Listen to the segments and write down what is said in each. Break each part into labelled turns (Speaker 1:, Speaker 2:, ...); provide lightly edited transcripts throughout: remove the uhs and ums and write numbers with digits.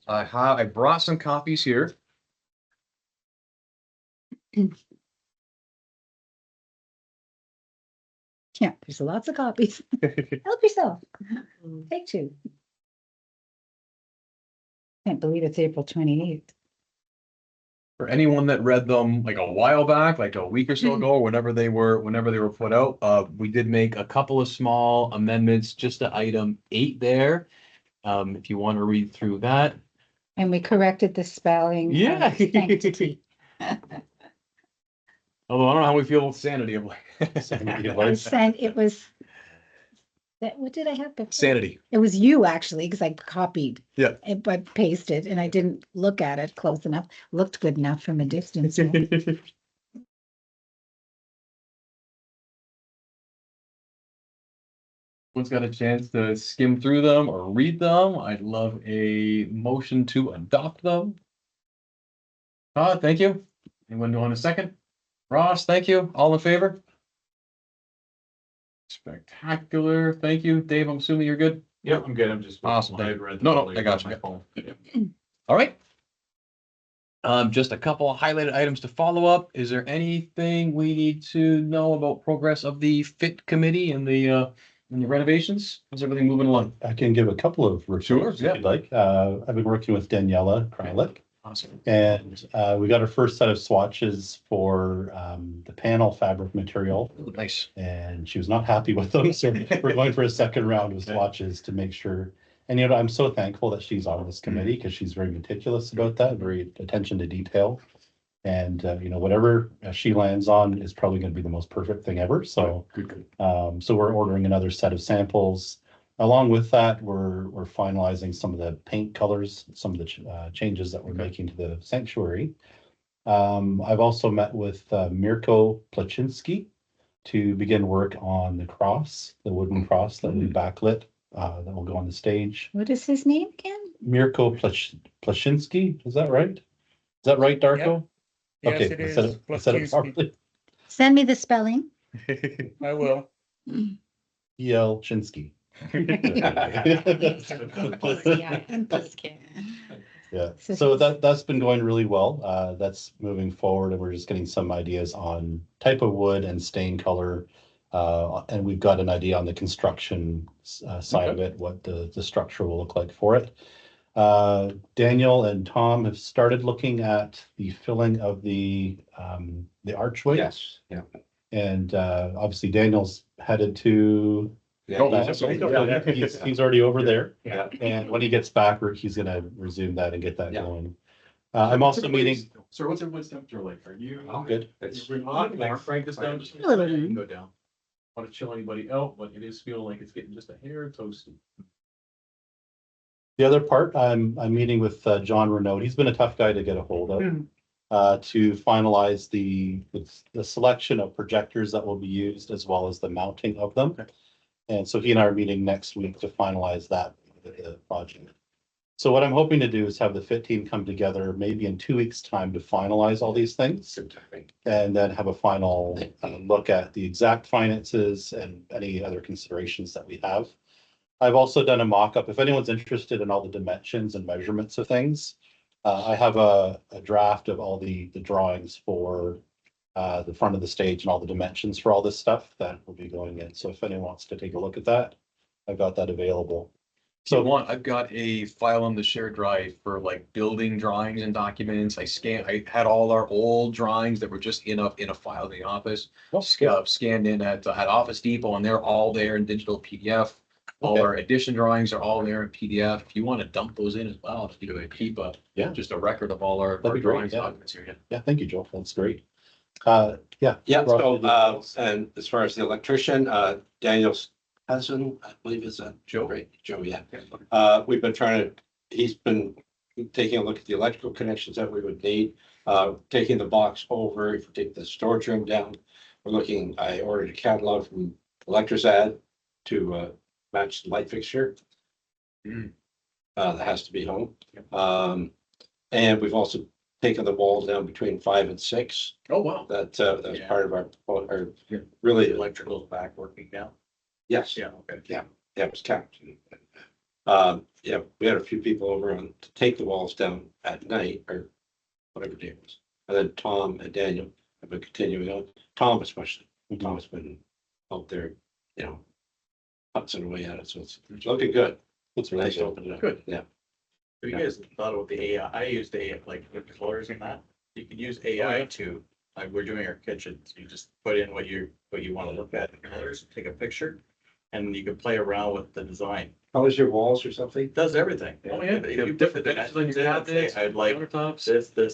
Speaker 1: I brought some copies here.
Speaker 2: Yeah, there's lots of copies. Help yourself. Take two. Can't believe it's April 28th.
Speaker 1: For anyone that read them like a while back, like a week or so ago, whenever they were put out, we did make a couple of small amendments just to item 8 there. If you want to read through that.
Speaker 2: And we corrected the spelling. of
Speaker 1: Yeah.
Speaker 2: sanctity.
Speaker 1: Although I don't know how we feel with sanity of
Speaker 3: Sanity of
Speaker 2: I
Speaker 3: life.
Speaker 2: sent, it was, that, what did I have before?
Speaker 1: sanity.
Speaker 2: It was you actually, because I copied.
Speaker 1: Yeah.
Speaker 2: But pasted and I didn't look at it close enough. Looked good enough from a distance.
Speaker 1: One's got a chance to skim through them or read them. I'd love a motion to adopt them. Todd, thank you. Anyone want a second? Ross, thank you. All in favor? Spectacular. Thank you. Dave, I'm assuming you're good?
Speaker 4: Yep, I'm good. I'm just.
Speaker 1: Awesome.
Speaker 4: I had read
Speaker 1: No,
Speaker 4: earlier
Speaker 1: I got
Speaker 4: on
Speaker 1: you.
Speaker 4: my phone.
Speaker 1: All right. Just a couple of highlighted items to follow up. Is there anything we need to know about progress of the FIT committee and the renovations? How's everything moving along?
Speaker 3: I can give a couple of reports if
Speaker 1: yeah.
Speaker 3: you'd like. I've been working with Daniela Krylik,
Speaker 1: Awesome.
Speaker 3: and we got our first set of swatches for the panel fabric material,
Speaker 1: Nice.
Speaker 3: and she was not happy with them. So we're going for a second round of swatches to make sure. And I'm so thankful that she's on this committee because she's very meticulous about that, very attention to detail. And whatever she lands on is probably going to be the most perfect thing ever. So, so we're ordering another set of samples. Along with that, we're finalizing some of the paint colors, some of the changes that we're making to the sanctuary. I've also met with Mirko Plachinsky to begin work on the cross, the wooden cross that we backlit that will go on the stage.
Speaker 2: What is his name again?
Speaker 3: Mirko Plachinsky, is that right? Is that right, Darko?
Speaker 5: Yes,
Speaker 3: Okay,
Speaker 5: it
Speaker 3: I
Speaker 5: is.
Speaker 3: said it properly.
Speaker 2: Send me the spelling.
Speaker 5: I will.
Speaker 3: E.L. Chinsky. Yeah, so that's been going really well. That's moving forward, and we're just getting some ideas on type of wood and stain color. And we've got an idea on the construction side of it, what the structure will look like for it. Daniel and Tom have started looking at the filling of the archway.
Speaker 4: Yes, yeah.
Speaker 3: And obviously Daniel's headed to.
Speaker 4: Yeah,
Speaker 3: He's already over there.
Speaker 4: Yeah.
Speaker 3: And when he gets back, he's gonna resume that and get that going. I'm also meeting.
Speaker 4: So what's everyone's temperature like? Are you?
Speaker 3: I'm good.
Speaker 4: It's
Speaker 1: hot. Like crank this down just a little bit. You can go down. Want to chill anybody out, but it is feeling like it's getting just a hair toasty.
Speaker 3: The other part, I'm meeting with John Renaud. He's been a tough guy to get a hold of to finalize the selection of projectors that will be used as well as the mounting of them.
Speaker 1: Okay.
Speaker 3: And so he and I are meeting next week to finalize that project. So what I'm hoping to do is have the FIT team come together maybe in 2 weeks' time to finalize all these things. And then have a final look at the exact finances and any other considerations that we have. I've also done a mock-up. If anyone's interested in all the dimensions and measurements of things, I have a draft of all the drawings for the front of the stage and all the dimensions for all this stuff that will be going in. So if anyone wants to take a look at that, I've got that available.
Speaker 1: So I've got a file on the shared drive for like building drawings and documents. I had all our old drawings that were just in a file in the office, scanned in at Office Depot, and they're all there in digital PDF. All our addition drawings are all there in PDF. If you want to dump those in as well, if you keep just a record of all our drawings, documents here.
Speaker 3: Yeah, thank you, Joel. That's great.
Speaker 4: Yeah, so and as far as the electrician, Daniel Hassan, I believe is that Joe, right? Joe, yeah. We've been he's been taking a look at the electrical connections that we would need, taking the box over, if we take the storage room down. I ordered a catalog from Electrosad to match the light fixture. That has to be home. And we've also taken the walls down between 5 and 6.
Speaker 1: Oh, wow.
Speaker 4: That was part of our really
Speaker 1: electrical back working now.
Speaker 4: Yes.
Speaker 1: Yeah. Okay.
Speaker 4: Yeah. It was capped. Yeah, we had a few people over on to take the walls down at night or whatever day it was. And then Tom and Daniel have been continuing on, Tom especially, Tom's been out there, you know, putzing away at it, so it's looking good.
Speaker 3: It's really
Speaker 4: Nice to
Speaker 3: good.
Speaker 4: open it up.
Speaker 1: Good.
Speaker 4: Yeah.
Speaker 5: Have you guys thought about the AI? I used AI, like with the colors and that. You can use AI to, like, we're doing our kitchens. You just put in what you want to look at, the colors, take a picture, and you can play around with the design.
Speaker 4: Colors your walls or something?
Speaker 5: It does everything.
Speaker 1: Oh, yeah.
Speaker 5: If
Speaker 1: You
Speaker 5: you
Speaker 1: have
Speaker 5: put the
Speaker 1: different dimensions on your cabinets,
Speaker 5: I'd like
Speaker 1: countertops.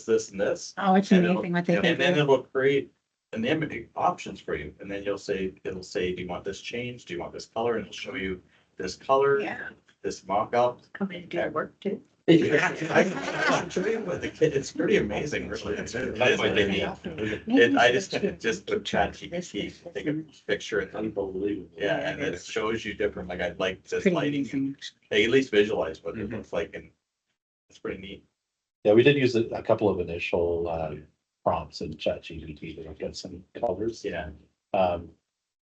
Speaker 5: this, and this.
Speaker 2: Oh, it's
Speaker 5: And it'll-
Speaker 2: amazing what they
Speaker 5: And
Speaker 2: can
Speaker 5: then
Speaker 2: do.
Speaker 5: it'll create an image options for you. And then it'll say, do you want this changed? Do you want this color? And it'll show you this color,
Speaker 2: Yeah.
Speaker 5: this mock-up.
Speaker 2: Come in and do the work too.
Speaker 5: It's pretty amazing, really. It's pretty neat. I just put chat GPT, take a picture and
Speaker 4: Unbelievable.
Speaker 5: yeah, and then it shows you different, like I'd like this
Speaker 2: Pretty
Speaker 5: lighting,
Speaker 2: amazing.
Speaker 5: they at least visualize what it looks like and it's pretty neat.
Speaker 3: Yeah, we did use a couple of initial prompts in ChatGPT to get some colors.
Speaker 5: Yeah.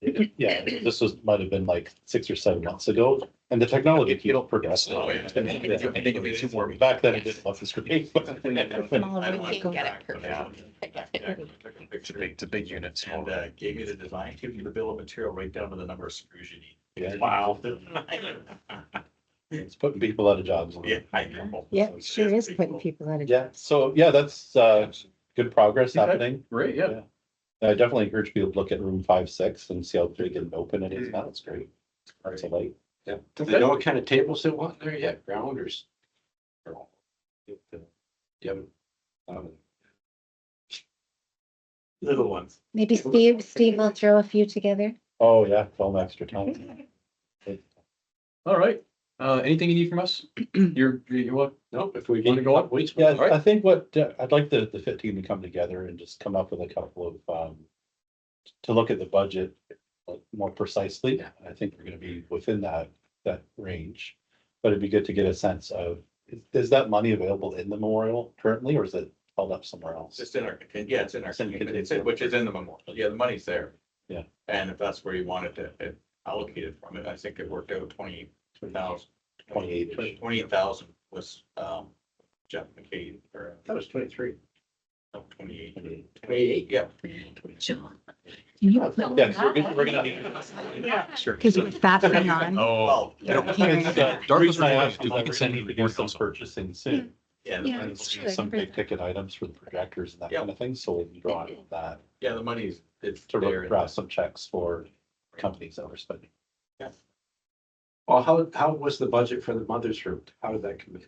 Speaker 3: Yeah, this might have been like 6 or 7 months ago, and the technology keeps progressing.
Speaker 5: Oh, yeah.
Speaker 1: I think it makes it more.
Speaker 3: Back then, it didn't look as great, but
Speaker 2: Small
Speaker 5: I don't
Speaker 2: room,
Speaker 5: want
Speaker 2: you can
Speaker 5: to
Speaker 2: get
Speaker 5: back,
Speaker 2: it
Speaker 5: but yeah.
Speaker 1: It's a big unit.
Speaker 5: And gave me the design, give me the bill of material right down to the number of screws you need.
Speaker 3: Yeah.
Speaker 5: Wow.
Speaker 3: it's putting people out of jobs.
Speaker 5: Yeah, I know.
Speaker 2: Yeah, it sure is putting people out of.
Speaker 3: Yeah, so yeah, that's good progress
Speaker 1: Okay.
Speaker 3: happening.
Speaker 1: Great, yeah.
Speaker 3: Yeah. I definitely encourage people to look at room 5-6 and see how big and open it is now. It's great. It's a light.
Speaker 4: Yeah. Do they know what kind of tables they want there yet? Grounders? Yeah.
Speaker 5: Little ones.
Speaker 2: Maybe Steve will throw a few together.
Speaker 3: Oh, yeah, 12 extra time.
Speaker 1: All right. Anything you need from us? You're what?
Speaker 4: Nope, if we
Speaker 1: Wanna
Speaker 4: need
Speaker 1: go
Speaker 4: go
Speaker 1: up?
Speaker 4: up weeks.
Speaker 3: Yeah,
Speaker 1: Alright.
Speaker 3: I think what, I'd like the fit team to come together and just come up with a couple of, to look at the budget more precisely.
Speaker 4: Yeah.
Speaker 3: I think we're gonna be within that range. But it'd be good to get a sense of, is that money available in the memorial currently, or is it held up somewhere else?
Speaker 5: It's in our, yeah, it's in our,
Speaker 3: It's in
Speaker 5: it's in, which is in the memorial. Yeah, the money's there.
Speaker 3: Yeah.
Speaker 5: And if that's where you wanted to allocate it from it, I think it worked out 28,000.
Speaker 3: 28.
Speaker 5: 28,000 was, Jeff McCade, or,
Speaker 4: That was 23.
Speaker 5: no, 28.
Speaker 4: 28.
Speaker 5: Yeah.
Speaker 2: Sure. You-
Speaker 3: Yeah, so we're gonna need.
Speaker 1: Sure.
Speaker 2: Cause with that thing on.
Speaker 1: Oh.
Speaker 2: you don't hear
Speaker 3: It's,
Speaker 2: it.
Speaker 3: the reason I
Speaker 1: Dark
Speaker 3: asked is
Speaker 1: was
Speaker 3: I can send you to do some
Speaker 1: also.
Speaker 3: purchasing soon.
Speaker 5: Yeah,
Speaker 2: Yeah,
Speaker 5: the
Speaker 2: it's
Speaker 5: money's,
Speaker 2: true. I
Speaker 3: Some
Speaker 2: never-
Speaker 3: big ticket items for the projectors and that
Speaker 5: Yep.
Speaker 3: kind of thing, so we can draw on that
Speaker 5: yeah, the money's, it's
Speaker 3: to
Speaker 5: there.
Speaker 3: draw some checks for companies that we're spending.
Speaker 4: Well, how was the budget for the mother's room? How did that come in?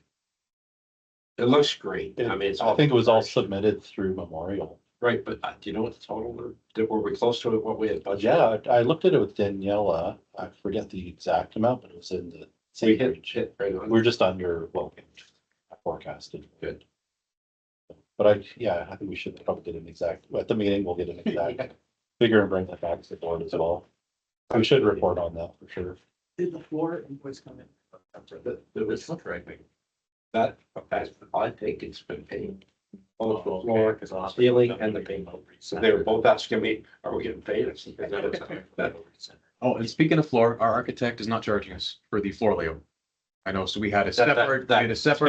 Speaker 4: It looks great. I mean, it's
Speaker 3: I
Speaker 4: all.
Speaker 3: think it was all submitted through Memorial.
Speaker 4: Right, but do you know what the total were? Were we close to what we had budgeted?
Speaker 3: Yeah, I looked at it with Daniela. I forget the exact amount, but it was in the
Speaker 4: We
Speaker 3: same
Speaker 4: hit,
Speaker 3: range.
Speaker 4: hit right on.
Speaker 3: We're just under what I forecasted.
Speaker 4: Good.
Speaker 3: But I think we should probably get an exact, at the meeting, we'll get an exact figure and bring that back to the board as well. We should report on that for sure.
Speaker 5: Did the floor invoice come in?
Speaker 4: It was
Speaker 5: It's right, big.
Speaker 4: that, I think it's been paid. Both the
Speaker 5: Oh, okay,
Speaker 4: floor,
Speaker 5: 'cause I'll have to-
Speaker 4: ceiling and the paint. So they were both asking me, are we getting paid? I said, "That-
Speaker 1: Oh, and speaking of floor, our architect is not charging us for the floor layout. I know, so we had a separate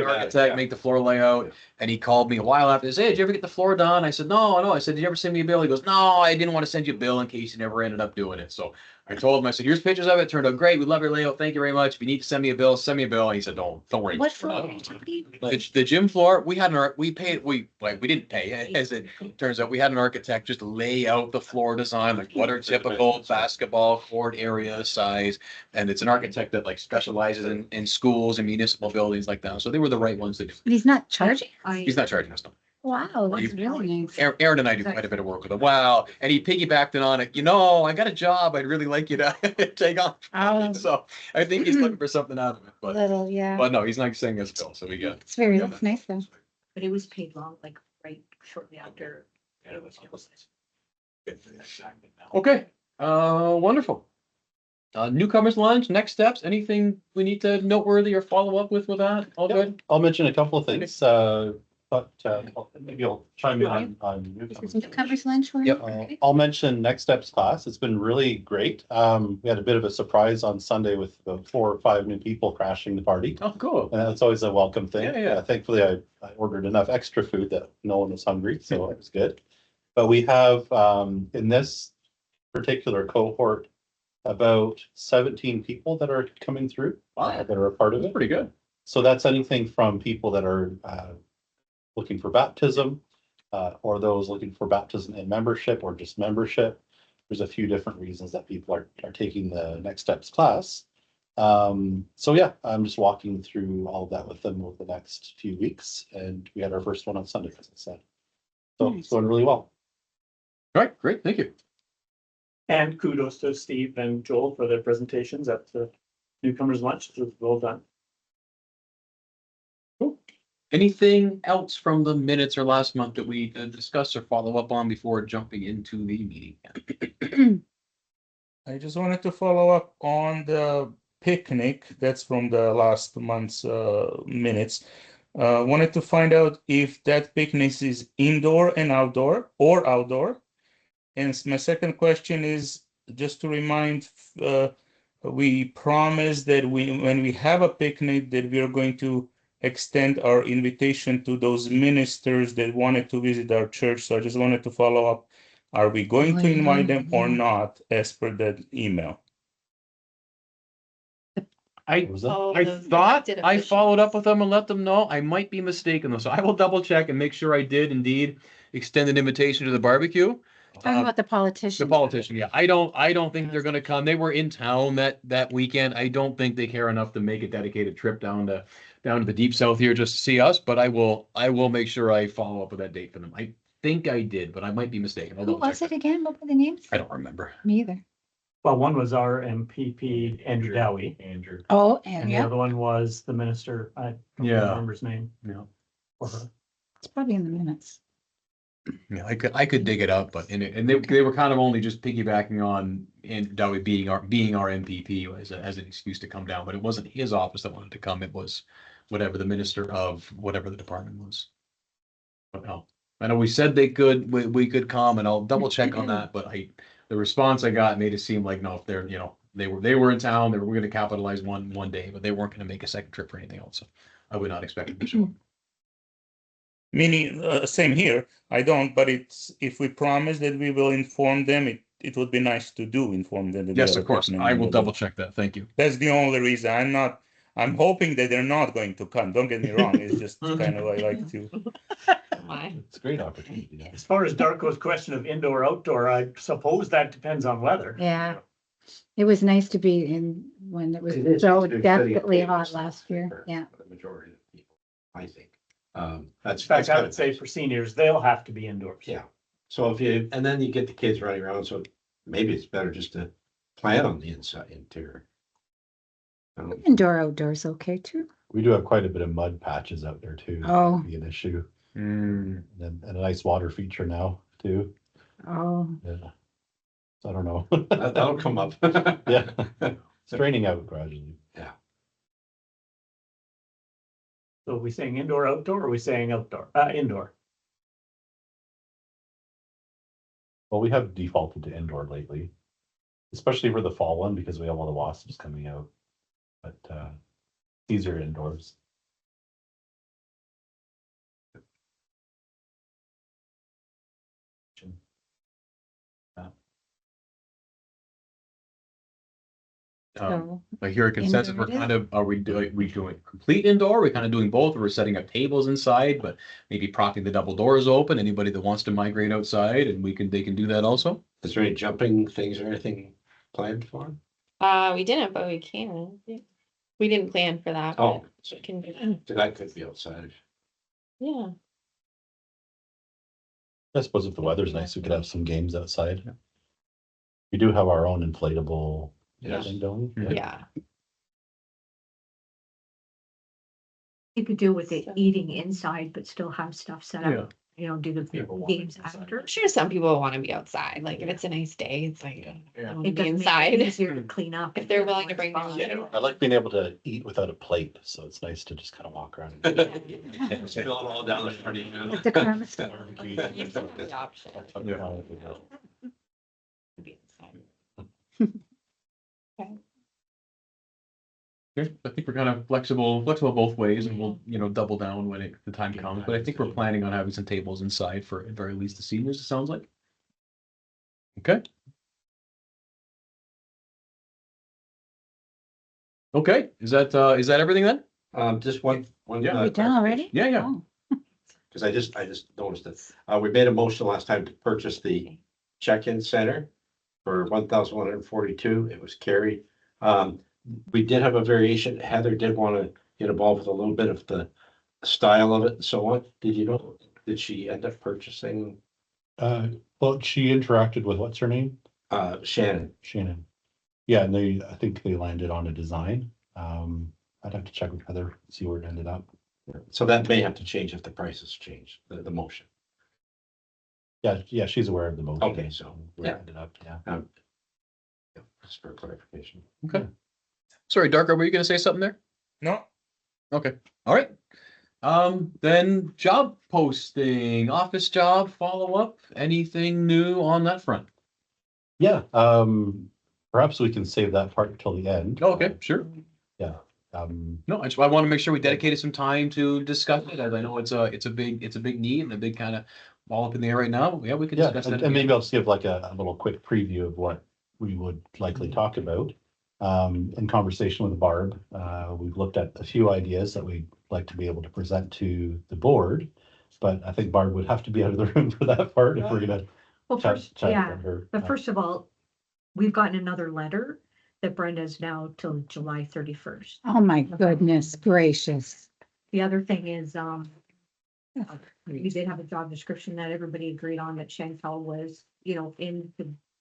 Speaker 1: architect make the floor layout, and he called me a while after, he said, hey, did you ever get the floor done? I said, no. I said, did you ever send me a bill? He goes, no, I didn't want to send you a bill in case you never ended up doing it. So I told him, I said, here's pictures of it. Turned out great. We love your layout. Thank you very much. If you need to send me a bill, send me a bill. And he said, don't worry.
Speaker 2: What floor?
Speaker 1: The gym floor, we didn't pay, as it turns out, we had an architect just lay out the floor design, like what are typical basketball court area size. And it's an architect that like specializes in schools and municipal buildings like that. So they were the right ones to do.
Speaker 2: He's not charging?
Speaker 1: He's not charging us. No.
Speaker 2: Wow, that's really nice.
Speaker 1: Aaron and I do quite a bit of work with him. Wow. And he piggybacked it on it. I got a job I'd really like you to take on.
Speaker 2: Oh,
Speaker 1: So I think he's looking for something out of it, but
Speaker 2: little, yeah.
Speaker 1: no, he's not sending us a bill. So we got.
Speaker 2: It's very, that's nice though.
Speaker 6: But it was paid long, like right shortly after.
Speaker 1: Okay, wonderful. Newcomers lunch, next steps, anything we need to noteworthy or follow up with that? All
Speaker 3: Yeah.
Speaker 1: good?
Speaker 3: I'll mention a couple of things. but maybe I'll chime in on
Speaker 2: This is
Speaker 3: newcomers.
Speaker 2: newcomers lunch. Lauren?
Speaker 3: Yep,
Speaker 2: Okay.
Speaker 3: I'll mention Next Steps class. It's been really great. We had a bit of a surprise on Sunday with about 4 or 5 new people crashing the party.
Speaker 1: Oh, cool.
Speaker 3: And that's always a welcome thing.
Speaker 1: Yeah.
Speaker 3: Thankfully, I ordered enough extra food that no one was hungry, so it was good. But we have, in this particular cohort, about 17 people that are coming through,
Speaker 1: Wow.
Speaker 3: that are a part of
Speaker 1: That's
Speaker 3: it.
Speaker 1: pretty good.
Speaker 3: So that's anything from people that are looking for baptism, or those looking for baptism and membership, or just membership. There's a few different reasons that people are taking the Next Steps class. So yeah, I'm just walking through all of that with them over the next few weeks, and we had our first one on Sunday, as I said. So it's going really well.
Speaker 1: All right, great, thank you.
Speaker 7: And kudos to Steve and Joel for their presentations at the newcomers lunch. It was well done.
Speaker 1: Anything else from the minutes or last month that we discussed or follow up on before jumping into the meeting?
Speaker 8: I just wanted to follow up on the picnic. That's from the last month's minutes. Wanted to find out if that picnic is indoor and outdoor or outdoor. And my second question is just to remind, we promised that when we have a picnic, that we are going to extend our invitation to those ministers that wanted to visit our church. So I just wanted to follow up. Are we going to invite them or not, as per that email?
Speaker 1: I
Speaker 3: Was that?
Speaker 1: I thought I followed up with them and let them know. I might be mistaken though, so I will double check and make sure I did indeed extend an invitation to the barbecue.
Speaker 2: Talking about the politician.
Speaker 1: The politician, yeah. I don't think they're gonna come. They were in town that weekend. I don't think they care enough to make a dedicated trip down to the deep south here just to see us, but I will make sure I follow up with that date for them. I think I did, but I might be mistaken. I'll
Speaker 2: Who
Speaker 1: double
Speaker 2: was
Speaker 1: check
Speaker 2: it again? What were the names?
Speaker 1: that. I don't remember.
Speaker 2: Me either.
Speaker 7: Well, one was our MPP, Andrew Dowie,
Speaker 1: Andrew.
Speaker 2: Oh,
Speaker 7: and
Speaker 2: and
Speaker 7: the
Speaker 2: yeah,
Speaker 7: other one was the minister. I don't
Speaker 1: Yeah.
Speaker 7: remember his name.
Speaker 1: Yeah.
Speaker 7: Or her.
Speaker 2: it's probably in the minutes.
Speaker 1: Yeah, I could dig it up, but they were kind of only just piggybacking on Andrew Dowie being our MPP as an excuse to come down, but it wasn't his office that wanted to come. It was whatever the minister of whatever the department was. But no, I know we said we could come, and I'll double check on that. But the response I got made it seem like no, if they're they were in town, they were going to capitalize one day, but they weren't going to make a second trip for anything else. So I would not expect them to show up.
Speaker 8: Meaning, same here. I don't, but it's if we promise that we will inform them, it would be nice to inform them. That we
Speaker 1: Yes,
Speaker 8: have
Speaker 1: of
Speaker 8: a
Speaker 1: course.
Speaker 8: picnic
Speaker 1: I
Speaker 8: in
Speaker 1: will
Speaker 8: the
Speaker 1: double
Speaker 8: day.
Speaker 1: check that. Thank you.
Speaker 8: That's the only reason. I'm hoping that they're not going to come. Don't get me wrong. It's just kind of I like to.
Speaker 3: It's a great opportunity. Yeah.
Speaker 7: As far as Darko's question of indoor, outdoor, I suppose that depends on weather.
Speaker 2: Yeah. It was nice to be in when it was
Speaker 4: It is.
Speaker 2: so
Speaker 4: It's been
Speaker 2: desperately
Speaker 4: pretty
Speaker 2: hot last year. Yeah.
Speaker 4: For the majority of people, I think. That's.
Speaker 7: In fact, I
Speaker 4: kind
Speaker 7: would
Speaker 4: of
Speaker 7: say
Speaker 4: nice.
Speaker 7: for seniors, they'll have to be indoors.
Speaker 4: Yeah, so and then you get the kids running around, so maybe it's better just to plan on the interior.
Speaker 2: Indoor, outdoors, okay too.
Speaker 3: We do have quite a bit of mud patches out there too.
Speaker 2: Oh.
Speaker 3: That'd be an issue.
Speaker 1: Mm.
Speaker 3: And a nice water feature now too.
Speaker 2: Oh,
Speaker 3: Yeah. So I don't know.
Speaker 4: That'll come up.
Speaker 3: Yeah. It's draining out gradually.
Speaker 7: So are we saying indoor, outdoor, or are we saying outdoor, indoor?
Speaker 3: Well, we have defaulted to indoor lately, especially for the fall one because we have all the wasps coming out. But these are indoors.
Speaker 2: so
Speaker 1: I hear a consensus.
Speaker 2: Indoor
Speaker 1: We're
Speaker 2: it is.
Speaker 1: kind of, are we doing complete indoor? We're kind of doing both. We're setting up tables inside, but maybe propping the double doors open. Anybody that wants to migrate outside, and they can do that also.
Speaker 4: Is there any jumping things or anything planned for?
Speaker 9: We didn't, but we can. We didn't plan for that.
Speaker 4: Oh,
Speaker 9: but
Speaker 4: so
Speaker 9: we can do that.
Speaker 4: that could be outside.
Speaker 9: Yeah.
Speaker 3: I suppose if the weather's nice, we could have some games outside. We do have our own inflatable
Speaker 4: Yes.
Speaker 3: thing, don't we?
Speaker 1: Mhm.
Speaker 9: Yeah.
Speaker 6: You could do with it eating inside, but still have stuff set
Speaker 1: Yeah.
Speaker 6: up you know, do the
Speaker 5: People want
Speaker 6: games
Speaker 5: inside.
Speaker 6: after.
Speaker 9: I'm sure some people want to be outside. Like if it's a nice day, it's like
Speaker 5: Yeah.
Speaker 9: I want to
Speaker 6: It
Speaker 9: be
Speaker 6: does make it
Speaker 9: inside.
Speaker 6: easier to clean up.
Speaker 9: If they're willing to bring their
Speaker 6: Spot.
Speaker 9: own.
Speaker 3: I like being able to eat without a plate, so it's nice to just kind of walk around.
Speaker 4: Spill it all down the front of you.
Speaker 2: Like the Karma store.
Speaker 9: The option to be inside.
Speaker 1: Okay, I think we're kind of flexible both ways, and we'll, double down when the time comes, but I think we're planning on having some tables inside for at very least the seniors, it sounds like. Okay. Okay, is that everything then?
Speaker 4: Just one.
Speaker 1: Yeah.
Speaker 2: We done already?
Speaker 1: Yeah, yeah.
Speaker 2: Oh.
Speaker 4: Because I just noticed it. We made a motion last time to purchase the check-in center for 1,142. It was carried. We did have a variation. Heather did want to get involved with a little bit of the style of it and so on. Did she end up purchasing
Speaker 3: Well, she interacted with, what's her name?
Speaker 4: Shannon?
Speaker 3: Shannon. Yeah, and I think they landed on a design. I'd have to check with Heather, see where it ended up.
Speaker 4: So that may have to change if the prices change, the motion.
Speaker 3: Yeah, she's aware of the motion.
Speaker 4: Okay, so,
Speaker 3: where it
Speaker 4: yeah.
Speaker 3: ended up, yeah.
Speaker 4: Just for clarification.
Speaker 1: Okay. Sorry, Darko, were you gonna say something there?
Speaker 8: No,
Speaker 1: Okay, all right. Then job posting, office job, follow-up, anything new on that front?
Speaker 3: Yeah, perhaps we can save that part until the end.
Speaker 1: Okay, sure.
Speaker 3: Yeah.
Speaker 1: No, I want to make sure we dedicated some time to discuss it, as I know it's a big need and a big kind of ball up in the air right now. Yeah, we can
Speaker 3: Yeah,
Speaker 1: discuss that.
Speaker 3: and maybe I'll just give like a little quick preview of what we would likely talk about. In conversation with Barb, we've looked at a few ideas that we'd like to be able to present to the board. But I think Barb would have to be out of the room for that part if we're gonna
Speaker 6: Well, first,
Speaker 3: chat
Speaker 6: yeah,
Speaker 3: about her.
Speaker 6: but first of all, we've gotten another letter that Brenda's now till July 31st.
Speaker 2: Oh, my goodness gracious.
Speaker 6: The other thing is, we did have a job description that everybody agreed on that Chantel was,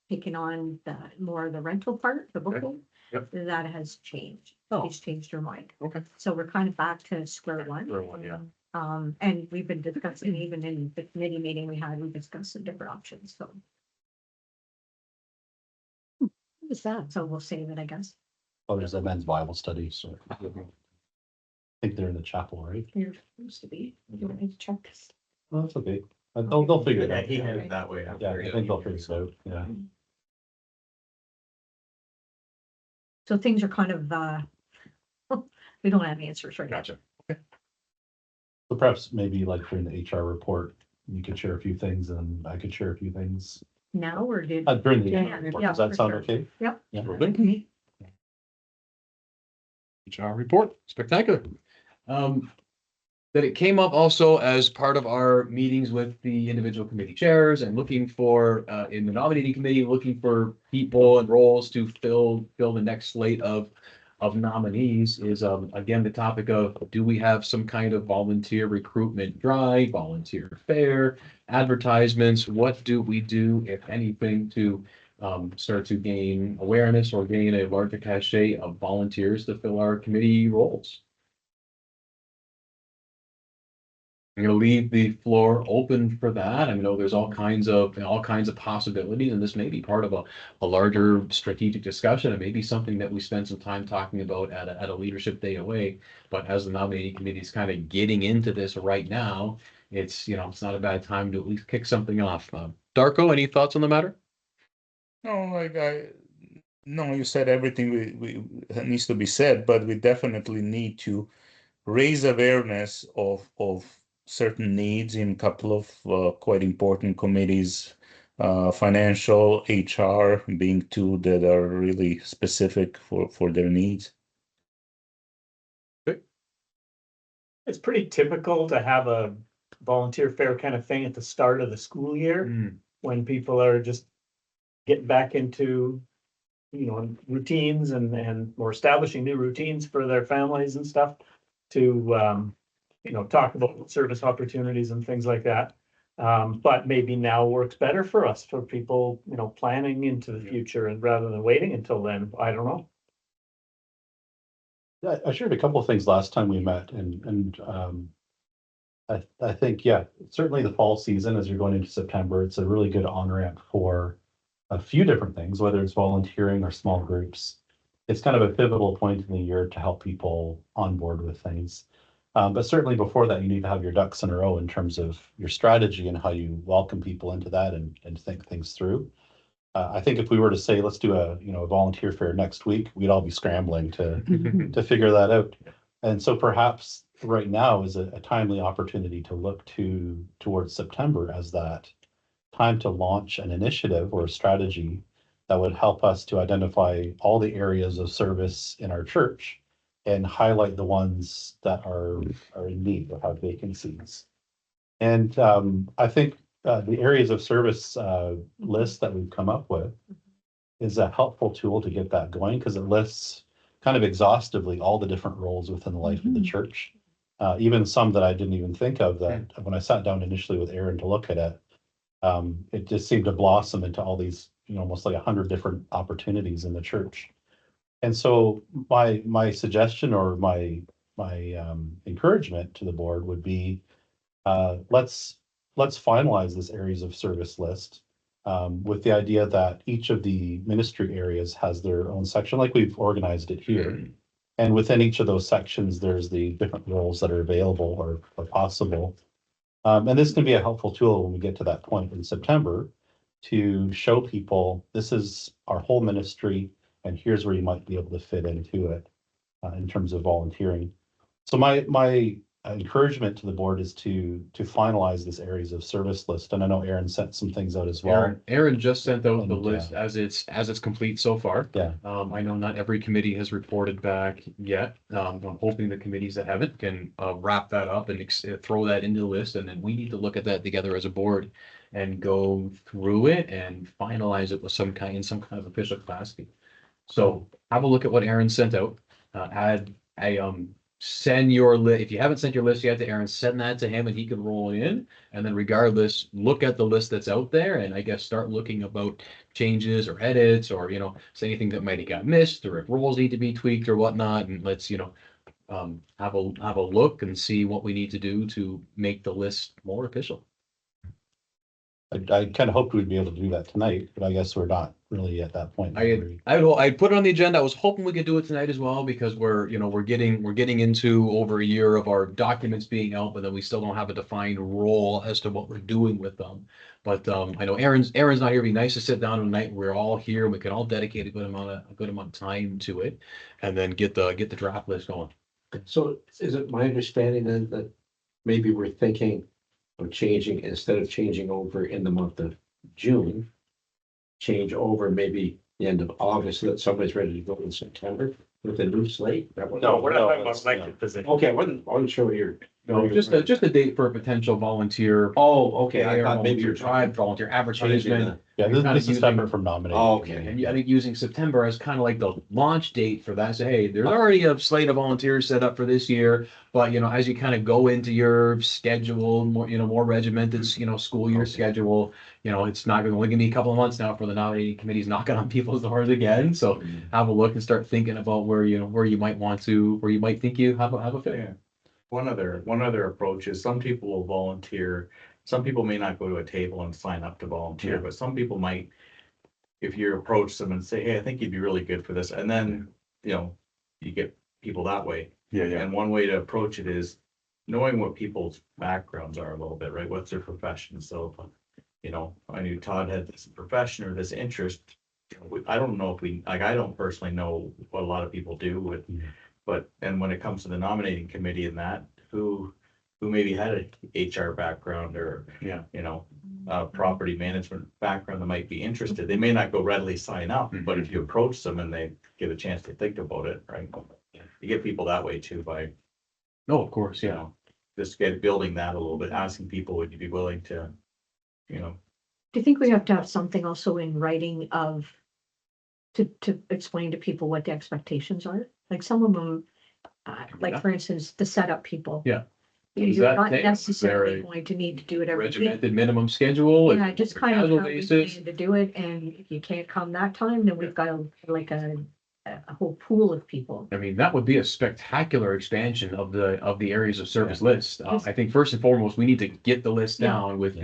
Speaker 6: taking on the more of the rental part, the booking.
Speaker 1: Yep.
Speaker 6: That has changed.
Speaker 1: Oh.
Speaker 6: She's changed her mind.
Speaker 1: Okay.
Speaker 6: So we're kind of back to square one.
Speaker 1: Yeah.
Speaker 6: And we've been discussing, even in the committee meeting we had, we discussed some different options, so.
Speaker 2: What was that?
Speaker 6: So we'll save it, I guess.
Speaker 3: Oh, there's a men's Bible study, so. I think they're in the chapel, right?
Speaker 6: You're supposed to be. You want me to check this?
Speaker 3: Well, that's okay. They'll figure it
Speaker 5: Yeah,
Speaker 3: out.
Speaker 5: he headed that way.
Speaker 3: Yeah, I think they'll figure it out, yeah.
Speaker 6: So things are kind of, we don't have answers right now.
Speaker 1: Gotcha.
Speaker 3: So perhaps maybe like during the HR report, you could share a few things and I could share a few things.
Speaker 6: Now, or did?
Speaker 3: During the
Speaker 6: Yeah,
Speaker 3: HR report,
Speaker 6: yeah,
Speaker 3: does that
Speaker 6: for
Speaker 3: sound
Speaker 6: sure.
Speaker 3: okay?
Speaker 6: Yep.
Speaker 3: Yeah.
Speaker 1: Absolutely. HR report, spectacular. That it came up also as part of our meetings with the individual committee chairs and looking for, in the nominating committee, looking for people and roles to fill the next slate of nominees is, again, the topic of, do we have some kind of volunteer recruitment drive, volunteer fair, advertisements? What do we do, if anything, to start to gain awareness or gain a larger cachet of volunteers to fill our committee roles? I'm gonna leave the floor open for that. I know there's all kinds of possibilities, and this may be part of a larger strategic discussion. It may be something that we spend some time talking about at a leadership day away. But as the nominating committee is kind of getting into this right now, it's not a bad time to at least kick something off. Darko, any thoughts on the matter?
Speaker 8: no, no, you said everything we needs to be said, but we definitely need to raise awareness of certain needs in a couple of quite important committees, financial, HR being two that are really specific for their needs.
Speaker 7: It's pretty typical to have a volunteer fair kind of thing at the start of the school year, when people are just getting back into, routines and or establishing new routines for their families and stuff to, talk about service opportunities and things like that. But maybe now works better for us, for people, planning into the future and rather than waiting until then. I don't know.
Speaker 3: Yeah, I shared a couple of things last time we met and I think, yeah, certainly the fall season, as you're going into September, it's a really good on-ramp for a few different things, whether it's volunteering or small groups. It's kind of a pivotal point in the year to help people on board with things. But certainly before that, you need to have your ducks in a row in terms of your strategy and how you welcome people into that and think things through. I think if we were to say, let's do a volunteer fair next week, we'd all be scrambling to figure that out. And so perhaps right now is a timely opportunity to look towards September as that time to launch an initiative or a strategy that would help us to identify all the areas of service in our church and highlight the ones that are in need or have vacancies. And I think the areas of service list that we've come up with is a helpful tool to get that going because it lists kind of exhaustively all the different roles within the life of the church. Even some that I didn't even think of that when I sat down initially with Aaron to look at it, it just seemed to blossom into all these, almost like 100 different opportunities in the church. And so my suggestion or my encouragement to the board would be let's finalize this areas of service list with the idea that each of the ministry areas has their own section, like we've organized it here. And within each of those sections, there's the different roles that are available or possible. And this can be a helpful tool when we get to that point in September to show people this is our whole ministry and here's where you might be able to fit into it in terms of volunteering. So my encouragement to the board is to finalize this areas of service list. And I know Aaron sent some things out as well.
Speaker 1: Aaron just sent out the
Speaker 3: And,
Speaker 1: list as it's complete so far.
Speaker 3: Yeah.
Speaker 1: I know not every committee has reported back yet. I'm hoping the committees that haven't can wrap that up and throw that into the list, and then we need to look at that together as a board and go through it and finalize it with some kind of official capacity. So have a look at what Aaron sent out. Add a send your list. If you haven't sent your list yet to Aaron, send that to him and he can roll in. And then regardless, look at the list that's out there and I guess start looking about changes or edits or, say anything that might have got missed or if roles need to be tweaked or whatnot. And let's, have a look and see what we need to do to make the list more official.
Speaker 3: I kind of hoped we'd be able to do that tonight, but I guess we're not really at that point.
Speaker 1: I put it on the agenda. I was hoping we could do it tonight as well because we're getting into over a year of our documents being out, but then we still don't have a defined role as to what we're doing with them. But I know Aaron's not here. It'd be nice to sit down tonight. We're all here. We can all dedicate a good amount of time to it, and then get the draft list going.
Speaker 4: So is it my understanding then that maybe we're thinking of changing, instead of changing over in the month of June, change over maybe the end of August so that somebody's ready to go in September with a new slate?
Speaker 7: No, we're not talking about
Speaker 3: that's-
Speaker 7: elected positions.
Speaker 4: Okay, I wasn't sure what you're.
Speaker 1: No, just a date for a potential volunteer.
Speaker 4: Oh, okay, I
Speaker 1: Mayor,
Speaker 4: thought maybe you're
Speaker 1: volunteer tribe, volunteer advertisement.
Speaker 3: Yeah,
Speaker 1: You're kinda
Speaker 3: this is
Speaker 1: using-
Speaker 3: separate from nominating.
Speaker 4: Oh, okay.
Speaker 1: And I think using September as kind of like the launch date for that, say, hey, there's already a slate of volunteers set up for this year. But, as you kind of go into your schedule, more regimented, school year schedule, it's not only gonna be a couple of months now for the nominating committee's knocking on people's doors again. So have a look and start thinking about where you might think you have a fit.
Speaker 5: Yeah. One other approach is some people will volunteer. Some people may not go to a table and sign up to volunteer, but some people might. If you approach them and say, hey, I think you'd be really good for this, and then, you get people that way.
Speaker 1: Yeah,
Speaker 5: And one way to approach it is knowing what people's backgrounds are a little bit, right? What's their profession? So, I knew Todd had this profession or this interest. I don't know if I don't personally know what a lot of people do with. But, and when it comes to the nominating committee and that, who maybe had a HR background or, property management background that might be interested, they may not go readily sign up, but if you approach them and they get a chance to think about it, right? You get people that way too by,
Speaker 1: No, of course, yeah.
Speaker 5: just building that a little bit, asking people, would you be willing to,
Speaker 6: Do you think we have to have something also in writing to explain to people what the expectations are? Like some of them, like for instance, the setup people.
Speaker 1: Yeah.
Speaker 6: You're not necessarily going to need to do it every week.
Speaker 1: Regimented minimum schedule.
Speaker 6: Yeah, just kind of
Speaker 1: casual
Speaker 6: how we
Speaker 1: basis.
Speaker 6: plan to do it, and if you can't come that time, then we've got a a whole pool of people.
Speaker 1: I mean, that would be a spectacular expansion of the areas of service list. I think first and foremost, we need to get the list
Speaker 6: Yeah.
Speaker 1: down with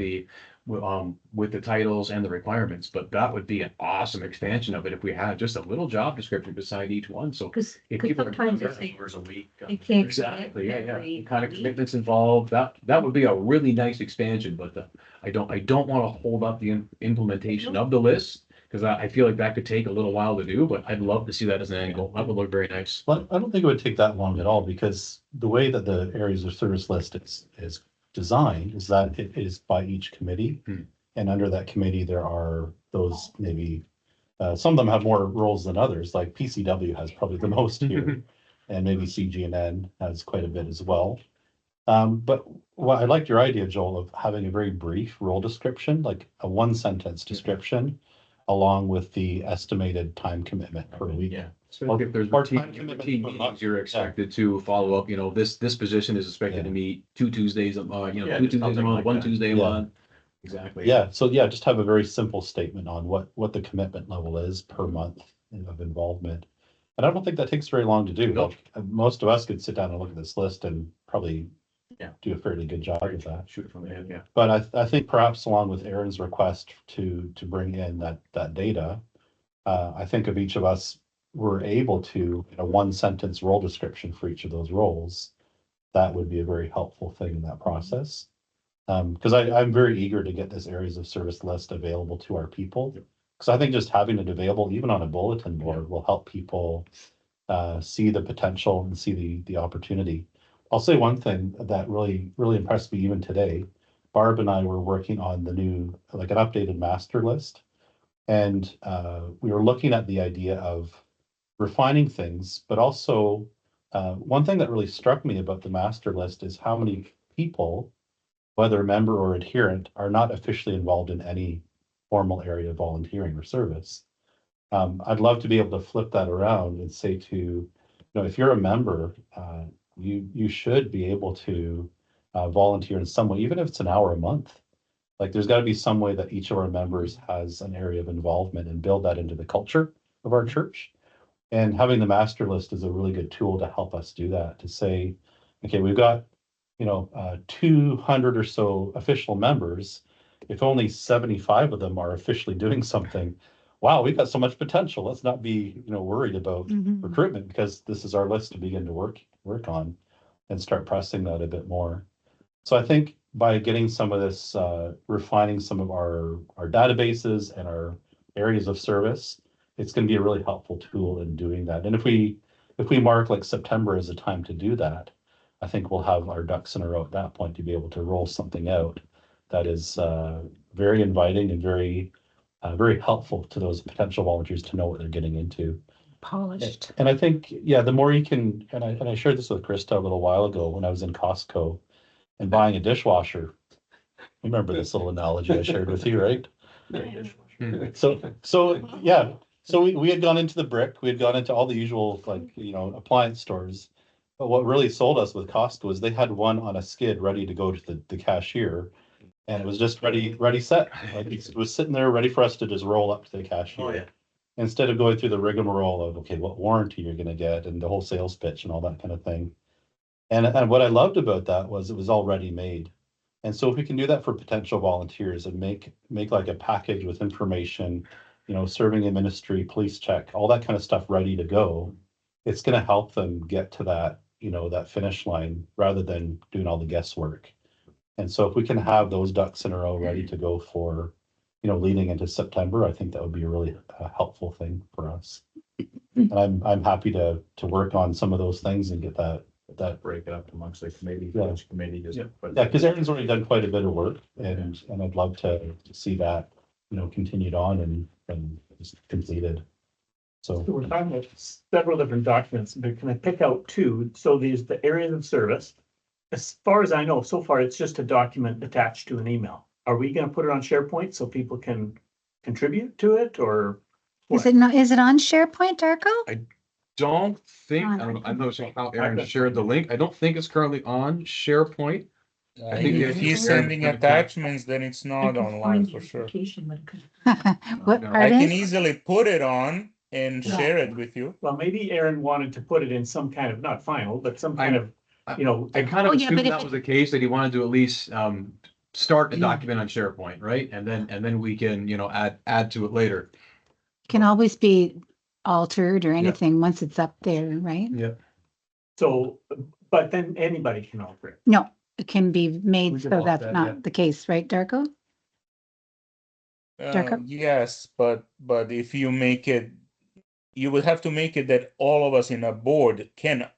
Speaker 1: with the titles and the requirements, but that would be an awesome expansion of it if we had just a little job description beside each one, so.
Speaker 6: Because
Speaker 1: if people are-
Speaker 6: sometimes if they,
Speaker 5: Hours a week.
Speaker 6: they can't.
Speaker 1: Exactly, yeah,
Speaker 6: every
Speaker 1: the kind of
Speaker 6: week.
Speaker 1: commitments involved, that would be a really nice expansion, but I don't want to hold up the implementation of the list. Cause I feel like that could take a little while to do, but I'd love to see that as an angle. That would look very nice.
Speaker 3: Well, I don't think it would take that long at all, because the way that the areas of service list is designed is that it is by each committee.
Speaker 1: Hmm.
Speaker 3: And under that committee, there are those maybe, some of them have more roles than others, like PCW has probably the most here. And maybe CGNN has quite a bit as well. But I liked your idea, Joel, of having a very brief role description, like a 1-sentence description, along with the estimated time commitment per week.
Speaker 1: Yeah. Especially if there's
Speaker 3: Or
Speaker 1: routine
Speaker 3: time commitment
Speaker 1: routine
Speaker 3: per month.
Speaker 1: meetings, you're expected to follow up, this position is expected to
Speaker 3: Yeah.
Speaker 1: meet 2 Tuesdays,
Speaker 5: Yeah,
Speaker 1: 2 Tuesdays a
Speaker 5: something
Speaker 1: month,
Speaker 5: like
Speaker 1: 1
Speaker 5: that.
Speaker 1: Tuesday a
Speaker 3: Yeah.
Speaker 1: month. Exactly.
Speaker 3: Yeah, so yeah, just have a very simple statement on what the commitment level is per month of involvement. And I don't think that takes very long to do.
Speaker 1: Nope.
Speaker 3: Like, most of us could sit down and look at this list and probably
Speaker 1: Yeah.
Speaker 3: do a fairly good job with that.
Speaker 1: Shoot it from the head, yeah.
Speaker 3: But I think perhaps along with Aaron's request to bring in that data, I think of each of us were able to, in a 1-sentence role description for each of those roles, that would be a very helpful thing in that process. Because I'm very eager to get this areas of service list available to our people. Because I think just having it available, even on a bulletin board, will help people see the potential and see the opportunity. I'll say one thing that really impressed me even today. Barb and I were working on the new, like an updated master list. And we were looking at the idea of refining things, but also one thing that really struck me about the master list is how many people, whether member or adherent, are not officially involved in any formal area of volunteering or service. I'd love to be able to flip that around and say to, if you're a member, you should be able to volunteer in some way, even if it's an hour a month. Like, there's got to be some way that each of our members has an area of involvement and build that into the culture of our church. And having the master list is a really good tool to help us do that, to say, okay, we've got 200 or so official members. If only 75 of them are officially doing something, wow, we've got so much potential. Let's not be, worried about recruitment, because this is our list to begin to work on and start pressing that a bit more. So I think by getting some of this, refining some of our databases and our areas of service, it's going to be a really helpful tool in doing that. And if we mark like September as a time to do that, I think we'll have our ducks in a row at that point to be able to roll something out that is very inviting and very helpful to those potential volunteers to know what they're getting into.
Speaker 2: Polished.
Speaker 3: And I think, the more you can, and I shared this with Krista a little while ago when I was in Costco and buying a dishwasher. Remember this little analogy I shared with you, right? So yeah. So we had gone into the Brick, we had gone into all the usual, appliance stores. But what really sold us with Costco was they had one on a skid ready to go to the cashier. And it was just ready, set. Like, it was sitting there ready for us to just roll up to the cashier.
Speaker 5: Oh, yeah.
Speaker 3: Instead of going through the rigmarole of, okay, what warranty you're gonna get and the whole sales pitch and all that kind of thing. And what I loved about that was it was already made. And so if we can do that for potential volunteers and make like a package with information, serving in ministry, police check, all that kind of stuff ready to go, it's going to help them get to that, that finish line rather than doing all the guesswork. And so if we can have those ducks in a row ready to go for, leading into September, I think that would be a really helpful thing for us. And I'm happy to work on some of those things and get that.
Speaker 5: Break it up amongst the committee,
Speaker 3: Yeah.
Speaker 5: each committee just.
Speaker 3: Yeah, because Aaron's already done quite a bit of work, and I'd love to see that, continued on and just completed.
Speaker 7: So
Speaker 3: So,
Speaker 7: we're talking about several different documents, but can I pick out two? So there's the areas of service. As far as I know, so far, it's just a document attached to an email. Are we gonna put it on SharePoint so people can contribute to it, or?
Speaker 2: Is it not, is it on SharePoint, Darko?
Speaker 1: Don't think,
Speaker 2: On-
Speaker 1: I'm not sure how Aaron shared the link. I don't think it's currently on SharePoint. I think
Speaker 8: If he's sending attachments, then it's not online for sure.
Speaker 2: What,
Speaker 1: No,
Speaker 8: I can
Speaker 2: pardon?
Speaker 8: easily put it on and
Speaker 6: Yeah.
Speaker 8: share it with you.
Speaker 7: Well, maybe Aaron wanted to put it in some kind of, not final, but some kind of, you know.
Speaker 1: I kind of
Speaker 2: Oh, yeah,
Speaker 1: assumed
Speaker 2: but if
Speaker 1: that
Speaker 2: it-
Speaker 1: was the case, that he wanted to at least start a document on SharePoint, right? And then we can, you know, add to it later.
Speaker 2: Can always be altered or anything once it's up there, right?
Speaker 1: Yeah.
Speaker 7: So, but then anybody can alter it.
Speaker 2: No, it can be
Speaker 1: We
Speaker 2: made
Speaker 1: can
Speaker 2: so
Speaker 1: alter
Speaker 2: that's
Speaker 1: that,
Speaker 2: not
Speaker 1: yeah.
Speaker 2: the case, right, Darko? Jacob?
Speaker 8: Yes, but if you make it, you would have to make it that all of us in a board can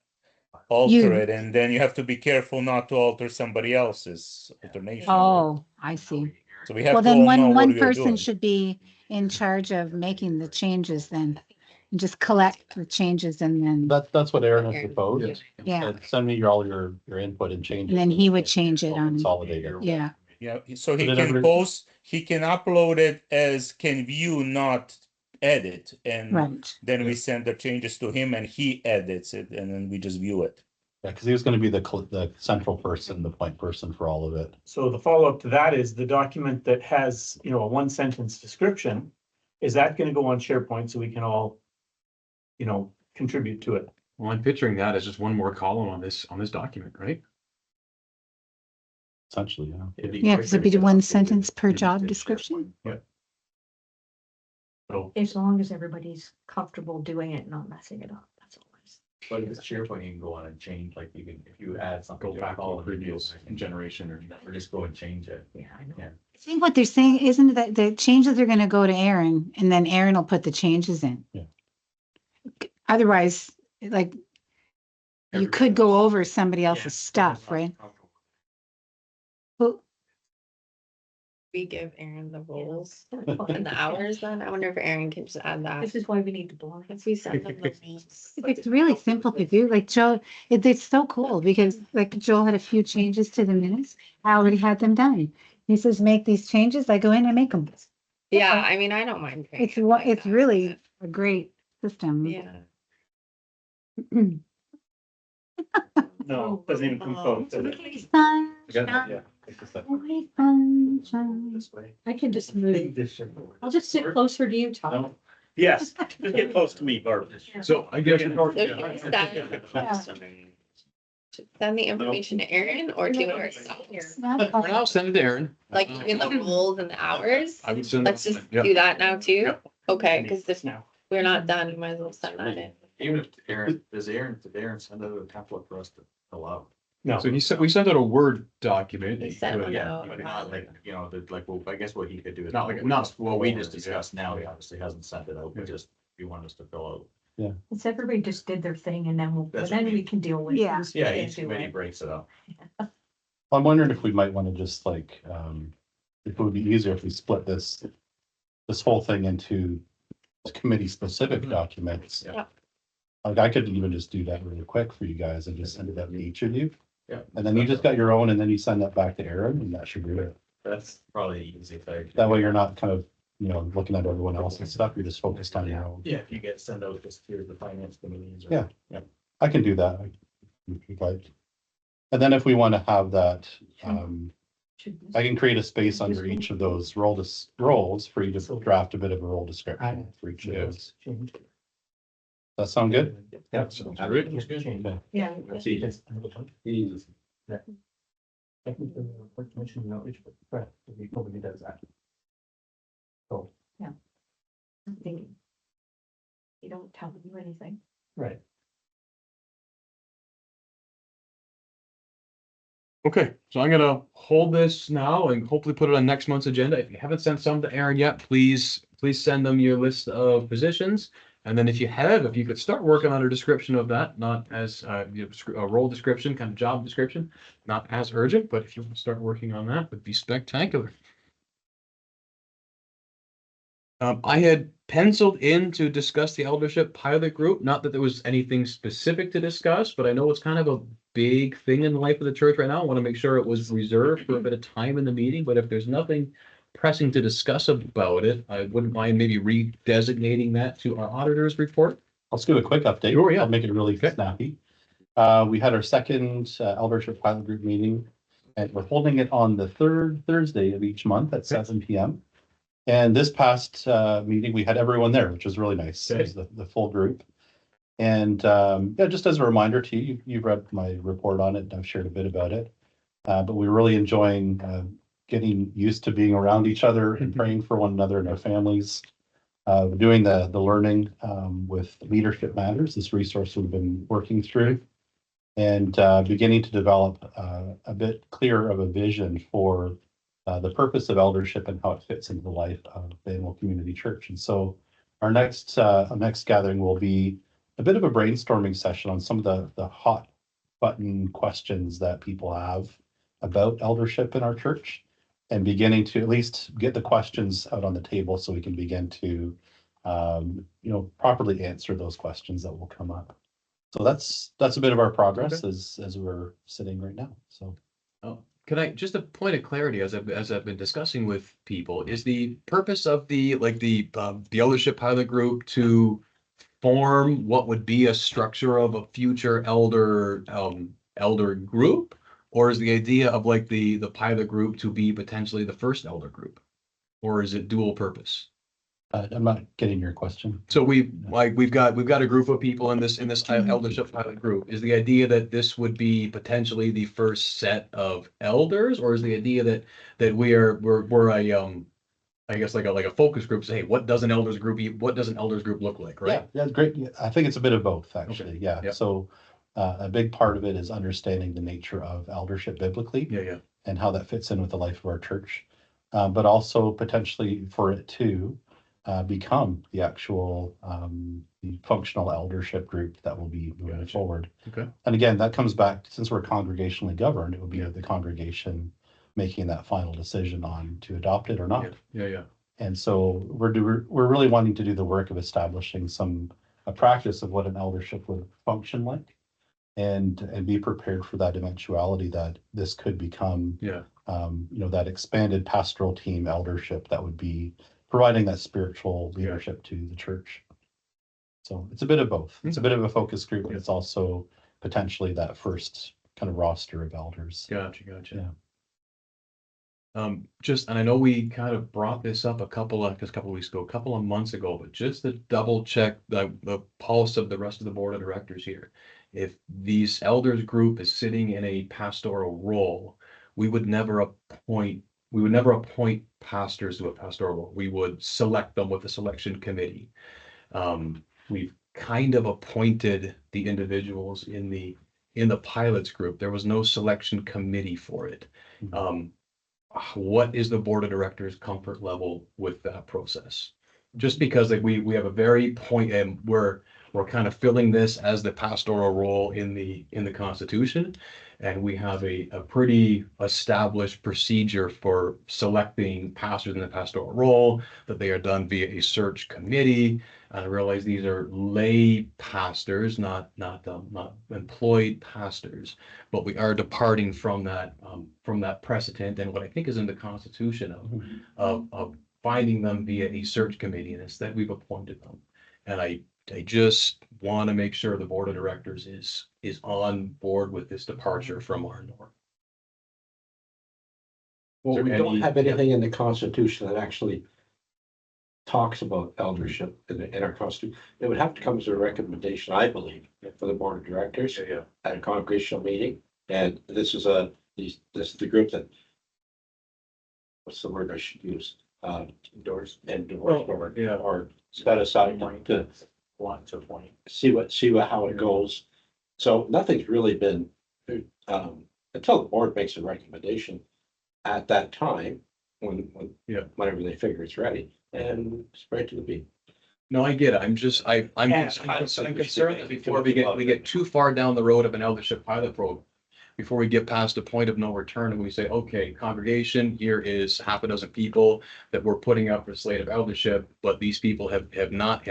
Speaker 8: alter
Speaker 2: You-
Speaker 8: it, and then you have to be careful not to alter somebody else's alternation.
Speaker 2: Oh, I see.
Speaker 8: So we have
Speaker 2: Well,
Speaker 8: to all
Speaker 2: then
Speaker 8: know what
Speaker 2: one
Speaker 8: we are
Speaker 2: person
Speaker 8: doing.
Speaker 2: should be in charge of making the changes then. And just collect the changes and then,
Speaker 3: That's what Aaron has proposed.
Speaker 2: yeah,
Speaker 3: And send me all your input and changes.
Speaker 2: and then he would change it on,
Speaker 3: Consolidate it.
Speaker 2: yeah.
Speaker 8: Yeah, so he
Speaker 3: But it
Speaker 8: can
Speaker 3: never-
Speaker 8: post, he can upload it as can view, not edit, and
Speaker 2: Right.
Speaker 8: then we send the changes to him and he edits it, and then we just view it.
Speaker 3: Yeah, because he was gonna be the central person, the point person for all of it.
Speaker 7: So the follow-up to that is the document that has, you know, a one sentence description. Is that gonna go on SharePoint so we can all, you know, contribute to it?
Speaker 1: Well, I'm picturing that as just one more column on this document, right?
Speaker 3: Essentially, yeah.
Speaker 2: Yeah, because it'd be one sentence per job description.
Speaker 1: Yeah.
Speaker 7: So,
Speaker 6: As long as everybody's comfortable doing it, and not messing it up, that's all.
Speaker 5: But if it's SharePoint, you can go on and change, like you can, if you add something.
Speaker 1: Go back to the previous generation
Speaker 5: Or just go and change it.
Speaker 6: Yeah, I know.
Speaker 2: I think what they're saying, isn't that the changes are gonna go to Aaron and then Aaron will put the changes in.
Speaker 3: Yeah.
Speaker 2: Otherwise, like, you could go over somebody else's stuff, right? Well,
Speaker 9: We give Aaron the roles and the hours then. I wonder if Aaron can just add that.
Speaker 6: This is why we need to block it.
Speaker 9: If we send them the roles.
Speaker 2: it's really simple to do, like Joe, it's so cool because like Joel had a few changes to the minutes. I already had them done. He says, make these changes. I go in and make them.
Speaker 9: Yeah, I mean, I don't mind. doing
Speaker 2: It's
Speaker 9: it
Speaker 2: what,
Speaker 9: like
Speaker 2: it's
Speaker 9: that,
Speaker 2: really a great system.
Speaker 9: but- Yeah.
Speaker 7: no, doesn't even come close. does it?
Speaker 2: Sunshine, only sunshine.
Speaker 7: This way.
Speaker 6: I can just move. I'll just sit closer to you, Tom.
Speaker 7: No. Yes, just get close to me, Barb.
Speaker 1: So I guess.
Speaker 9: So here's that. Send the information to Aaron or do it ourselves.
Speaker 1: For now, send it to Aaron.
Speaker 9: Like even the roles and the hours.
Speaker 1: I would send.
Speaker 9: Let's just
Speaker 1: Yeah.
Speaker 9: do that now too.
Speaker 1: Yeah.
Speaker 9: Okay, because if
Speaker 7: Now.
Speaker 9: we're not done, we might as well send that in.
Speaker 5: Even if Aaron, did Aaron send out a template for us to fill out?
Speaker 7: No,
Speaker 1: So he said, we sent out a Word document.
Speaker 9: We sent one
Speaker 5: Yeah,
Speaker 9: out.
Speaker 5: but not like, you know, like, well, I guess what he could do is.
Speaker 1: Not like- not-
Speaker 5: What we just discussed now, he obviously hasn't sent it out, but just, if you want us to fill out.
Speaker 6: It's everybody just did their thing and then
Speaker 5: That's
Speaker 6: then
Speaker 5: what
Speaker 6: we can deal with.
Speaker 2: Yeah.
Speaker 6: who's
Speaker 5: Yeah,
Speaker 6: gonna
Speaker 5: each
Speaker 6: do
Speaker 5: committee
Speaker 6: it.
Speaker 5: breaks it up.
Speaker 3: I'm wondering if we might want to just like, if it would be easier if we split this whole thing into committee-specific documents.
Speaker 5: Yeah.
Speaker 3: Like I could even just do that really quick for you guys and just send it out to each of you.
Speaker 5: Yeah.
Speaker 3: And then you just got your own and then you send that back to Aaron and that should be it.
Speaker 5: That's probably the easy thing.
Speaker 3: That way you're not kind of, you know, looking at everyone else's stuff. You're just focused on your own.
Speaker 5: Yeah, if you get, send out just here's the finance committees. or-
Speaker 3: Yeah. I can do that. If you'd like. And then if we want to have that, I can create a space under each of those roles for you to draft a bit of a role description for each of those.
Speaker 7: change.
Speaker 3: That sound good?
Speaker 7: Yeah.
Speaker 1: Sounds great.
Speaker 3: Okay.
Speaker 6: Yeah.
Speaker 5: That's easy. Easy.
Speaker 7: Technically, the commission outreach, but correct, nobody does that. So,
Speaker 6: I'm thinking. You don't tell you anything.
Speaker 7: right.
Speaker 1: Okay, so I'm gonna hold this now and hopefully put it on next month's agenda. If you haven't sent some to Aaron yet, please send them your list of positions. And then if you have, if you could start working on a description of that, not as a role description, kind of job description, not as urgent, but if you want to start working on that, would be spectacular. I had penciled in to discuss the eldership pilot group, not that there was anything specific to discuss, but I know it's kind of a big thing in the life of the church right now. I want to make sure it was reserved for a bit of time in the meeting, but if there's nothing pressing to discuss about it, I wouldn't mind maybe redesignating that to our auditor's report.
Speaker 3: I'll just give a quick update.
Speaker 1: Sure, yeah.
Speaker 3: I'll make it really
Speaker 1: Okay.
Speaker 3: snappy. We had our second eldership pilot group meeting and we're holding it on the third Thursday of each month at 7 PM. And this past meeting, we had everyone there, which was really nice. It was the full group. And yeah, just as a reminder to you, you've read my report on it, and I've shared a bit about it. But we're really enjoying getting used to being around each other and praying for one another and our families. Doing the learning with Leadership Matters, this resource we've been working through, and beginning to develop a bit clearer of a vision for the purpose of eldership and how it fits into the life of the Animal Community Church. And so our next gathering will be a bit of a brainstorming session on some of the hot button questions that people have about eldership in our church, and beginning to at least get the questions out on the table so we can begin to properly answer those questions that will come up. So that's a bit of our progress as we're sitting right now. So
Speaker 1: Can I, just a point of clarity, as I've been discussing with people, is the purpose of the eldership pilot group to form what would be a structure of a future elder group? Or is the idea of like the pilot group to be potentially the first elder group? Or is it dual purpose?
Speaker 3: I'm not getting your question.
Speaker 1: So we've got a group of people in this eldership pilot group. Is the idea that this would be potentially the first set of elders, or is the idea that we're a I guess like a focus group? Say, hey, what does an elders group look like, right?
Speaker 3: Yeah, great. Yeah, I think it's a bit of both, actually. Yeah.
Speaker 1: Yep.
Speaker 3: So a big part of it is understanding the nature of eldership biblically.
Speaker 1: Yeah.
Speaker 3: And how that fits in with the life of our church, but also potentially for it to become the actual the functional eldership group that will be moving forward.
Speaker 1: Okay.
Speaker 3: And again, that comes back, since we're congregationally governed, it would be the congregation making that final decision on to adopt it or not.
Speaker 1: Yeah.
Speaker 3: And so we're really wanting to do the work of establishing a practice of what an eldership would function like, and be prepared for that eventuality that this could become that expanded pastoral team eldership that would be providing that spiritual leadership to the church. So it's a bit of both. It's a bit of a focus group, but it's also potentially that first kind of roster of elders.
Speaker 1: Gotcha.
Speaker 3: Yeah.
Speaker 1: And I know we kind of brought this up a couple of weeks ago, a couple of months ago, but just to double check the pulse of the rest of the board of directors here. If these elders group is sitting in a pastoral role, we would never appoint pastors to a pastoral role. We would select them with a selection committee. We've kind of appointed the individuals in the pilots group. There was no selection committee for it. What is the board of directors' comfort level with that process? Just because like we have a very point, and we're kind of filling this as the pastoral role in the Constitution, and we have a pretty established procedure for selecting pastors in the pastoral role, that they are done via a search committee. And I realize these are lay pastors, not employed pastors, but we are departing from that precedent and what I think is in the Constitution of finding them via a search committee, and instead we've appointed them. And I just want to make sure the board of directors is on board with this departure from our norm.
Speaker 4: Well, we don't have anything in the Constitution that actually talks about eldership in our Constitution. It would have to come as a recommendation, I believe, for the board of directors at a congregational meeting. And this is the group that, what's the word I should use? Endorse or set aside to see how it goes. So nothing's really been until the board makes a recommendation at that time whenever they figure it's ready, and spread to the beat.
Speaker 1: No, I get it. I'm concerned that before we get too far down the road of an eldership pilot program, before we get past the point of no return, and we say, okay, congregation, here is half a dozen people that we're putting up for slate of eldership, but these people have not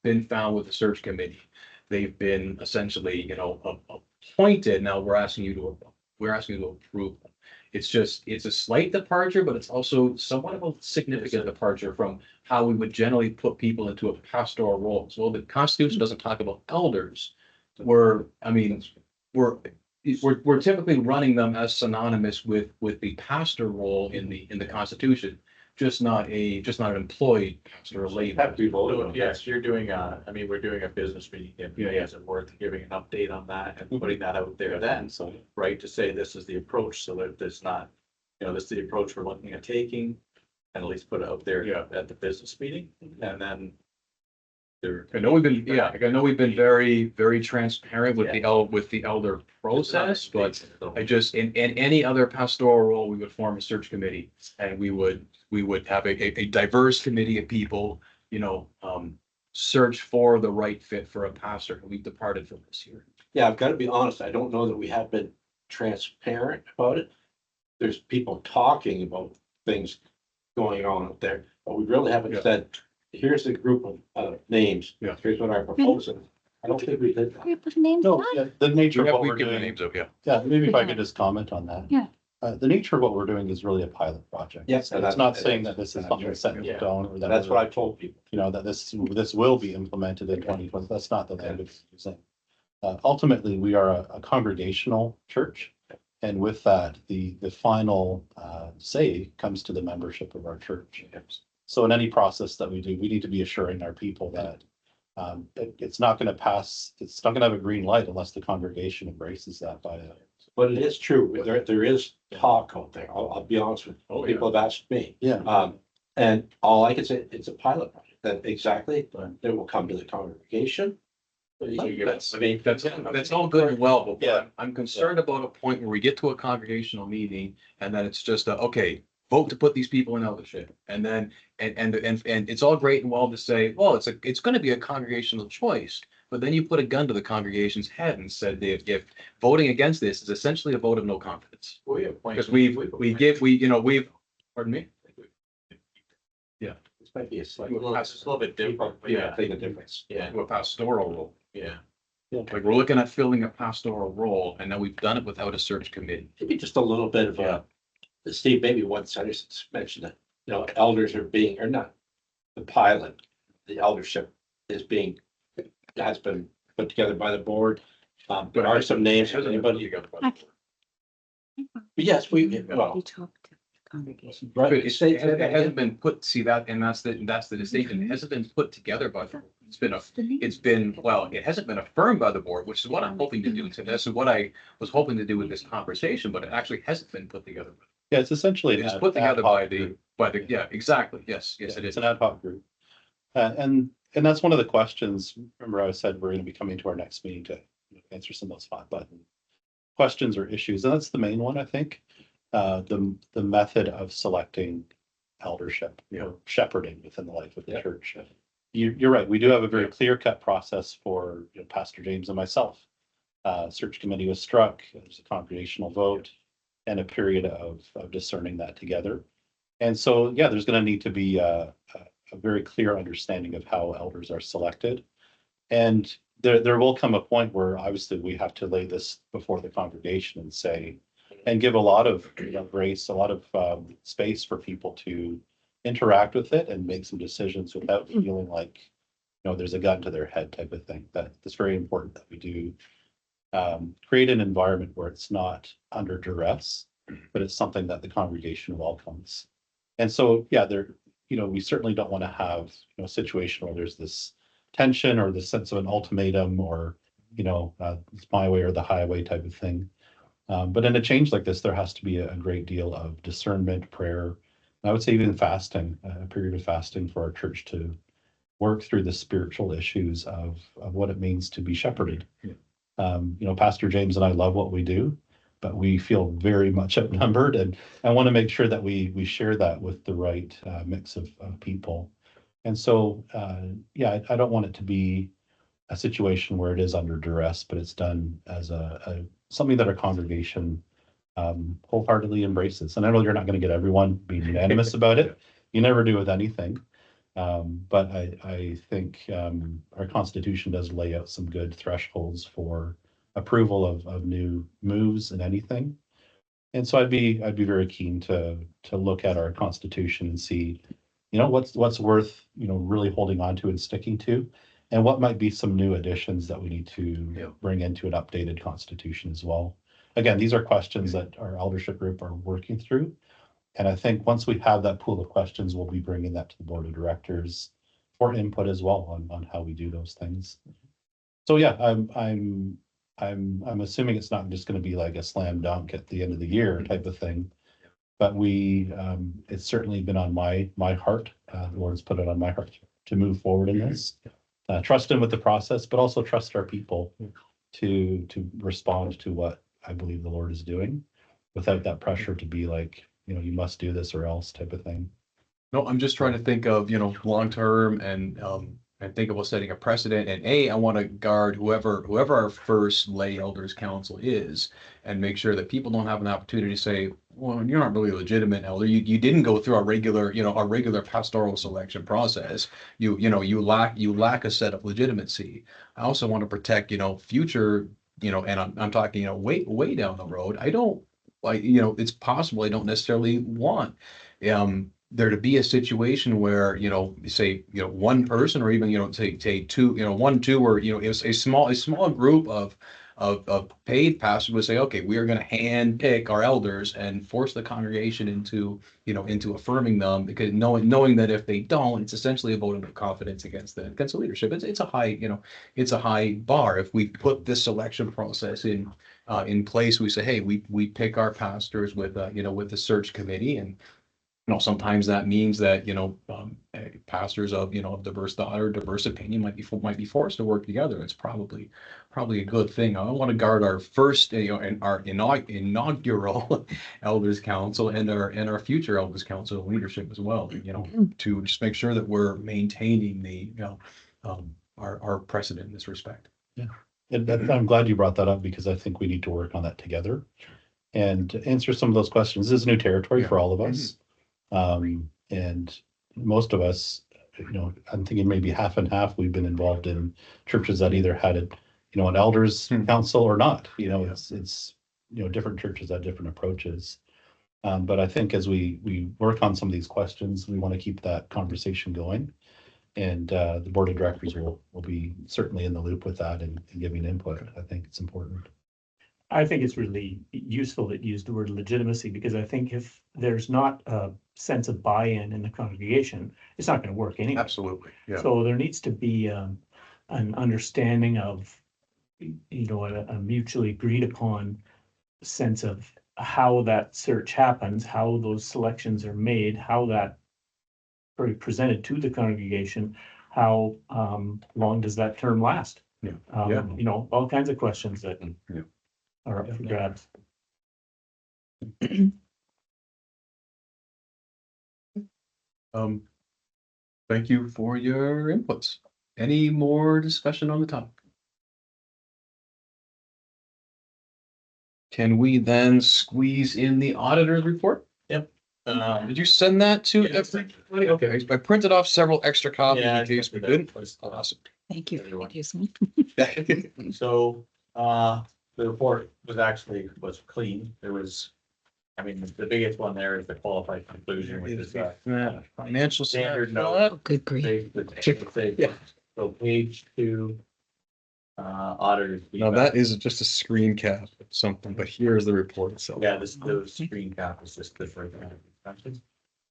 Speaker 1: been found with the search committee. They've been essentially, appointed. Now we're asking you to approve them. It's a slight departure, but it's also somewhat of a significant departure from how we would generally put people into a pastoral role. So the Constitution doesn't talk about elders. We're typically running them as synonymous with the pastor role in the Constitution, just not an employed pastor or lay.
Speaker 4: Have people.
Speaker 5: So, yes, you're doing we're doing a business meeting, and is it worth giving an update on that and putting that out there then,
Speaker 3: So,
Speaker 5: right, to say this is the approach, so that there's not, this is the approach we're looking at taking, and at least put it out there at the business meeting, and then there.
Speaker 1: I know we've been very, very transparent with the elder process, but I just, in any other pastoral role, we would form a search committee, and we would have a diverse committee of people, search for the right fit for a pastor, and we've departed from this here.
Speaker 4: Yeah, I've got to be honest, I don't know that we have been transparent about it. There's people talking about things going on up there, but we really haven't said, here's a group of names.
Speaker 1: Yeah.
Speaker 4: Here's what I'm proposing. I don't think we did that.
Speaker 2: We put names
Speaker 3: no,
Speaker 2: on.
Speaker 3: yeah, the nature of what
Speaker 1: We've
Speaker 3: we're
Speaker 1: given the
Speaker 3: doing,
Speaker 1: names of,
Speaker 3: yeah, maybe if I could just comment on that.
Speaker 2: Yeah.
Speaker 3: The nature of what we're doing is really a pilot project.
Speaker 4: Yes,
Speaker 3: And it's not saying that this is something set in stone or that.
Speaker 4: That's what I told people.
Speaker 3: That this will be implemented in 2020. That's not the language we're using. Ultimately, we are a congregational church. And with that, the final say comes to the membership of our church. So in any process that we do, we need to be assuring our people that it's not going to pass, it's not going to have a green light unless the congregation embraces that
Speaker 4: But it is true, there is talk out there, I'll be honest with you, people have asked me.
Speaker 3: Yeah.
Speaker 4: And all I can say, it's a pilot project, that exactly, it will come to the congregation.
Speaker 1: That's all good and well, but
Speaker 3: Yeah.
Speaker 1: I'm concerned about a point where we get to a congregational meeting and then it's just okay, vote to put these people in eldership. And then, and it's all great and well to say, well, it's going to be a congregational choice. But then you put a gun to the congregation's head and said that if voting against this is essentially a vote of no confidence. Because pardon me? Yeah.
Speaker 4: This might be a
Speaker 5: It's a little bit different.
Speaker 4: I think the difference.
Speaker 5: Yeah.
Speaker 1: To a pastoral role.
Speaker 5: Yeah.
Speaker 1: Like we're looking at filling a pastoral role and now we've done it without a search committee.
Speaker 4: Maybe just a little bit of Steve, maybe once I just mentioned that, elders are being, or not, the pilot, the eldership has been put together by the board. There are some names, anybody, but yes, well,
Speaker 2: You talk to the congregation.
Speaker 4: right.
Speaker 1: It hasn't been put, see that, and that's the distinction. It hasn't been put together by the board. It hasn't been affirmed by the board, which is what I'm hoping to do. So this is what I was hoping to do with this conversation, but it actually hasn't been put together.
Speaker 3: Yeah, it's essentially.
Speaker 1: It's put together by yeah, exactly. Yes, it
Speaker 3: It's
Speaker 1: is.
Speaker 3: an ad hoc group. And that's one of the questions. Remember, I said we're going to be coming to our next meeting to answer some of those hot button questions or issues. And that's the main one, I think. The method of selecting eldership, shepherding within the life of the church. You're right. We do have a very clear-cut process for Pastor James and myself. Search committee was struck. There's a congregational vote and a period of discerning that together. And so, there's going to need to be a very clear understanding of how elders are selected. And there will come a point where obviously we have to lay this before the congregation and say, and give a lot of grace, a lot of space for people to interact with it and make some decisions without feeling like, there's a gun to their head type of thing. That's very important that we do create an environment where it's not under duress, but it's something that the congregation welcomes. And so, we certainly don't want to have a situation where there's this tension or the sense of an ultimatum or, it's my way or the highway type of thing. But in a change like this, there has to be a great deal of discernment, prayer, and I would say even fasting, a period of fasting for our church to work through the spiritual issues of what it means to be shepherded. Pastor James and I love what we do, but we feel very much outnumbered, and I want to make sure that we share that with the right mix of people. And so, I don't want it to be a situation where it is under duress, but it's done as something that our congregation wholeheartedly embraces. And I know you're not going to get everyone being unanimous about it. You never do with anything. But I think our Constitution does lay out some good thresholds for approval of new moves and anything. And so I'd be very keen to look at our Constitution and see, what's worth, really holding on to and sticking to, and what might be some new additions that we need to bring into an updated Constitution as well. Again, these are questions that our eldership group are working through. And I think once we have that pool of questions, we'll be bringing that to the board of directors for input as well on how we do those things. So yeah, I'm assuming it's not just gonna be like a slam dunk at the end of the year type of thing. But it's certainly been on my heart, the Lord's put it on my heart to move forward in this. Trust him with the process, but also trust our people to respond to what I believe the Lord is doing without that pressure to be like, you must do this or else type of thing.
Speaker 1: No, I'm just trying to think of, long term and think about setting a precedent. And I want to guard whoever our first lay elders council is, and make sure that people don't have an opportunity to say, well, you're not really a legitimate elder. You didn't go through a regular pastoral selection process. You lack a set of legitimacy. I also want to protect, future, and I'm talking, way down the road. I don't like, it's possible I don't necessarily want there to be a situation where, say, one person or even, say two, one, two, or, it's a small group of paid pastors would say, okay, we are going to hand pick our elders and force the congregation into affirming them, because knowing that if they don't, it's essentially a vote of confidence against the leadership. It's a high, it's a high bar. If we put this selection process in place, we say, hey, we pick our pastors with with the search committee, and sometimes that means that, pastors of, of diverse thought or diverse opinion might be forced to work together. It's probably a good thing. I want to guard our first, and our inaugural elders council and our future elders council leadership as well, to just make sure that we're maintaining the, our precedent in this respect.
Speaker 3: Yeah. And I'm glad you brought that up, because I think we need to work on that together and answer some of those questions. This is new territory for all of us. And most of us, I'm thinking maybe half and half, we've been involved in churches that either had an elders council or not. It's different churches have different approaches. But I think as we work on some of these questions, we want to keep that conversation going. And the board of directors will be certainly in the loop with that and giving input. I think it's important.
Speaker 7: I think it's really useful that you use the word legitimacy, because I think if there's not a sense of buy-in in the congregation, it's not going to work anyway.
Speaker 1: Absolutely. Yeah.
Speaker 7: So there needs to be an understanding of, a mutually agreed upon sense of how that search happens, how those selections are made, how that presented to the congregation, how long does that term last?
Speaker 1: Yeah.
Speaker 7: All kinds of questions that are up for grabs.
Speaker 1: Thank you for your inputs. Any more discussion on the topic? Can we then squeeze in the auditor's report?
Speaker 5: Yep.
Speaker 1: Did you send that to
Speaker 5: Yes.
Speaker 1: everybody? Okay, I printed off several extra copies
Speaker 5: Yeah,
Speaker 1: in case we didn't. Awesome.
Speaker 2: Thank you.
Speaker 5: Everyone.
Speaker 2: Everyone.
Speaker 5: So, the report was clean. There was, the biggest one there is the qualified conclusion, which is
Speaker 1: Financial
Speaker 5: standard note.
Speaker 2: Oh, good grief.
Speaker 1: Yeah.
Speaker 5: So page 2, auditors.
Speaker 1: Now that is just a screen cap of something, but here's the report itself.
Speaker 5: Yeah, the screen cap is just different.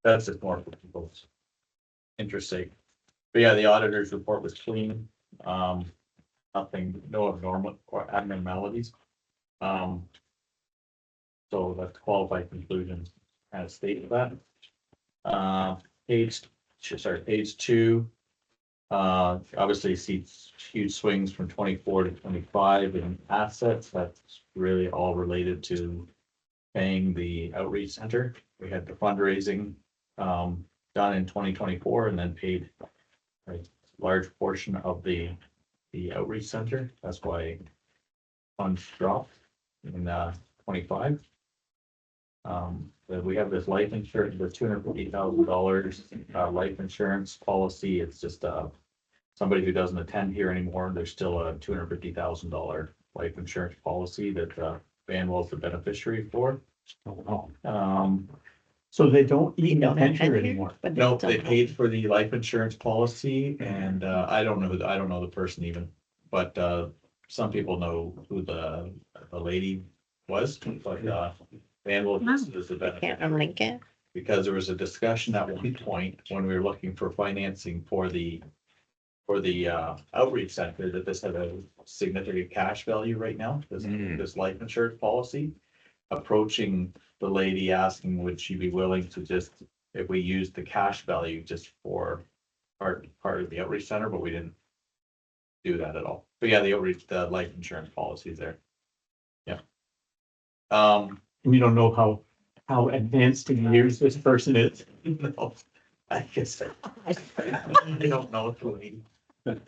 Speaker 5: That's just more for people's interest sake. But yeah, the auditor's report was clean. Nothing, no abnormal or abnormalities. So that's qualified conclusion as stated that. Page 2. Obviously sees huge swings from 24 to 25 in assets. That's really all related to paying the outreach center. We had the fundraising done in 2024 and then paid a large portion of the outreach center. That's why funds dropped in 25. We have this life insurance, the $250,000 life insurance policy. It's just somebody who doesn't attend here anymore. There's still a $250,000 life insurance policy that Vanwell's the beneficiary for.
Speaker 7: So they don't email here anymore.
Speaker 5: No, they paid for the life insurance policy, and I don't know the person even, but some people know who the lady was, but Vanwell is the
Speaker 9: Can't
Speaker 5: beneficiary.
Speaker 9: unlink it.
Speaker 5: because there was a discussion at one point when we were looking for financing for the outreach center, that this had a significant cash value right now, this life insurance policy. Approaching the lady, asking would she be willing to just, if we used the cash value just for part of the outreach center, but we didn't do that at all. But yeah, the life insurance policy is there. Yeah.
Speaker 7: And you don't know how advanced in years this person is.
Speaker 5: No, I guess I don't know the lady. But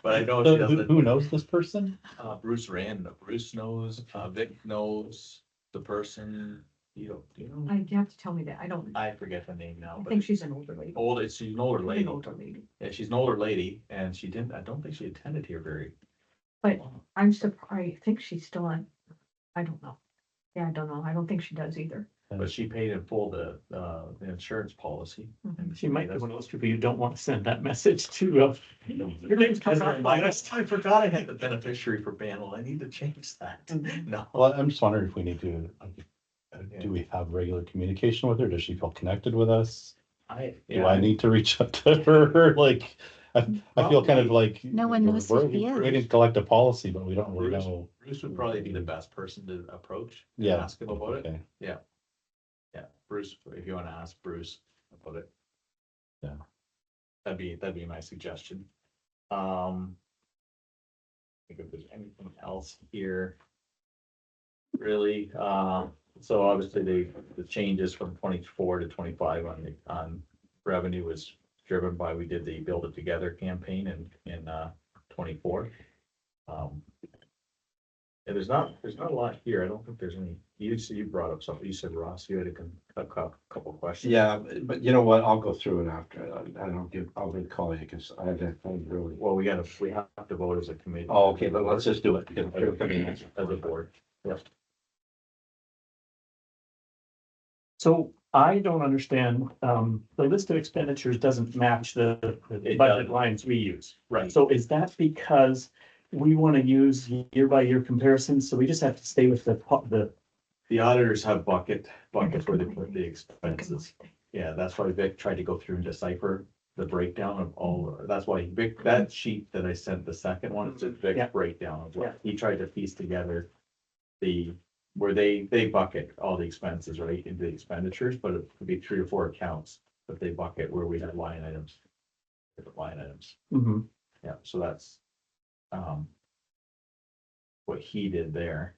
Speaker 5: I know
Speaker 3: So
Speaker 5: she doesn't.
Speaker 3: who knows this person?
Speaker 5: Bruce Rand, Bruce knows, Vic knows the person, do you know?
Speaker 6: You have to tell me that. I don't,
Speaker 5: I forget the name now,
Speaker 6: I
Speaker 5: but
Speaker 6: think she's an older lady.
Speaker 5: she's an older
Speaker 6: An
Speaker 5: lady.
Speaker 6: older lady.
Speaker 5: Yeah, she's an older lady and I don't think she attended here very.
Speaker 6: But I'm surprised, I think she's still on, I don't know. Yeah, I don't know. I don't think she does either.
Speaker 5: But she paid in full the insurance policy. And
Speaker 7: She might be one of those people you don't want to send that message to. Your name's
Speaker 5: As
Speaker 7: coming
Speaker 5: a
Speaker 7: up.
Speaker 5: reminder, I forgot I had the beneficiary for Banwell. I need to change that. No.
Speaker 3: Well, I'm just wondering if we need to, do we have regular communication with her? Does she feel connected with us? Do I need to reach out to her? Like, I feel kind of like.
Speaker 2: No one knows who she is.
Speaker 3: We didn't collect a policy, but we don't really know.
Speaker 5: Bruce would probably be the best person to approach. And
Speaker 3: Yeah.
Speaker 5: ask him about it.
Speaker 3: Okay.
Speaker 5: Yeah, Bruce, if you want to ask Bruce about it.
Speaker 3: Yeah.
Speaker 5: That'd be my suggestion. Think if there's anything else here. Really, so obviously the changes from 24 to 25 on revenue was driven by, we did the Build It Together campaign in 24. And there's not a lot here. I don't think there's any. You brought up something. You said, Ross, you had a couple questions.
Speaker 4: Yeah, but you know what? I'll go through it after. I'll recall you because I really.
Speaker 5: Well, we have to vote as a committee.
Speaker 4: Oh, okay, but let's just do it.
Speaker 5: As a board. Yep.
Speaker 7: So I don't understand, the list of expenditures doesn't match the
Speaker 5: It
Speaker 7: budget
Speaker 5: doesn't.
Speaker 7: lines we use.
Speaker 5: Right.
Speaker 7: So is that because we want to use year by year comparisons? So we just have to stay with
Speaker 5: The auditors have bucket where they put the expenses. Yeah, that's why Vic tried to go through and decipher the breakdown of all, that's why Vic, that sheet that I sent, the second one, it's a
Speaker 7: Yeah.
Speaker 5: Vic breakdown of what
Speaker 7: Yeah.
Speaker 5: he tried to piece together. Where they bucket all the expenses, right, into the expenditures, but it could be 3 or 4 accounts that they bucket where we have line items. Different line items,
Speaker 7: Mhm.
Speaker 5: yeah, so that's what he did there.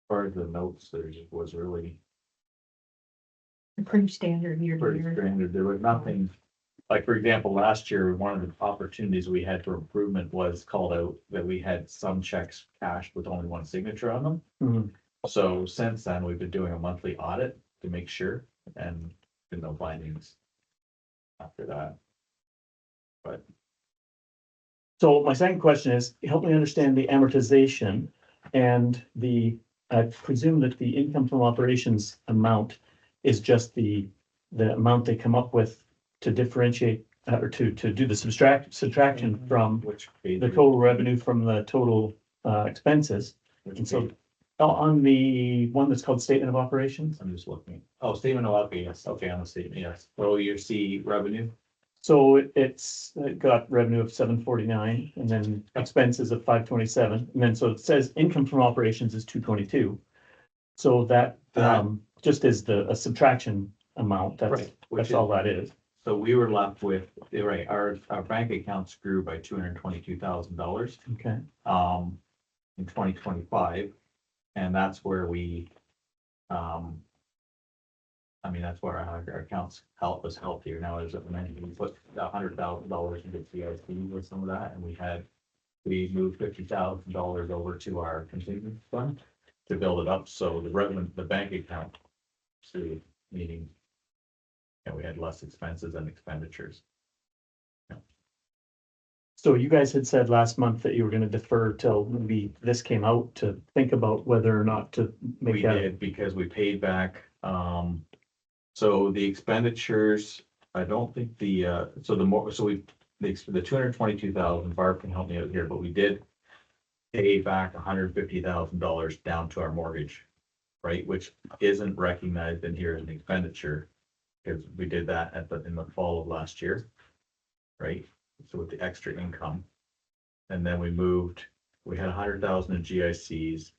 Speaker 5: As far as the notes, there just was really
Speaker 6: Pretty standard year to
Speaker 5: pretty
Speaker 6: year.
Speaker 5: standard. There was nothing, like, for example, last year, one of the opportunities we had for improvement was called out that we had some checks cashed with only one signature on them.
Speaker 7: Mhm.
Speaker 5: So since then, we've been doing a monthly audit to make sure, and been no findings after that. But
Speaker 7: So my second question is, help me understand the amortization and I presume that the income from operations amount is just the amount they come up with to differentiate, or to do the subtraction from
Speaker 5: which page?
Speaker 7: the total revenue from the total expenses.
Speaker 5: Which
Speaker 7: And so
Speaker 5: page?
Speaker 7: on the one that's called statement of operations,
Speaker 5: I'm just looking. Oh, statement of, okay, yes, okay, on the statement, yes. So you see revenue,
Speaker 7: so it's got revenue of 749 and then expenses of 527. And then so it says income from operations is 222. So that just is a subtraction amount.
Speaker 5: Right, which
Speaker 7: That's
Speaker 5: is-
Speaker 7: all that is.
Speaker 5: so we were left with, right, our bank accounts grew by $222,000.
Speaker 7: Okay.
Speaker 5: In 2025, and that's where we, that's where our accounts was healthier. Now, as I mentioned, we put $100,000 into CIC with some of that, and we moved $50,000 over to our contingency fund to build it up, so the revenue, the bank account, so meaning, we had less expenses and expenditures.
Speaker 7: So you guys had said last month that you were going to defer till maybe this came out to think about whether or not to
Speaker 5: We
Speaker 7: make that.
Speaker 5: did, because we paid back, so the expenditures, I don't think the 222,000, Barb can help me out here, but we did pay back $150,000 down to our mortgage, right? Which isn't recognized in here as an expenditure. Because we did that in the fall of last year, right? So with the extra income. And then we had 100,000 in GICs.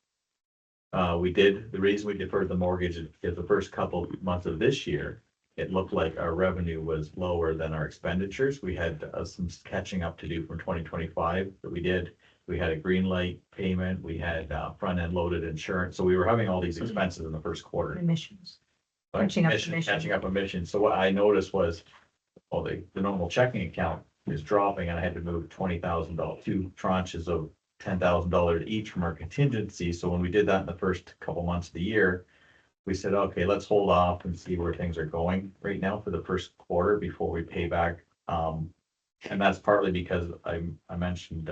Speaker 5: The reason we deferred the mortgage is because the first couple of months of this year, it looked like our revenue was lower than our expenditures. We had some catching up to do from 2025 that we did. We had a green light payment, we had front end loaded insurance, so we were having all these expenses in the first quarter.
Speaker 6: Emissions.
Speaker 5: Like
Speaker 6: Catching up
Speaker 5: emissions,
Speaker 6: emissions.
Speaker 5: Catching up emissions. So what I noticed was, well, the normal checking account is dropping and I had to move $20,000, 2 tranches of $10,000 each from our contingency. So when we did that in the first couple months of the year, we said, okay, let's hold off and see where things are going right now for the first quarter before we pay back. And that's partly because I mentioned,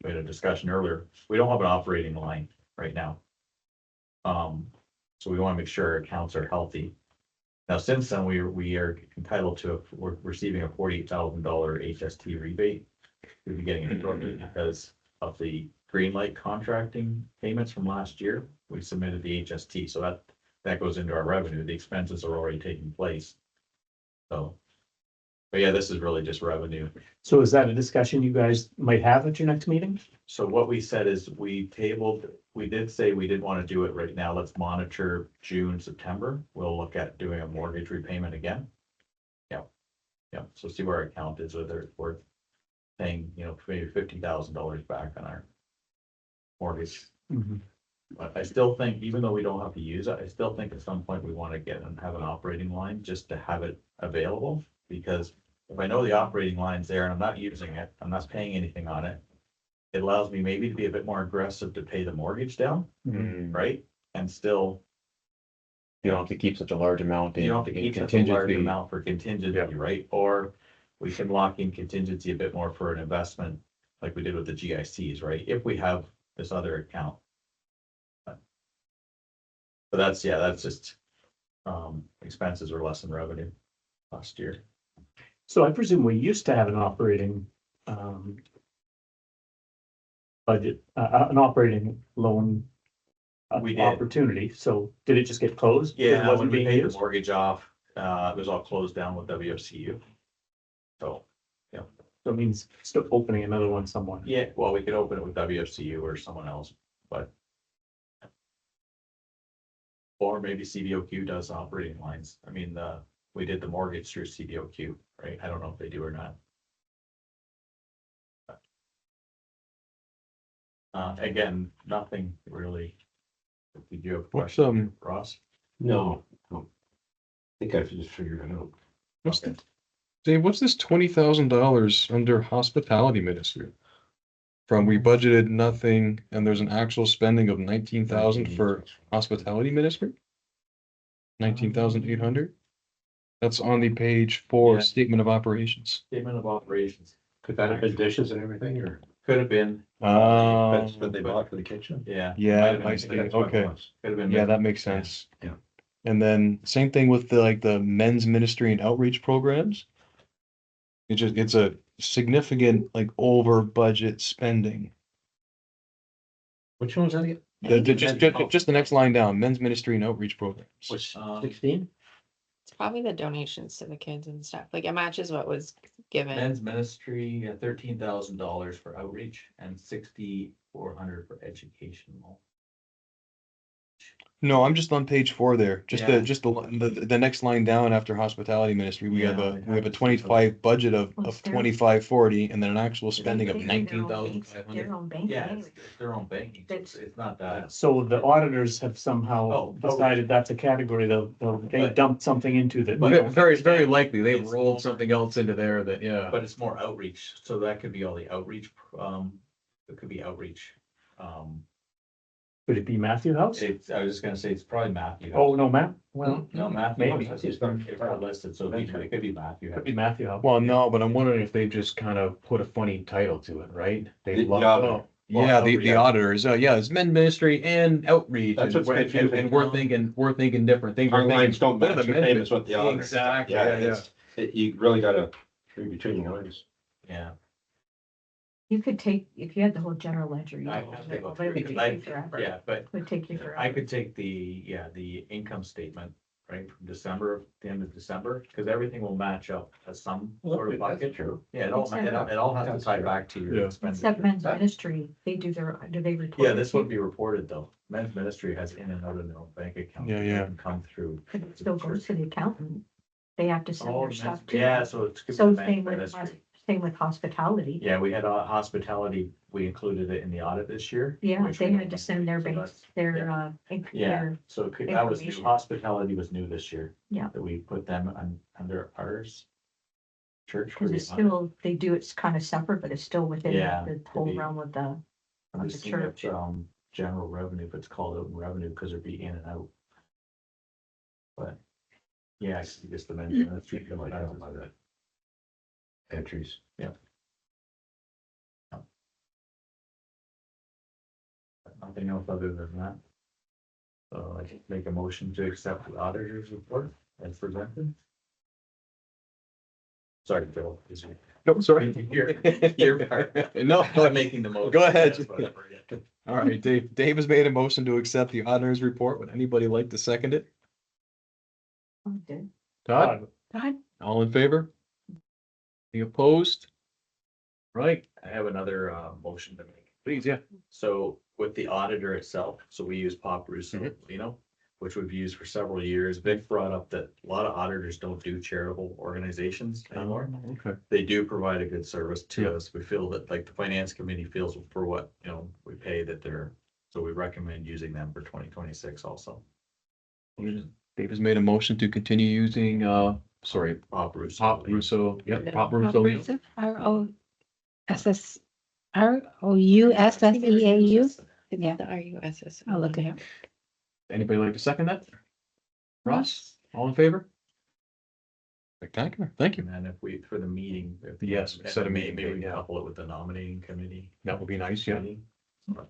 Speaker 5: we had a discussion earlier, we don't have an operating line right now. So we want to make sure our accounts are healthy. Now, since then, we are entitled to, we're receiving a $48,000 HST rebate. We'll be getting it shortly because of the green light contracting payments from last year. We submitted the HST, so that goes into our revenue. The expenses are already taking place. So, but yeah, this is really just revenue.
Speaker 7: So is that a discussion you guys might have at your next meeting?
Speaker 5: So what we said is we did say we didn't want to do it right now. Let's monitor June, September. We'll look at doing a mortgage repayment again. Yeah. So see where our account is, whether it's worth paying, maybe $50,000 back on our mortgage. But I still think, even though we don't have to use it, I still think at some point we want to get and have an operating line just to have it available. Because if I know the operating line's there and I'm not using it, I'm not paying anything on it, it allows me maybe to be a bit more aggressive to pay the mortgage down, right? And still,
Speaker 1: You don't have to keep such a large amount in.
Speaker 5: you don't have to keep such a large amount for contingency, right? Or we can lock in contingency a bit more for an investment, like we did with the GICs, right? If we have this other account. But that's just, expenses are less than revenue last year.
Speaker 7: So I presume we used to have an operating, budget, an operating loan.
Speaker 5: We did.
Speaker 7: Opportunity, so did it just get closed? Because it
Speaker 5: Yeah, when
Speaker 7: wasn't
Speaker 5: we
Speaker 7: being
Speaker 5: paid the
Speaker 7: used?
Speaker 5: mortgage off, it was all closed down with WFCU. So,
Speaker 7: So it means still opening another one somewhere.
Speaker 5: yeah, well, we could open it with WFCU or someone else, but. Or maybe CBOQ does operating lines. I mean, we did the mortgage through CBOQ, right? I don't know if they do or not. Again, nothing really. Did you have a
Speaker 10: What's,
Speaker 5: question, Ross?
Speaker 4: No. I think I just figured it out.
Speaker 10: What's that? Dave, what's this $20,000 under hospitality ministry? From we budgeted nothing and there's an actual spending of 19,000 for hospitality ministry? 19,800? That's on the page for
Speaker 5: Yeah.
Speaker 10: statement of operations.
Speaker 5: Statement of operations.
Speaker 4: Could that have been dishes and everything, or
Speaker 5: Could have been,
Speaker 4: that's what they bought for the kitchen?
Speaker 5: yeah.
Speaker 10: Yeah,
Speaker 5: Might have been-
Speaker 10: I see.
Speaker 4: That's what it
Speaker 10: Okay.
Speaker 4: was.
Speaker 5: Could have been.
Speaker 10: Yeah, that makes sense.
Speaker 4: Yeah.
Speaker 10: And then same thing with the men's ministry and outreach programs. It's a significant over budget spending.
Speaker 4: Which one was that again?
Speaker 10: Just the next line down, men's ministry and outreach programs.
Speaker 4: Which,
Speaker 5: Um,
Speaker 4: 16?
Speaker 9: It's probably the donations to the kids and stuff. Like it matches what was given.
Speaker 5: Men's ministry, $13,000 for outreach and $6,400 for educational.
Speaker 10: No, I'm just on page 4 there. Just
Speaker 5: Yeah.
Speaker 10: the next line down after hospitality ministry, we have
Speaker 5: Yeah,
Speaker 10: a 25 budget of
Speaker 6: What's there?
Speaker 10: 2540 and then an actual spending of
Speaker 6: They pay their own
Speaker 10: 19,500.
Speaker 6: Their own bank.
Speaker 5: Yeah,
Speaker 6: anyway.
Speaker 5: it's their own banking. It's not that.
Speaker 7: So the auditors have somehow
Speaker 5: Oh,
Speaker 7: decided that's a category they
Speaker 5: But-
Speaker 7: dumped something into that. we
Speaker 5: But-
Speaker 7: don't-
Speaker 1: Very likely, they've
Speaker 5: It's-
Speaker 1: rolled something else into there that, yeah.
Speaker 5: But it's more outreach, so that could be all the outreach, it could be outreach.
Speaker 7: Could it be Matthew House?
Speaker 5: I was just gonna say, it's probably Matthew.
Speaker 7: Oh, no, Matt, well,
Speaker 5: No, Matthew.
Speaker 7: maybe.
Speaker 5: It's not listed, so it could be Matthew.
Speaker 7: could be Matthew House.
Speaker 1: Well, no, but I'm wondering if they've just kind of put a funny title to it, right?
Speaker 4: The
Speaker 1: They love.
Speaker 4: auditor.
Speaker 10: Yeah, the auditors. It's men ministry and outreach.
Speaker 4: That's
Speaker 10: and
Speaker 4: what's
Speaker 10: we're-
Speaker 4: confusing.
Speaker 10: and we're thinking different things.
Speaker 4: Our
Speaker 10: We're
Speaker 4: lines
Speaker 10: thinking,
Speaker 4: don't
Speaker 10: what are
Speaker 4: match
Speaker 10: the
Speaker 4: the
Speaker 10: men-
Speaker 4: payments with the auditor.
Speaker 10: Exactly,
Speaker 4: Yeah,
Speaker 10: yeah.
Speaker 4: you really gotta read between the lines.
Speaker 5: Yeah.
Speaker 6: You could take, if you had the whole general ledger, you
Speaker 5: I
Speaker 6: know,
Speaker 5: have to go
Speaker 6: it
Speaker 5: through
Speaker 6: would
Speaker 5: it,
Speaker 6: take
Speaker 5: 'cause I-
Speaker 6: you forever.
Speaker 5: Yeah, but
Speaker 6: It would take you forever.
Speaker 5: I could take the income statement, right, from December, the end of December, because everything will match up as some sort of bucket.
Speaker 4: true.
Speaker 5: Yeah, it all has to tie back to your
Speaker 10: Yeah.
Speaker 6: Except
Speaker 5: expenditure.
Speaker 6: men's ministry, they do they report?
Speaker 5: Yeah,
Speaker 6: it
Speaker 5: this
Speaker 6: to you?
Speaker 5: would be reported though. Men's ministry has in and out of their own bank account.
Speaker 10: Yeah,
Speaker 5: It
Speaker 10: yeah.
Speaker 5: doesn't Come through.
Speaker 6: But it still goes to the accountant. They have to send
Speaker 5: Oh,
Speaker 6: their
Speaker 5: the
Speaker 6: stuff
Speaker 5: men's-
Speaker 6: too.
Speaker 5: yeah, so it's.
Speaker 6: So
Speaker 5: the men's ministry.
Speaker 6: same with hospitality.
Speaker 5: Yeah, we had hospitality, we included it in the audit this year.
Speaker 6: Yeah,
Speaker 5: which
Speaker 6: they
Speaker 5: we-
Speaker 6: had to send their
Speaker 5: so
Speaker 6: base,
Speaker 5: that's-
Speaker 6: their,
Speaker 5: Yeah,
Speaker 6: their,
Speaker 5: so that was new,
Speaker 6: information.
Speaker 5: hospitality was new this year.
Speaker 6: Yeah.
Speaker 5: That we put them under ours. Church.
Speaker 6: because it's still, they do, it's kind of separate, but it's still within
Speaker 5: Yeah,
Speaker 6: the whole
Speaker 5: to be-
Speaker 6: realm of the,
Speaker 5: I'm
Speaker 6: of the
Speaker 5: just seeing if,
Speaker 6: church.
Speaker 5: general revenue, if it's called open revenue, because it'd be in and out. But, yeah, I see just the mention, that's treated like, I don't know that. Entries. Yeah. Nothing else other than that. So I can make a motion to accept the auditor's report as presented. Sorry, Bill. is your-
Speaker 10: No, sorry.
Speaker 5: Your part.
Speaker 10: No,
Speaker 5: I'm making the motion.
Speaker 10: Go ahead.
Speaker 5: That's whatever, yeah.
Speaker 10: All right, Dave has made a motion to accept the auditor's report. Would anybody like to second it?
Speaker 6: Okay.
Speaker 10: Todd,
Speaker 2: God,
Speaker 10: all in favor? Any opposed? Right,
Speaker 5: I have another motion to make.
Speaker 10: please, yeah.
Speaker 5: So with the auditor itself, so we use Pop Russo,
Speaker 10: Mhm.
Speaker 5: which we've used for several years. Vic brought up that a lot of auditors don't do charitable organizations anymore.
Speaker 10: Okay.
Speaker 5: They do provide a good service to
Speaker 10: Yeah.
Speaker 5: us. We feel that like the finance committee feels for what, we pay that they're, so we recommend using them for 2026 also.
Speaker 10: Dave has made a motion to continue using,
Speaker 5: Pop Russo.
Speaker 10: Pop Russo, yep,
Speaker 9: No.
Speaker 10: Pop Russo.
Speaker 2: ROSS, ROUSSEAU?
Speaker 9: It's
Speaker 2: Yeah.
Speaker 9: the RUSS.
Speaker 2: I'll look it up.
Speaker 10: Anybody like to second that? Ross, all in favor? Spectacular, thank you.
Speaker 5: And then if we, for the meeting.
Speaker 10: Yes, set a meeting
Speaker 5: Maybe
Speaker 10: date,
Speaker 5: we
Speaker 10: yeah.
Speaker 5: couple it with the nominating committee.
Speaker 10: That would be nice, yeah.
Speaker 5: meeting.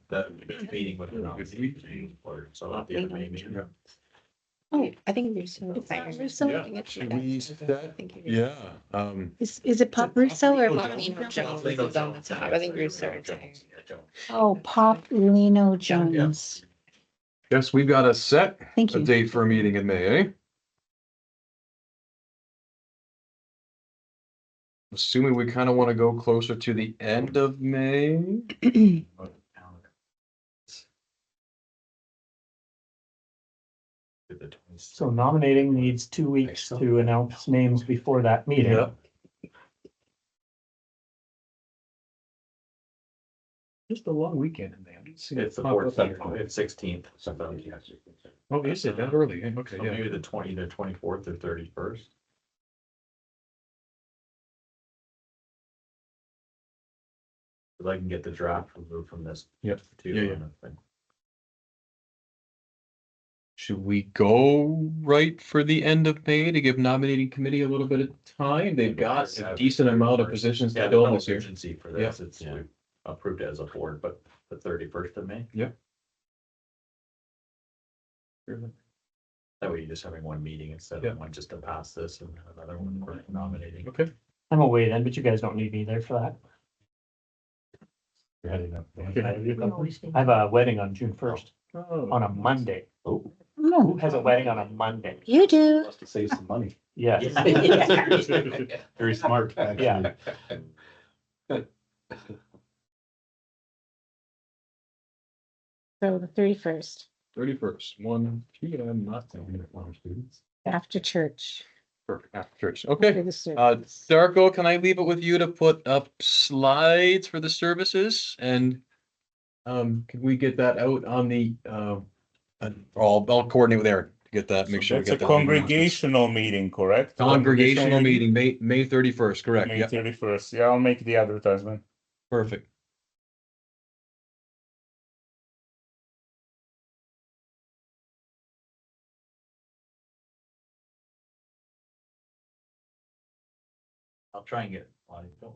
Speaker 5: The meeting with the nominating committee, or so at the end of May meeting.
Speaker 10: Yeah.
Speaker 9: Oh, I think Russo.
Speaker 2: It's not Russo?
Speaker 10: Yeah.
Speaker 9: I think it's
Speaker 10: Should
Speaker 9: like
Speaker 10: we
Speaker 9: that.
Speaker 10: set that?
Speaker 9: I think it
Speaker 10: Yeah,
Speaker 2: Is it Pop Russo or?
Speaker 9: Paulino Jones is on the top. I think Russo retired.
Speaker 2: Oh, Pop Lino Jones.
Speaker 10: guess we've got a set
Speaker 2: Thank
Speaker 10: a
Speaker 2: you.
Speaker 10: date for a meeting in May, eh? Assuming we kind of want to go closer to the end of May.
Speaker 7: So nominating needs 2 weeks to announce names before that meeting.
Speaker 10: Yeah. Just a long weekend in May. I didn't see it
Speaker 5: It's the
Speaker 10: pop
Speaker 5: fourth,
Speaker 10: up here.
Speaker 5: it's 16th.
Speaker 10: Oh, is it that early? Okay,
Speaker 5: So
Speaker 10: yeah.
Speaker 5: maybe the 24th or 31st. Cause I can get the draft removed from this.
Speaker 10: Yep.
Speaker 5: Too.
Speaker 10: Yeah, yeah.
Speaker 5: on the thing.
Speaker 10: Should we go right for the end of May to give nominating committee a little bit of time? They've got a decent amount of positions
Speaker 5: Yeah,
Speaker 10: to
Speaker 5: there's
Speaker 10: fill
Speaker 5: no
Speaker 10: this year.
Speaker 5: urgency for this. It's, we approved it as a board, but the 31st of May.
Speaker 10: Yep.
Speaker 5: That way you're just having one meeting instead
Speaker 10: Yeah.
Speaker 5: of one just to pass this and another one for nominating.
Speaker 10: Okay.
Speaker 7: I'm away then, but you guys don't need me there for that.
Speaker 4: You're heading up.
Speaker 6: We always need-
Speaker 7: I have a wedding on June 1st,
Speaker 10: Oh.
Speaker 7: on a Monday.
Speaker 4: Oh,
Speaker 2: No,
Speaker 7: Who has a wedding on a Monday?
Speaker 2: you do.
Speaker 4: must have saved some money.
Speaker 7: Yes.
Speaker 3: Very smart, actually.
Speaker 7: Yeah.
Speaker 2: So the 31st,
Speaker 10: 31st, 1 p.m. Not students.
Speaker 2: after church.
Speaker 10: Perfect, after church. Okay.
Speaker 2: After the service.
Speaker 10: Darko, can I leave it with you to put up slides for the services and can we get that out on the I'll coordinate with Eric to get that, make sure we
Speaker 8: That's a
Speaker 10: get that.
Speaker 8: congregational meeting, correct?
Speaker 10: Congregational meeting, May 31st, correct?
Speaker 8: May
Speaker 10: Yep,
Speaker 8: 31st. Yeah, I'll make the advertisement.
Speaker 10: perfect.
Speaker 5: I'll try and get. Well, I don't-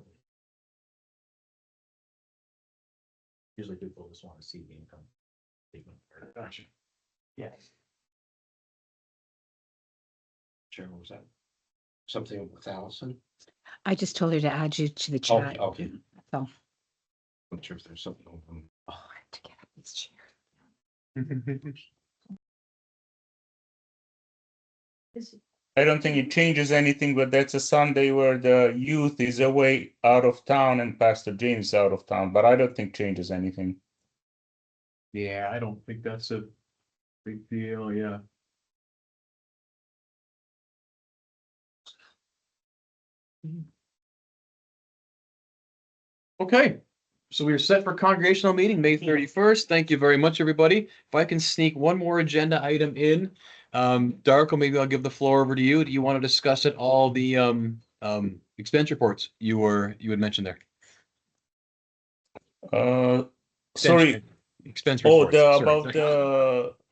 Speaker 5: Usually people just want to see the income statement.
Speaker 10: Gotcha.
Speaker 7: Yes.
Speaker 4: Chairman, was that something with Allison?
Speaker 2: I just told her to add you to the
Speaker 4: Oh,
Speaker 2: chat.
Speaker 4: okay.
Speaker 2: So,
Speaker 10: Not sure if there's something open.
Speaker 2: Oh, I have to get up this chair.
Speaker 8: I don't think it changes anything, but that's a Sunday where the youth is away out of town and Pastor James is out of town, but I don't think changes anything.
Speaker 1: Yeah, I don't think that's a big deal, yeah. Okay, so we are set for congregational meeting, May 31st. Thank you very much, everybody. If I can sneak one more agenda item in, Darko, maybe I'll give the floor over to you. Do you want to discuss at all the expense reports you had mentioned there?
Speaker 8: Sorry,
Speaker 1: Expense
Speaker 8: oh,
Speaker 1: reports. Sorry.
Speaker 8: about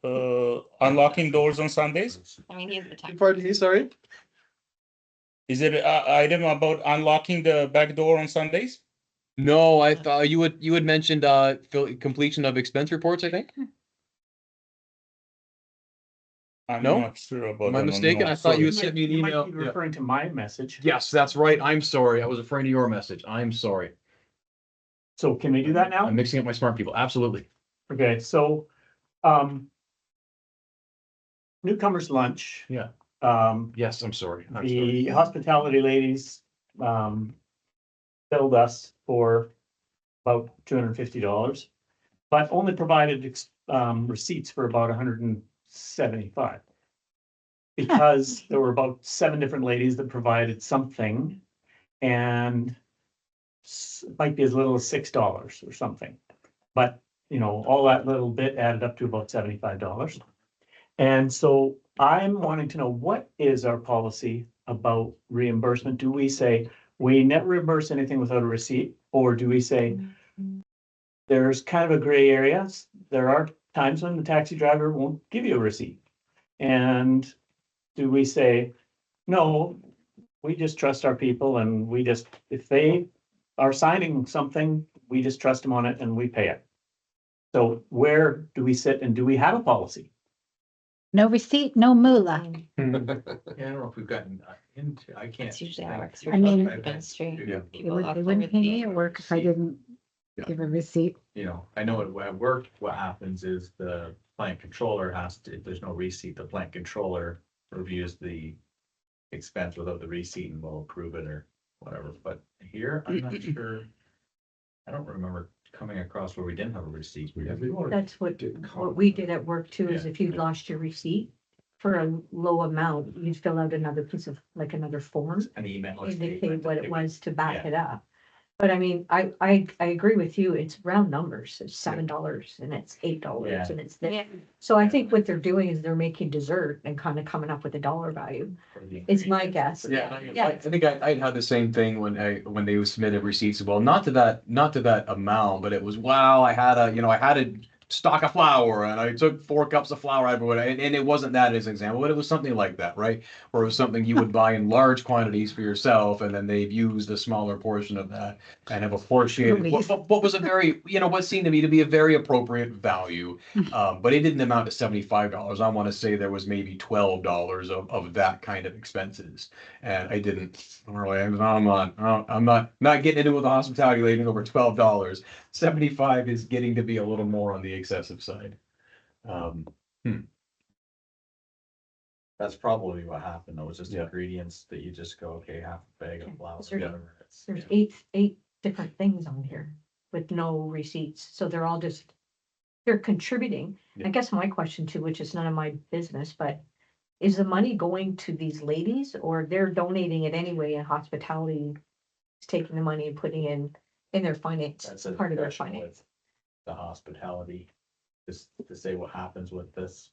Speaker 8: the unlocking doors on Sundays?
Speaker 9: I mean, he has the time.
Speaker 1: Pardon me, sorry?
Speaker 8: Is it a item about unlocking the back door on Sundays?
Speaker 1: No, I thought you had mentioned completion of expense reports, I think.
Speaker 8: I'm
Speaker 1: No?
Speaker 8: not sure about
Speaker 1: Am I
Speaker 8: that one,
Speaker 1: mistaken?
Speaker 8: no,
Speaker 1: I thought you
Speaker 8: sorry.
Speaker 1: had sent me an
Speaker 7: You might
Speaker 1: email.
Speaker 7: be
Speaker 1: Yeah.
Speaker 7: referring to my message.
Speaker 1: Yes, that's right. I'm sorry. I was referring to your message. I'm sorry.
Speaker 7: So can we do that now?
Speaker 1: I'm mixing up my smart people. Absolutely.
Speaker 7: Okay, so, newcomers lunch.
Speaker 1: Yeah. Yes, I'm sorry.
Speaker 7: The hospitality ladies, billed us for about $250, but only provided, receipts for about 175. Because there were about 7 different ladies that provided something, and it might be as little as $6 or something. But, you know, all that little bit added up to about $75. And so I'm wanting to know, what is our policy about reimbursement? Do we say we never reimburse anything without a receipt? Or do we say there's kind of a gray area? There are times when the taxi driver won't give you a receipt. And do we say, no, we just trust our people and we just, if they are signing something, we just trust them on it and we pay it. So where do we sit and do we have a policy?
Speaker 2: No receipt, no moolah.
Speaker 5: Yeah, I don't know if we've gotten into, I can't.
Speaker 9: That's usually how it works.
Speaker 2: I mean-
Speaker 9: Ministry.
Speaker 1: Yeah.
Speaker 2: They
Speaker 9: People opt
Speaker 2: wouldn't
Speaker 9: for
Speaker 2: pay me
Speaker 9: the
Speaker 2: at work if I
Speaker 5: receipt.
Speaker 2: didn't
Speaker 1: Yeah.
Speaker 2: give a receipt.
Speaker 5: You know, I know at work, what happens is the plant controller has to, if there's no receipt, the plant controller reviews the expense without the receipt and will approve it or whatever, but here, I'm not sure. I don't remember coming across where we didn't have a receipt.
Speaker 6: That's what we did at work too, is if you lost your receipt for a low amount, you'd fill out another piece of, like another form,
Speaker 5: An email. or
Speaker 6: indicate
Speaker 5: statement
Speaker 6: what
Speaker 5: that
Speaker 6: it
Speaker 5: we-
Speaker 6: was to back
Speaker 5: Yeah.
Speaker 6: it up. But I mean, I agree with you, it's round numbers, it's $7 and it's $8
Speaker 5: Yeah.
Speaker 6: and it's this.
Speaker 9: Yeah.
Speaker 6: So I think what they're doing is they're making dessert and kind of coming up with a dollar value,
Speaker 5: for the
Speaker 6: is my
Speaker 5: ingredients.
Speaker 6: guess.
Speaker 1: Yeah,
Speaker 6: Yeah.
Speaker 1: I think I'd had the same thing when they submitted receipts as well. Not to that amount, but it was, wow, I had a stock of flour and I took 4 cups of flour everywhere. And it wasn't that as an example, but it was something like that, right? Or it was something you would buy in large quantities for yourself and then they've used a smaller portion of that and have apportioned what was a very, what seemed to me to be a very appropriate value. But it didn't amount to $75. I want to say there was maybe $12 of that kind of expenses. And I didn't really, I'm not getting into it with the hospitality lady over $12. 75 is getting to be a little more on the excessive side.
Speaker 5: That's probably what happened, though, was just
Speaker 1: Yeah.
Speaker 5: ingredients that you just go, okay, half a bag of flour.
Speaker 6: Is there-
Speaker 5: whatever, it's-
Speaker 6: There's eight different things on here with no receipts, so they're all just, they're contributing. I
Speaker 1: Yeah.
Speaker 6: guess my question too, which is none of my business, but is the money going to these ladies or they're donating it anyway and hospitality is taking the money and putting in their finance,
Speaker 5: That's a
Speaker 6: part of their
Speaker 5: discussion
Speaker 6: finance?
Speaker 5: with the hospitality, just to say what happens with this.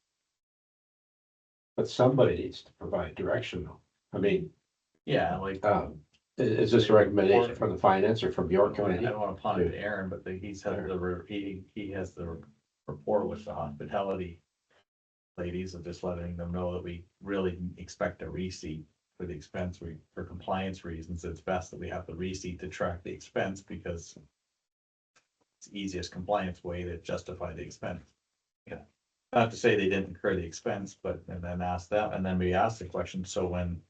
Speaker 4: But somebody needs to provide direction though. I mean,
Speaker 5: Yeah, like,
Speaker 4: is this a recommendation from the finance or from your
Speaker 5: I
Speaker 4: committee?
Speaker 5: don't wanna pawn it to Aaron, but he's had he has the rapport with the hospitality ladies of just letting them know that we really expect a receipt for the expense. For compliance reasons, it's best that we have the receipt to track the expense because it's the easiest compliance way to justify the expense. Yeah, not to say they didn't incur the expense, but, and then ask them, and then we ask the question, so when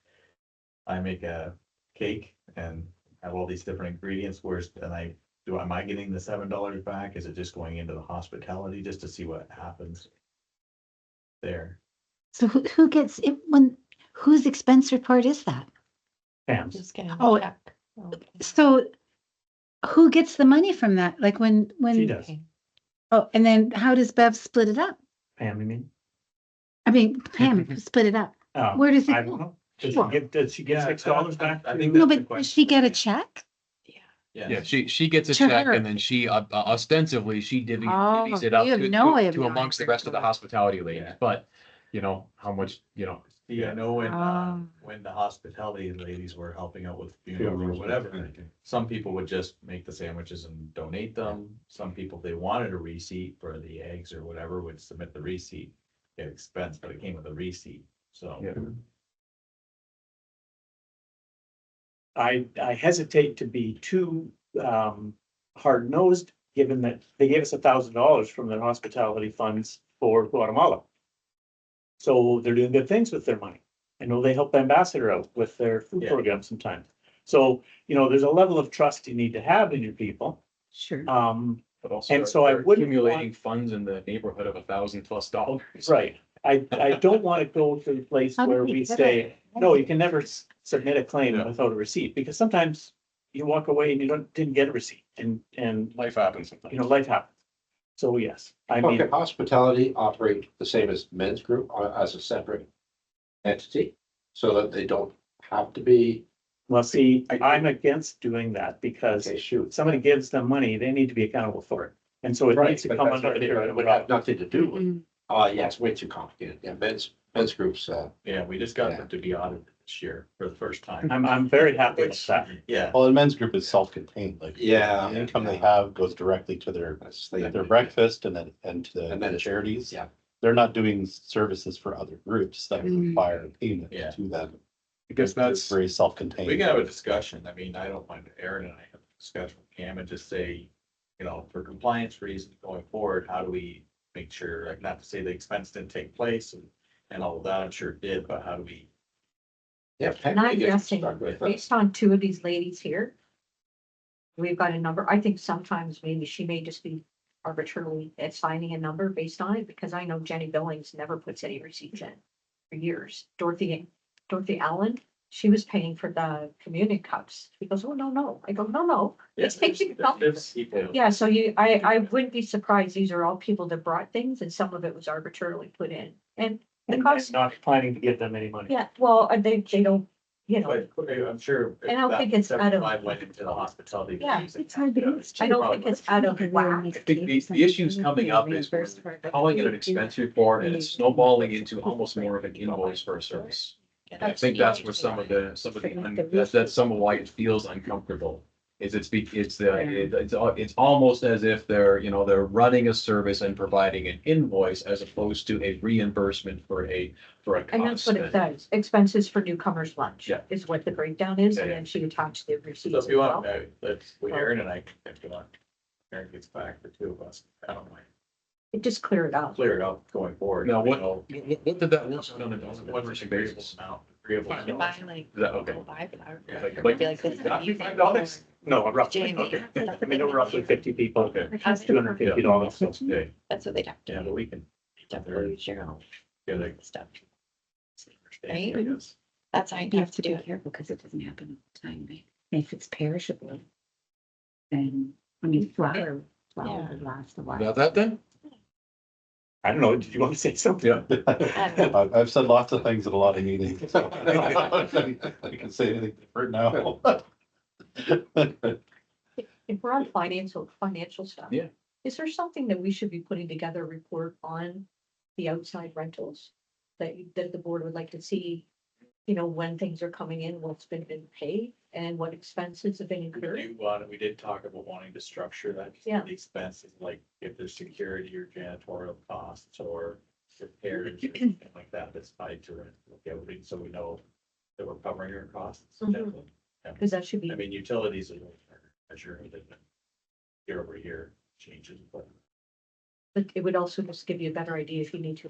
Speaker 5: I make a cake and have all these different ingredients, and I am I getting the $7 back? Is it just going into the hospitality just to see what happens there?
Speaker 2: So who gets it when, whose expense report is that?
Speaker 7: Pam's.
Speaker 9: Just getting a
Speaker 2: Oh,
Speaker 9: check. Okay.
Speaker 2: So who gets the money from that? Like when,
Speaker 7: She does.
Speaker 2: oh, and then how does Bev split it up?
Speaker 7: Pam, you mean?
Speaker 2: I mean, Pam split it up.
Speaker 7: Oh,
Speaker 2: Where does it
Speaker 7: I
Speaker 2: go?
Speaker 7: don't know. Does
Speaker 2: Well-
Speaker 7: she get $6 back?
Speaker 5: I think
Speaker 2: No,
Speaker 5: that's the
Speaker 2: but does
Speaker 5: question.
Speaker 2: she get a check?
Speaker 1: Yeah, she gets a
Speaker 2: To
Speaker 1: check
Speaker 2: her.
Speaker 1: and then she ostensibly, she divvies
Speaker 2: Oh,
Speaker 1: it up
Speaker 2: you have
Speaker 1: to,
Speaker 2: no way
Speaker 1: to
Speaker 2: of knowing.
Speaker 1: amongst the rest of the hospitality ladies,
Speaker 5: Yeah.
Speaker 1: but, you know, how much, you know.
Speaker 5: See, I know
Speaker 2: Oh.
Speaker 5: when the hospitality ladies were helping out with funerals or
Speaker 10: Funerals,
Speaker 5: whatever,
Speaker 10: okay.
Speaker 5: some people would just make the sandwiches and donate them. Some people, if they wanted a receipt for the eggs or whatever, would submit the receipt. Get expense, but it came with a receipt, so.
Speaker 1: Yeah.
Speaker 7: I hesitate to be too hard nosed, given that they gave us $1,000 from their hospitality funds for Guatemala. So they're doing good things with their money. I know they help the ambassador out with their food
Speaker 5: Yeah.
Speaker 7: program sometimes. So, there's a level of trust you need to have in your people.
Speaker 2: Sure.
Speaker 1: But also
Speaker 7: And so I
Speaker 1: they're
Speaker 7: wouldn't
Speaker 1: accumulating
Speaker 7: want-
Speaker 1: funds in the neighborhood of $1,000+.
Speaker 7: Right. I don't want to go to the place
Speaker 2: How do
Speaker 7: where
Speaker 2: we
Speaker 7: we
Speaker 2: get
Speaker 7: say,
Speaker 2: it?
Speaker 7: no, you can never submit a claim
Speaker 5: Yeah.
Speaker 7: without a receipt, because sometimes you walk away and you didn't get a receipt, and
Speaker 1: Life happens sometimes.
Speaker 7: life happens. So yes, I mean,
Speaker 4: Okay, hospitality operate the same as men's group as a separate entity, so that they don't have to be,
Speaker 7: well, see, I'm against doing that, because
Speaker 4: okay, shoot.
Speaker 7: if somebody gives them money, they need to be accountable for it. And so it needs to
Speaker 4: But
Speaker 7: come
Speaker 4: that's
Speaker 7: under
Speaker 4: what
Speaker 7: a
Speaker 4: it
Speaker 7: different
Speaker 4: would have
Speaker 7: umbrella.
Speaker 4: nothing to do with,
Speaker 2: Mm.
Speaker 4: yeah, it's way too complicated, yeah, men's groups,
Speaker 5: Yeah, we just got
Speaker 4: Yeah.
Speaker 5: them to be audited this year for the first time.
Speaker 7: I'm very happy with that.
Speaker 5: Yeah,
Speaker 3: Well, the men's group is self-contained, like.
Speaker 4: Yeah.
Speaker 3: The income they have goes directly to their
Speaker 4: that's
Speaker 3: breakfast and then, to
Speaker 4: And
Speaker 3: the
Speaker 4: then it's-
Speaker 3: charities.
Speaker 4: yeah.
Speaker 3: They're not doing services for other groups that
Speaker 2: Mm.
Speaker 3: require payment
Speaker 5: Yeah.
Speaker 3: to them.
Speaker 1: Because
Speaker 3: They're
Speaker 1: that's,
Speaker 3: very self-contained.
Speaker 5: we can have a discussion. I mean, I don't mind Aaron and I have a discussion with Cam and just say, for compliance reasons going forward, how do we make sure, like, not to say the expense didn't take place and all of that, I'm sure it did, but how do we?
Speaker 4: Yeah.
Speaker 6: And I'm
Speaker 4: gets
Speaker 6: guessing,
Speaker 4: stuck with it.
Speaker 6: based on two of these ladies here, we've got a number. I think sometimes maybe she may just be arbitrarily assigning a number based on it, because I know Jenny Billings never puts any receipts in for years. Dorothy Allen, she was paying for the communion cups. She goes, oh, no. I go, no. It's taking
Speaker 5: There's people.
Speaker 6: Yeah, so I wouldn't be surprised. These are all people that brought things, and some of it was arbitrarily put in. And the
Speaker 7: And
Speaker 6: cost,
Speaker 7: not planning to give them any money.
Speaker 6: yeah, well, they don't,
Speaker 5: But I'm sure.
Speaker 6: I don't think it's out of-
Speaker 5: 75 went into the hospitality.
Speaker 6: Yeah,
Speaker 5: fees.
Speaker 2: it's hard to
Speaker 5: Yeah,
Speaker 2: do.
Speaker 5: it's
Speaker 6: I don't
Speaker 5: probably-
Speaker 6: think it's out of whack.
Speaker 1: I think the issues coming up is we're calling it an expense report and it's snowballing into almost more of an invoice for a service. And I think that's where some of that's some of why it feels uncomfortable. It's almost as if they're running a service and providing an invoice as opposed to a reimbursement for a
Speaker 6: And that's
Speaker 1: cost.
Speaker 6: what it says. Expenses for newcomers lunch
Speaker 1: Yeah.
Speaker 6: is what the breakdown is, and
Speaker 1: Yeah,
Speaker 6: then she attached the
Speaker 5: So
Speaker 6: receipts
Speaker 5: if
Speaker 6: as
Speaker 5: you want,
Speaker 6: well.
Speaker 5: Aaron and I, if you want, Aaron gets back, the two of us, I don't mind,
Speaker 6: It just clear it out.
Speaker 5: clear it up going forward.
Speaker 1: Now,
Speaker 5: you
Speaker 1: what
Speaker 5: know,
Speaker 1: did that look on a
Speaker 5: What was the variable amount? Agreeable
Speaker 9: You
Speaker 5: amount?
Speaker 9: buy like.
Speaker 1: Is that okay?
Speaker 9: Buy flour.
Speaker 5: Yeah,
Speaker 9: It
Speaker 5: like-
Speaker 9: would be like this.
Speaker 5: $55?
Speaker 7: No, roughly,
Speaker 9: Jamie.
Speaker 7: okay. I mean, there were roughly 50 people,
Speaker 1: Okay.
Speaker 7: $250. So
Speaker 1: Okay.
Speaker 9: That's what they'd have to
Speaker 5: Yeah,
Speaker 9: do.
Speaker 5: but we can.
Speaker 9: Definitely use your own
Speaker 5: Yeah, they-
Speaker 9: stuff.
Speaker 5: I
Speaker 9: Right?
Speaker 5: guess.
Speaker 9: That's how you
Speaker 2: You
Speaker 9: have
Speaker 2: have
Speaker 9: to
Speaker 2: to
Speaker 9: do
Speaker 2: be
Speaker 9: it.
Speaker 2: careful because it doesn't happen all the time, right? If it's perishable, then, I mean, flour
Speaker 9: Yeah.
Speaker 2: would last a while.
Speaker 1: Got that then?
Speaker 7: I don't know, did you want to say something?
Speaker 1: Yeah.
Speaker 3: I've said lots of things at a lot of meetings. So I can say anything different now.
Speaker 6: If we're on financial stuff.
Speaker 1: Yeah.
Speaker 6: Is there something that we should be putting together a report on the outside rentals? That the board would like to see, when things are coming in, what's been paid and what expenses have been incurred?
Speaker 5: We did talk about wanting to structure that.
Speaker 6: Yeah.
Speaker 5: The expenses, like if there's security or janitorial costs or repairs or something like that, that's tied to it. Okay, so we know that we're covering our costs.
Speaker 6: Mhm.
Speaker 5: Definitely.
Speaker 6: Because that should be,
Speaker 5: I mean, utilities are measuring it year over year changes, but.
Speaker 6: but it would also just give you a better idea if you need to.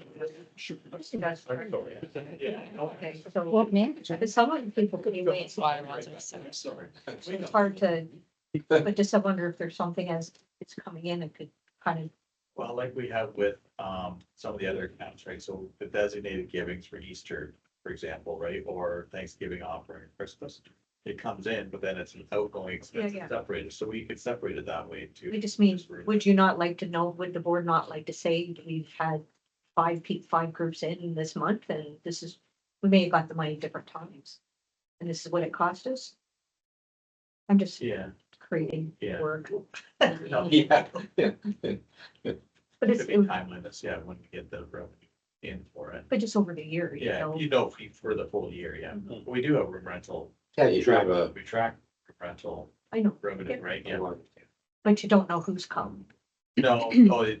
Speaker 5: Yeah.
Speaker 6: Okay, so,
Speaker 2: What manager?
Speaker 6: because some of the people can wait,
Speaker 5: Sorry.
Speaker 6: it's hard to, But just I wonder if there's something as it's coming in, it could kind of,
Speaker 5: Well, like we have with some of the other accounts, right? So the designated givings for Easter, for example, right? Or Thanksgiving offering, Christmas. It comes in, but then it's an outgoing expense
Speaker 6: Yeah.
Speaker 5: separated. So we could separate it that way too.
Speaker 6: we just mean, would you not like to know, would the board not like to say, we've had five groups in this month and this is, we may have got the money different times. And this is what it cost us? I'm just
Speaker 5: Yeah,
Speaker 6: creating
Speaker 5: Yeah.
Speaker 6: work.
Speaker 4: Yeah.
Speaker 6: But it's,
Speaker 5: could be time limits, yeah, when we get the revenue in for it.
Speaker 6: but just over the year, you
Speaker 5: Yeah,
Speaker 6: know.
Speaker 5: for the full year, yeah. We do have room rental.
Speaker 4: Yeah, you drive a.
Speaker 5: We track rental
Speaker 6: I know,
Speaker 5: revenue, right? Yeah.
Speaker 6: but you don't know who's come.
Speaker 5: No,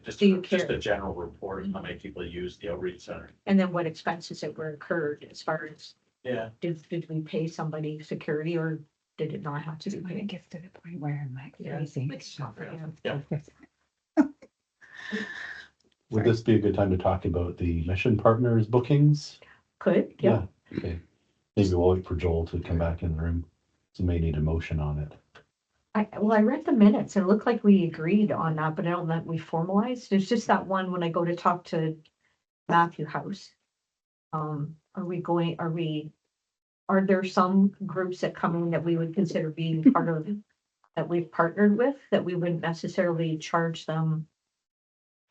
Speaker 5: just
Speaker 6: Do you
Speaker 5: just a
Speaker 6: care?
Speaker 5: general report of how many people use the outreach center.
Speaker 6: And then what expenses that were incurred as far as,
Speaker 5: Yeah.
Speaker 6: did we pay somebody security or did it not have to
Speaker 2: Just
Speaker 6: be
Speaker 2: when it
Speaker 6: paid?
Speaker 2: gets to the point where I'm like
Speaker 6: Yeah.
Speaker 2: freezing.
Speaker 5: Yeah.
Speaker 3: Would this be a good time to talk about the mission partners bookings?
Speaker 6: Could, yeah.
Speaker 3: Okay. Maybe we'll wait for Joel to come back in the room. So may need a motion on it.
Speaker 6: I read the minutes and it looked like we agreed on that, but I don't know that we formalized. There's just that one when I go to talk to Matthew House. Are there some groups that come in that we would consider being part of, that we've partnered with, that we wouldn't necessarily charge them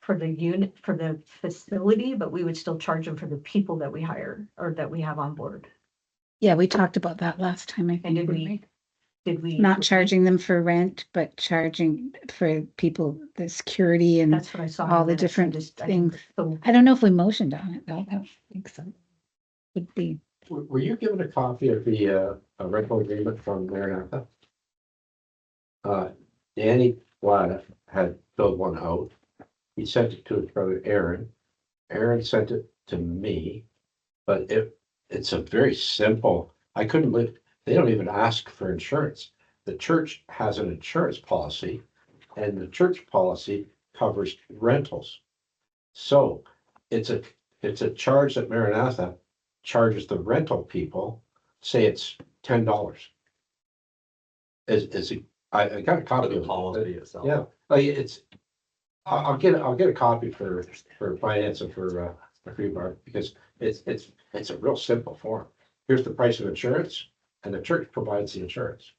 Speaker 6: for the unit, for the facility, but we would still charge them for the people that we hire or that we have on board?
Speaker 2: Yeah, we talked about that last time, I
Speaker 6: And
Speaker 2: think.
Speaker 6: did
Speaker 2: didn't
Speaker 6: we? Did we?
Speaker 2: Not charging them for rent, but charging for people, the security and
Speaker 6: That's what I saw. in
Speaker 2: all the
Speaker 6: minutes. I
Speaker 2: different
Speaker 6: just- I
Speaker 2: things.
Speaker 6: think so.
Speaker 2: I don't know if we motioned on it though. I don't think so. Would be,
Speaker 4: Were you given a copy of the rental agreement from Maranatha? Danny Blatt had filled one out. He sent it to his brother Aaron. Aaron sent it to me. But it's a very simple, I couldn't live, they don't even ask for insurance. The church has an insurance policy and the church policy covers rentals. So it's a charge that Maranatha charges the rental people, say it's $10. I got a
Speaker 5: For
Speaker 4: copy
Speaker 5: the
Speaker 4: of it.
Speaker 5: policy itself.
Speaker 4: Yeah, like I'll get a copy for finance and for Freebar, because it's a real simple form. Here's the price of insurance, and the church provides the insurance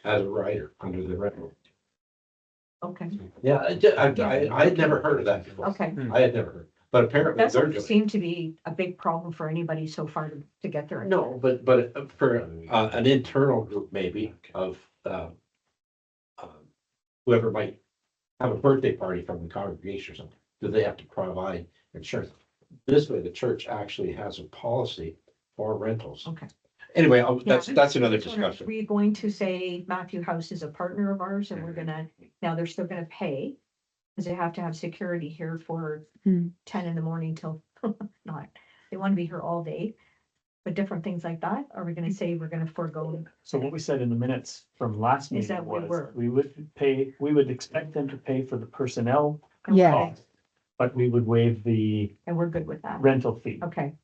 Speaker 4: as a rider under the rental.
Speaker 6: Okay,
Speaker 4: Yeah, I had never heard of that before.
Speaker 6: okay.
Speaker 4: I had never heard, but apparently
Speaker 6: That
Speaker 4: they're
Speaker 6: doesn't
Speaker 4: doing.
Speaker 6: seem to be a big problem for anybody so far to get their.
Speaker 4: No, but for an internal group maybe of whoever might have a birthday party from the congregation or something, do they have to provide insurance? This way, the church actually has a policy for rentals.
Speaker 6: Okay.
Speaker 4: Anyway,
Speaker 6: Yeah.
Speaker 4: that's another
Speaker 6: Just wondering,
Speaker 4: discussion.
Speaker 6: Were you going to say Matthew House is a partner of ours and we're gonna, now they're still gonna pay? Cause they have to have security here for
Speaker 2: Hmm.
Speaker 6: 10 in the morning till not, they want to be here all day. But different things like that, are we gonna say we're gonna forego?
Speaker 7: So what we said in the minutes from last
Speaker 6: Is that
Speaker 7: meeting
Speaker 6: we
Speaker 7: was,
Speaker 6: were?
Speaker 7: we would expect them to pay for the personnel
Speaker 2: Yeah.
Speaker 7: cost, but we would waive the
Speaker 6: And we're good with that.
Speaker 7: rental fee.
Speaker 6: Okay.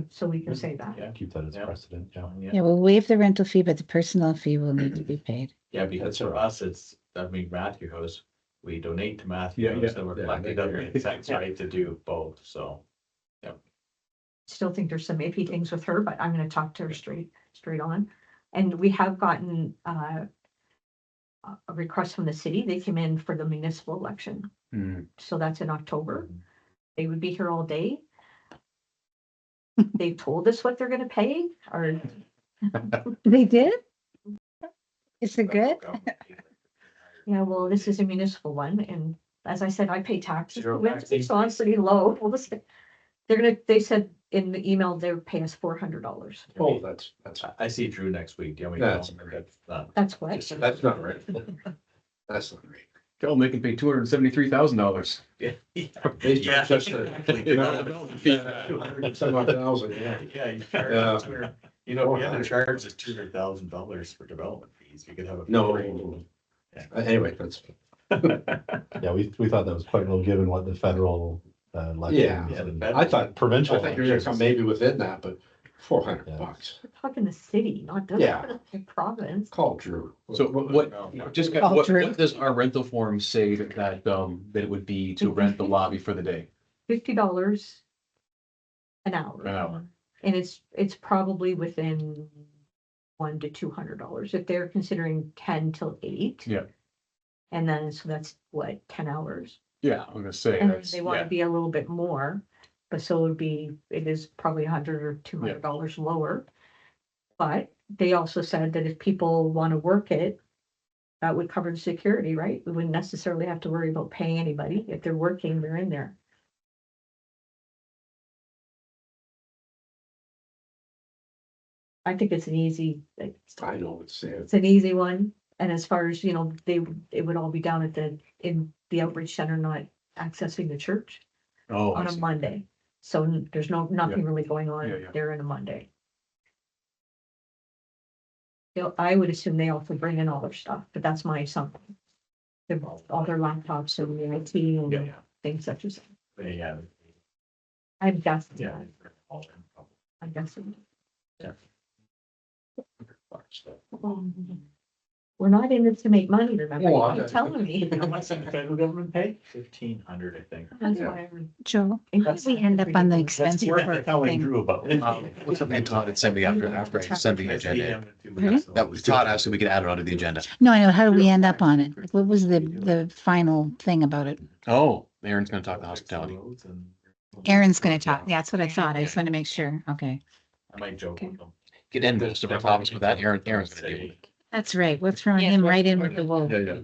Speaker 6: So we can say that.
Speaker 5: Yeah.
Speaker 3: Keep that as
Speaker 5: Yeah.
Speaker 3: precedent, yeah.
Speaker 2: yeah, we'll waive the rental fee, but the personnel fee will need to be paid.
Speaker 5: Yeah, because for us, Matthew House, we donate to Matthew
Speaker 10: Yeah,
Speaker 5: House,
Speaker 10: yeah.
Speaker 5: and we're
Speaker 10: Yeah,
Speaker 5: collecting
Speaker 10: yeah.
Speaker 5: other incentives, right, to do both, so.
Speaker 6: Still think there's some iffy things with her, but I'm gonna talk to her straight on. And we have gotten a request from the city. They came in for the municipal election.
Speaker 10: Hmm.
Speaker 6: So that's in October. They would be here all day. They told us what they're gonna pay, or
Speaker 2: They did? Is it good?
Speaker 6: yeah, well, this is a municipal one, and as I said, I pay taxes,
Speaker 5: Zero
Speaker 6: for Wednesday, so I'm pretty low. We'll just- they said in the email, they would pay us $400.
Speaker 4: Oh, that's,
Speaker 5: I see Drew next week, do you want me
Speaker 4: That's-
Speaker 5: to? That's
Speaker 6: That's what.
Speaker 4: that's not right. That's not right.
Speaker 10: Tell them they can pay $273,000.
Speaker 5: Yeah.
Speaker 4: They charge us some odd thousand, yeah.
Speaker 5: Yeah, you
Speaker 4: Yeah.
Speaker 5: charge, you know, if you had to charge us $200,000 for development fees, you could have a.
Speaker 4: No. Anyway, that's,
Speaker 3: Yeah, we thought that was quite low given what the federal
Speaker 4: Yeah,
Speaker 3: elections
Speaker 5: yeah,
Speaker 3: and
Speaker 5: the
Speaker 4: I thought,
Speaker 3: provincial.
Speaker 4: I thought you were gonna come maybe within that, but $400.
Speaker 6: We're talking the city, not
Speaker 4: Yeah.
Speaker 6: the province.
Speaker 4: Call Drew.
Speaker 1: So what does our rental form say that it would be to rent the lobby for the day?
Speaker 6: $50 an hour.
Speaker 1: An hour.
Speaker 6: And it's probably within $100 to $200 if they're considering 10 till 8.
Speaker 1: Yeah.
Speaker 6: And then, so that's what, 10 hours?
Speaker 1: Yeah, I'm gonna say
Speaker 6: And
Speaker 1: that's,
Speaker 6: they want to
Speaker 1: yeah,
Speaker 6: be a little bit more, but so it is probably $100 or $200 lower. But they also said that if people want to work it, that would cover the security, right? We wouldn't necessarily have to worry about paying anybody. If they're working, they're in there. I think it's an easy, like,
Speaker 4: I know it's
Speaker 6: it's an easy one. And as far as, you know, it would all be down in the outreach center, not accessing the church
Speaker 1: oh, I
Speaker 6: on a
Speaker 1: see.
Speaker 6: Monday. So there's nothing really going
Speaker 1: Yeah,
Speaker 6: on
Speaker 1: yeah.
Speaker 6: there on a Monday. I would assume they also bring in all their stuff, but that's my assumption. All their laptops and the IT and
Speaker 5: Yeah, yeah.
Speaker 6: things such as,
Speaker 5: Yeah.
Speaker 6: I'm guessing.
Speaker 5: Yeah.
Speaker 6: I'm guessing.
Speaker 5: Yeah.
Speaker 6: We're not in this to make money, remember?
Speaker 4: Well,
Speaker 6: You
Speaker 4: I-
Speaker 6: keep telling me.
Speaker 7: How much did the federal government pay?
Speaker 5: 1,500, I think.
Speaker 6: That's why I'm-
Speaker 2: Joe, how did we end up on the expense
Speaker 7: That's worth
Speaker 2: report
Speaker 7: telling
Speaker 2: thing?
Speaker 7: Drew about.
Speaker 1: What's up, man? Todd had sent me after I sent the agenda. That was Todd asked if we could add it onto the agenda.
Speaker 2: No, I know, how did we end up on it? What was the final thing about it?
Speaker 1: Oh, Aaron's gonna talk to hospitality.
Speaker 2: Aaron's gonna talk, yeah, that's what I thought, I just wanted to make sure, okay.
Speaker 5: I might joke with them.
Speaker 1: Get in most of our topics with that. Aaron's gonna deal with it.
Speaker 2: That's right, we're throwing
Speaker 9: Yes,
Speaker 2: him
Speaker 9: we're-
Speaker 2: right in with the wolf.
Speaker 1: Yeah.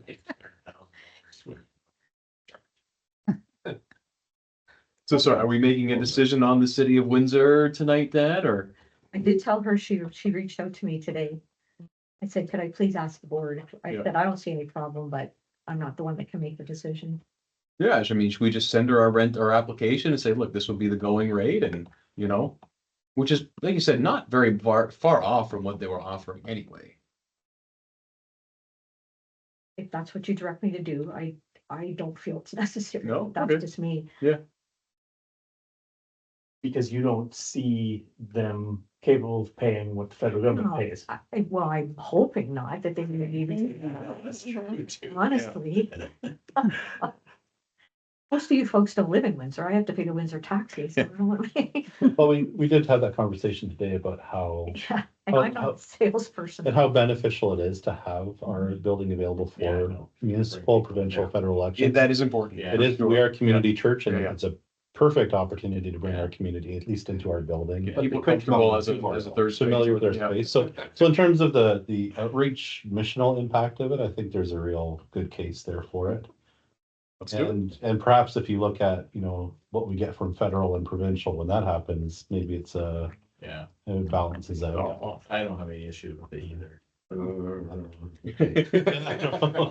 Speaker 1: So sorry, are we making a decision on the city of Windsor tonight, Dad, or?
Speaker 6: I did tell her she reached out to me today. I said, could I please ask the board? I
Speaker 1: Yeah.
Speaker 6: said, I don't see any problem, but I'm not the one that can make the decision.
Speaker 1: Yeah, I mean, should we just send her our application and say, look, this would be the going rate and, you know, which is, like you said, not very far off from what they were offering anyway.
Speaker 6: If that's what you direct me to do, I don't feel it's necessary.
Speaker 1: No?
Speaker 6: That's
Speaker 1: Okay.
Speaker 6: just me.
Speaker 7: Because you don't see them capable of paying what the federal government
Speaker 6: No,
Speaker 7: pays.
Speaker 6: Well, I'm hoping not, that they would even, honestly. Most of you folks don't live in Windsor. I have to pay the Windsor taxes. So I don't know what I mean.
Speaker 3: Well, we did have that conversation today about how,
Speaker 6: Yeah, and I'm not a salesperson.
Speaker 3: and how beneficial it is to have our building available
Speaker 5: Yeah, I
Speaker 3: for
Speaker 5: know.
Speaker 3: municipal, provincial, federal
Speaker 1: Yeah,
Speaker 3: elections.
Speaker 1: that is important.
Speaker 5: Yeah.
Speaker 3: It is, we are a community church and
Speaker 1: Yeah, yeah.
Speaker 3: it's a perfect opportunity to bring our community at least into our building.
Speaker 1: Get
Speaker 3: But
Speaker 1: people
Speaker 3: the quick
Speaker 1: comfortable
Speaker 3: model,
Speaker 1: as a third.
Speaker 3: familiar with our
Speaker 1: Yeah.
Speaker 3: space. So in terms of the outreach missional impact of it, I think there's a real good case there for it.
Speaker 1: Let's do it.
Speaker 3: And perhaps if you look at, you know, what we get from federal and provincial, when that happens, maybe it's
Speaker 5: Yeah.
Speaker 3: it balances out.
Speaker 5: Oh, I don't have any issue with it either.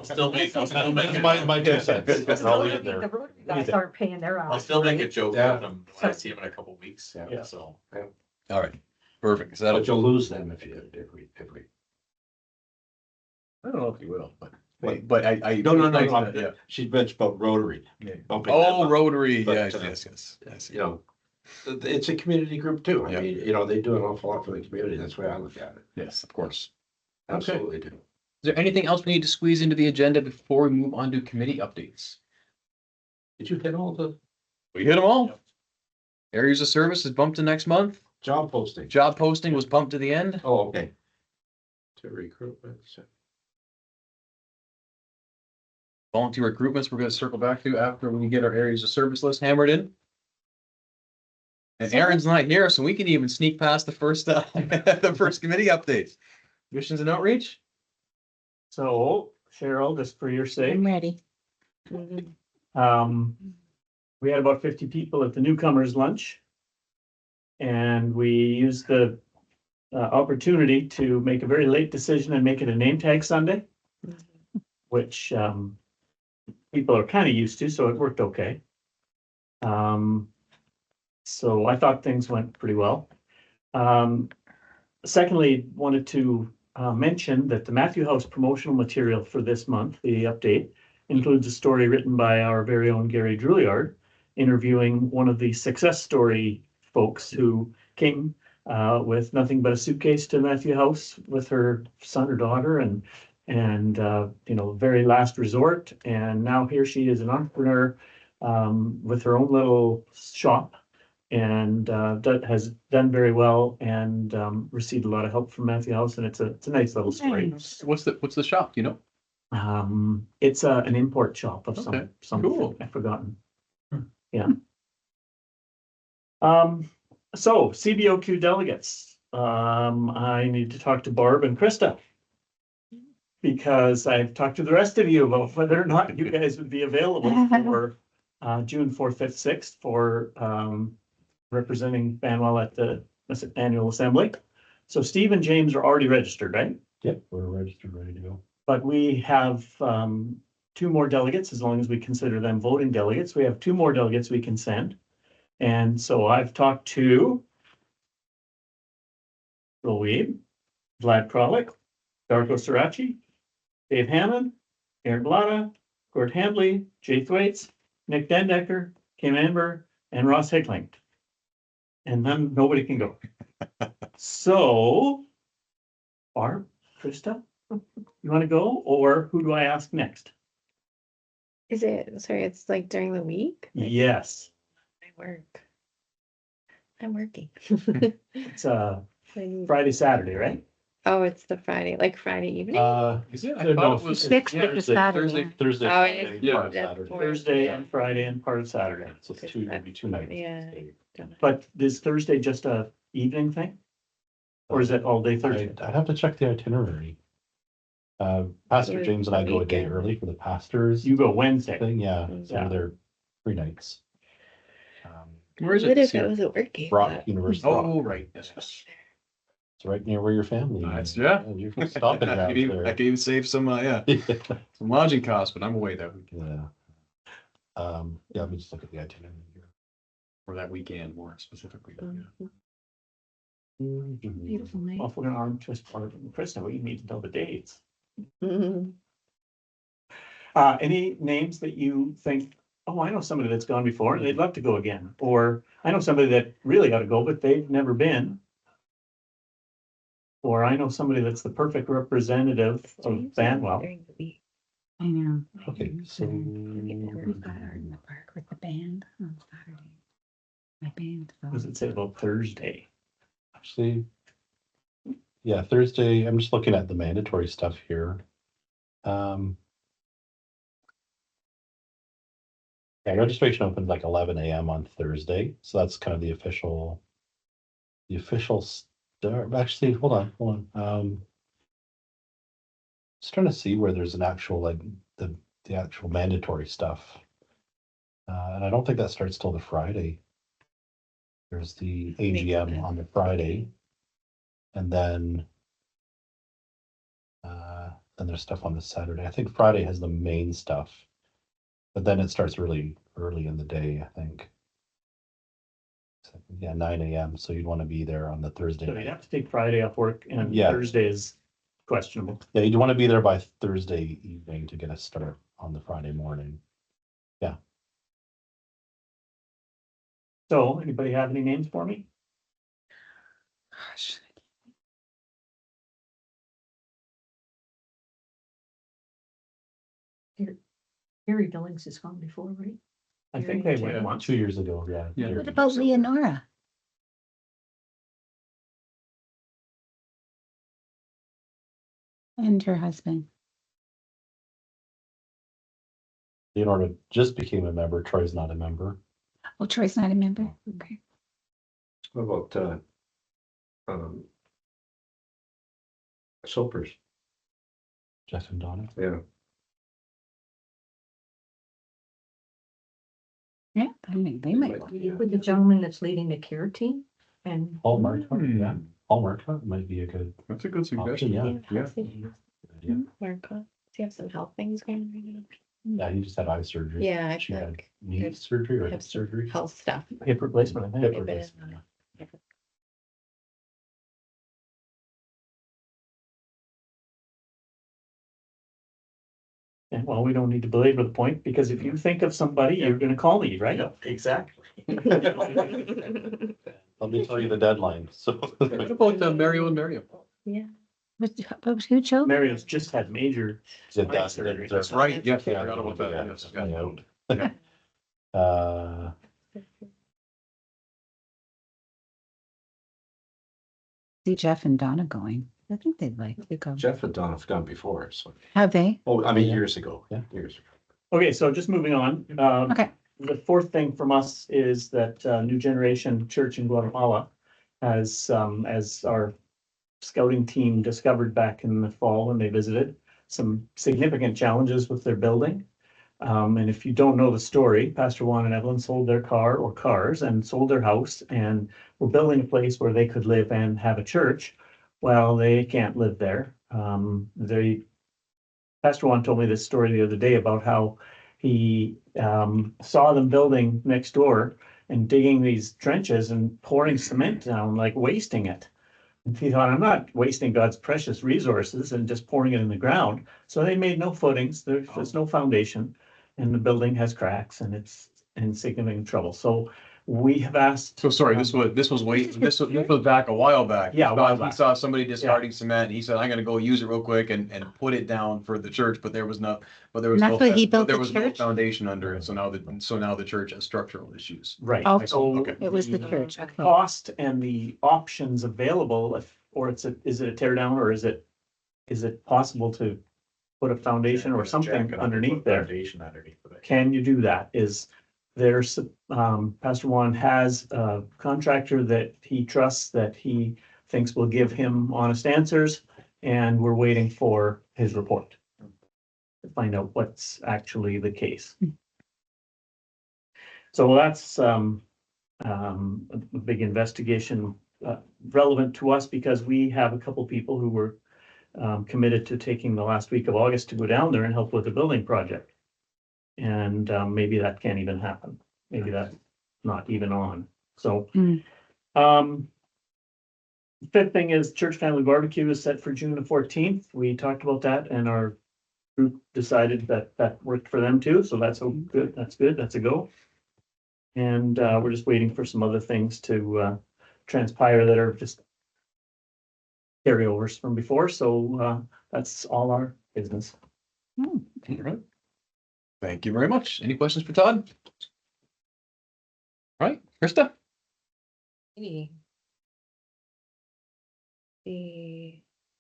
Speaker 3: Still
Speaker 5: make- I'll still make it.
Speaker 3: My 2 cents.
Speaker 6: The
Speaker 3: I'll leave it
Speaker 6: Rotary-
Speaker 3: there.
Speaker 6: the Rotary guys aren't paying their
Speaker 5: I'll
Speaker 6: hours.
Speaker 5: still make a joke
Speaker 4: Yeah.
Speaker 5: with them when I see them in a couple weeks.
Speaker 7: Yeah.
Speaker 5: So.
Speaker 1: All right, perfect. Is that,
Speaker 4: But you'll lose them if we.
Speaker 1: I don't know if you will, but I.
Speaker 4: No.
Speaker 1: Yeah.
Speaker 4: She mentioned about Rotary.
Speaker 1: Yeah.
Speaker 4: bumping them
Speaker 1: Oh,
Speaker 4: up.
Speaker 1: Rotary,
Speaker 4: But,
Speaker 1: yes.
Speaker 4: You know, it's a community group too. I
Speaker 1: Yeah.
Speaker 4: mean, you know, they do an awful lot for the community. That's the way I look at it.
Speaker 1: Yes, of course.
Speaker 4: Absolutely do.
Speaker 1: Is there anything else we need to squeeze into the agenda before we move on to committee updates?
Speaker 4: Did you hit all the
Speaker 1: We hit them all.
Speaker 5: Yep.
Speaker 1: Areas of service is bumped to next month.
Speaker 4: job postings?
Speaker 1: Job posting was bumped to the end.
Speaker 4: Oh, okay. To recruitment.
Speaker 1: Volunteer recruitments, we're gonna circle back to after we get our areas of service list hammered in. And Aaron's not here, so we can even sneak past the first, the first committee updates. Missions and outreach?
Speaker 7: So Cheryl, just for your sake,
Speaker 2: I'm ready.
Speaker 7: we had about 50 people at the newcomers lunch. And we used the opportunity to make a very late decision and make it a name tag Sunday, which people are kind of used to, so it worked okay. So I thought things went pretty well. Secondly, wanted to mention that the Matthew House promotional material for this month, the update, includes a story written by our very own Gary Drouillard, interviewing one of the success story folks who came with nothing but a suitcase to Matthew House with her son or daughter and, very last resort. And now here she is an entrepreneur, with her own little shop and, has done very well and, received a lot of help from Matthew House. And it's a nice little story.
Speaker 2: Nice.
Speaker 1: What's the shop, you know?
Speaker 7: It's an import shop of
Speaker 1: Okay,
Speaker 7: some,
Speaker 1: cool.
Speaker 7: I've forgotten.
Speaker 1: Hmm.
Speaker 7: Yeah. So CBOQ delegates, I need to talk to Barb and Krista. Because I've talked to the rest of you about whether or not you guys would be available for, June 4th, 5th, 6th for, representing Banwell at the annual assembly. So Steve and James are already registered, right?
Speaker 3: Yep, we're registered, ready to go.
Speaker 7: But we have, two more delegates, as long as we consider them voting delegates. We have two more delegates we can send. And so I've talked to Bill Weed, Vlad Krolik, Darko Sirachi, Dave Hammond, Aaron Blada, Gord Handley, Jay Thwaites, Nick Dendecker, Kim Amber, and Ross Hickling. And then nobody can go. So, Barb, Krista, you want to go, or who do I ask next?
Speaker 9: Is it, sorry, it's like during the week?
Speaker 7: Yes,
Speaker 9: I work. I'm working.
Speaker 7: it's
Speaker 9: I need-
Speaker 7: Friday, Saturday, right?
Speaker 9: Oh, it's the Friday, like Friday evening?
Speaker 1: Is it? I
Speaker 3: No,
Speaker 1: thought it was.
Speaker 2: Sixth to Saturday.
Speaker 3: Thursday,
Speaker 9: Oh,
Speaker 3: Friday,
Speaker 9: it's-
Speaker 3: part of
Speaker 9: that's
Speaker 3: Saturday.
Speaker 9: for-
Speaker 7: Thursday and Friday and part of Saturday.
Speaker 3: So it's two, maybe 2 nights.
Speaker 9: Yeah. Don't know.
Speaker 7: But is Thursday just a evening or is it all day Thursday?
Speaker 3: I'd have to check the itinerary. Pastor
Speaker 9: So
Speaker 3: James and I go a day
Speaker 9: weekend.
Speaker 3: early for the pastors
Speaker 7: You go Wednesday.
Speaker 3: thing, yeah,
Speaker 9: Mm.
Speaker 3: so
Speaker 7: Yeah.
Speaker 3: they're 3 nights.
Speaker 1: Where is
Speaker 9: What
Speaker 1: it?
Speaker 9: if I wasn't working?
Speaker 3: Brock University,
Speaker 1: Oh, right, yes.
Speaker 3: it's right near where your family
Speaker 1: Nice,
Speaker 3: is.
Speaker 1: yeah.
Speaker 3: You can stop it
Speaker 1: I
Speaker 3: around
Speaker 1: could even- I
Speaker 3: there.
Speaker 1: could even save some, yeah, some lodging costs, but I'm away that weekend,
Speaker 3: Yeah. Yeah, let me just look at the itinerary here.
Speaker 1: or that weekend more specifically. but yeah.
Speaker 9: Mhm.
Speaker 2: Beautiful night.
Speaker 7: Well, if we're gonna arm twist part of Krista, we need to know the dates.
Speaker 9: Mhm.
Speaker 7: Any names that you think, oh, I know somebody that's gone before and they'd love to go again, or I know somebody that really ought to go, but they've never been. Or I know somebody that's the perfect representative of Banwell.
Speaker 9: During the week.
Speaker 2: I know.
Speaker 3: Okay, so.
Speaker 2: We've got art in the park with the band on Saturday. My band.
Speaker 7: What does it say about Thursday?
Speaker 3: Actually, yeah, Thursday, I'm just looking at the mandatory stuff here. Yeah, registration opens like 11 a.m. on Thursday, so that's kind of the official start. Actually, hold on. Just trying to see where there's an actual, like, the actual mandatory stuff. And I don't think that starts till the Friday. There's the AGM on the Friday. And then there's stuff on the Saturday. I think Friday has the main stuff. But then it starts really early in the day, I think. So, yeah, 9 a.m. So you'd want to be there on the Thursday
Speaker 7: So you
Speaker 3: night.
Speaker 7: have to take Friday off work and
Speaker 3: Yeah.
Speaker 7: Thursday is questionable.
Speaker 3: Yeah, you'd want to be there by Thursday evening to get a start on the Friday morning.
Speaker 7: So anybody have any names for me?
Speaker 2: Gosh.
Speaker 6: Gary Billings has gone before, right?
Speaker 7: I think they went
Speaker 1: Yeah.
Speaker 7: once.
Speaker 3: 2 years ago, yeah.
Speaker 1: Yeah.
Speaker 2: What about Leonora? And her husband.
Speaker 3: Leonardo just became a member. Troy's not a member.
Speaker 2: Oh, Troy's not a member? Okay.
Speaker 4: What about, Soapers?
Speaker 3: Jeff and Donna.
Speaker 4: Yeah.
Speaker 2: Yeah, I mean, they might.
Speaker 6: With the gentleman that's leading the care team and.
Speaker 3: Paul Marquardt,
Speaker 1: Hmm.
Speaker 3: yeah. Paul Marquardt might be a good
Speaker 1: That's a good
Speaker 3: option,
Speaker 1: suggestion.
Speaker 3: yeah.
Speaker 1: Yeah.
Speaker 3: Good idea.
Speaker 9: Marco, does he have some health things going on right now?
Speaker 3: Yeah, he just had eye surgery.
Speaker 9: Yeah, I
Speaker 3: She had
Speaker 9: think
Speaker 3: knee
Speaker 9: there's
Speaker 3: surgery or hip
Speaker 9: have some
Speaker 3: surgery.
Speaker 9: health stuff.
Speaker 7: Hip replacement, I
Speaker 3: Hip
Speaker 7: think.
Speaker 3: replacement, yeah.
Speaker 7: And well, we don't need to belabor the point because if you think of somebody, you're gonna call me, right?
Speaker 5: Exactly.
Speaker 3: I'll Let me tell you the deadline, so.
Speaker 1: What about Mario and Mario?
Speaker 2: But who chose?
Speaker 7: Mario's just had major. surgery.
Speaker 1: That's right, yes, I
Speaker 3: Yeah,
Speaker 1: forgot about that,
Speaker 3: yeah,
Speaker 1: yes.
Speaker 3: yeah. Uh,
Speaker 2: See Jeff and Donna going. I think they'd like to go.
Speaker 4: Jeff and Don have gone before, so.
Speaker 2: Have they?
Speaker 4: Oh, I mean,
Speaker 3: Yeah.
Speaker 4: years ago.
Speaker 3: Yeah.
Speaker 4: Years ago.
Speaker 7: Okay, so just moving on.
Speaker 2: Okay.
Speaker 7: The fourth thing from us is that New Generation Church in Guatemala has, as our scouting team discovered back in the fall when they visited, some significant challenges with their building. And if you don't know the story, Pastor Juan and Evelyn sold their car or cars and sold their house and were building a place where they could live and have a church. Well, they can't live there. Pastor Juan told me this story the other day about how he saw them building next door and digging these trenches and pouring cement down, like wasting it. And he thought, I'm not wasting God's precious resources and just pouring it in the ground. So they made no footings, there's no foundation, and the building has cracks and it's in significant trouble. So we have asked.
Speaker 1: So sorry, this was back a while back.
Speaker 7: Yeah, a while
Speaker 1: He
Speaker 7: back.
Speaker 1: saw somebody discarding cement, and he said, I'm gonna go use it real quick and put it down for the church, but there was no,
Speaker 2: And that's what he built the church?
Speaker 1: foundation under it, so now the church has structural issues.
Speaker 7: Right.
Speaker 2: Oh,
Speaker 7: So
Speaker 1: okay.
Speaker 2: It was the church. Okay.
Speaker 7: cost and the options available, is it a tear down or is it possible to put a foundation or something underneath there?
Speaker 5: Foundation underneath of it.
Speaker 7: Can you do that? There's, Pastor Juan has a contractor that he trusts, that he thinks will give him honest answers, and we're waiting for his report to find out what's actually the case. So that's a big investigation relevant to us because we have a couple people who were committed to taking the last week of August to go down there and help with the building project. And maybe that can't even happen. Maybe that's not even on. So fifth thing is church family barbecue is set for June the 14th. We talked about that and our group decided that that worked for them too. So that's good. That's good. That's a go. And we're just waiting for some other things to transpire that are just carryovers from before. So that's all our business.
Speaker 1: All right. Thank you very much. Any questions for Todd? All right, Krista?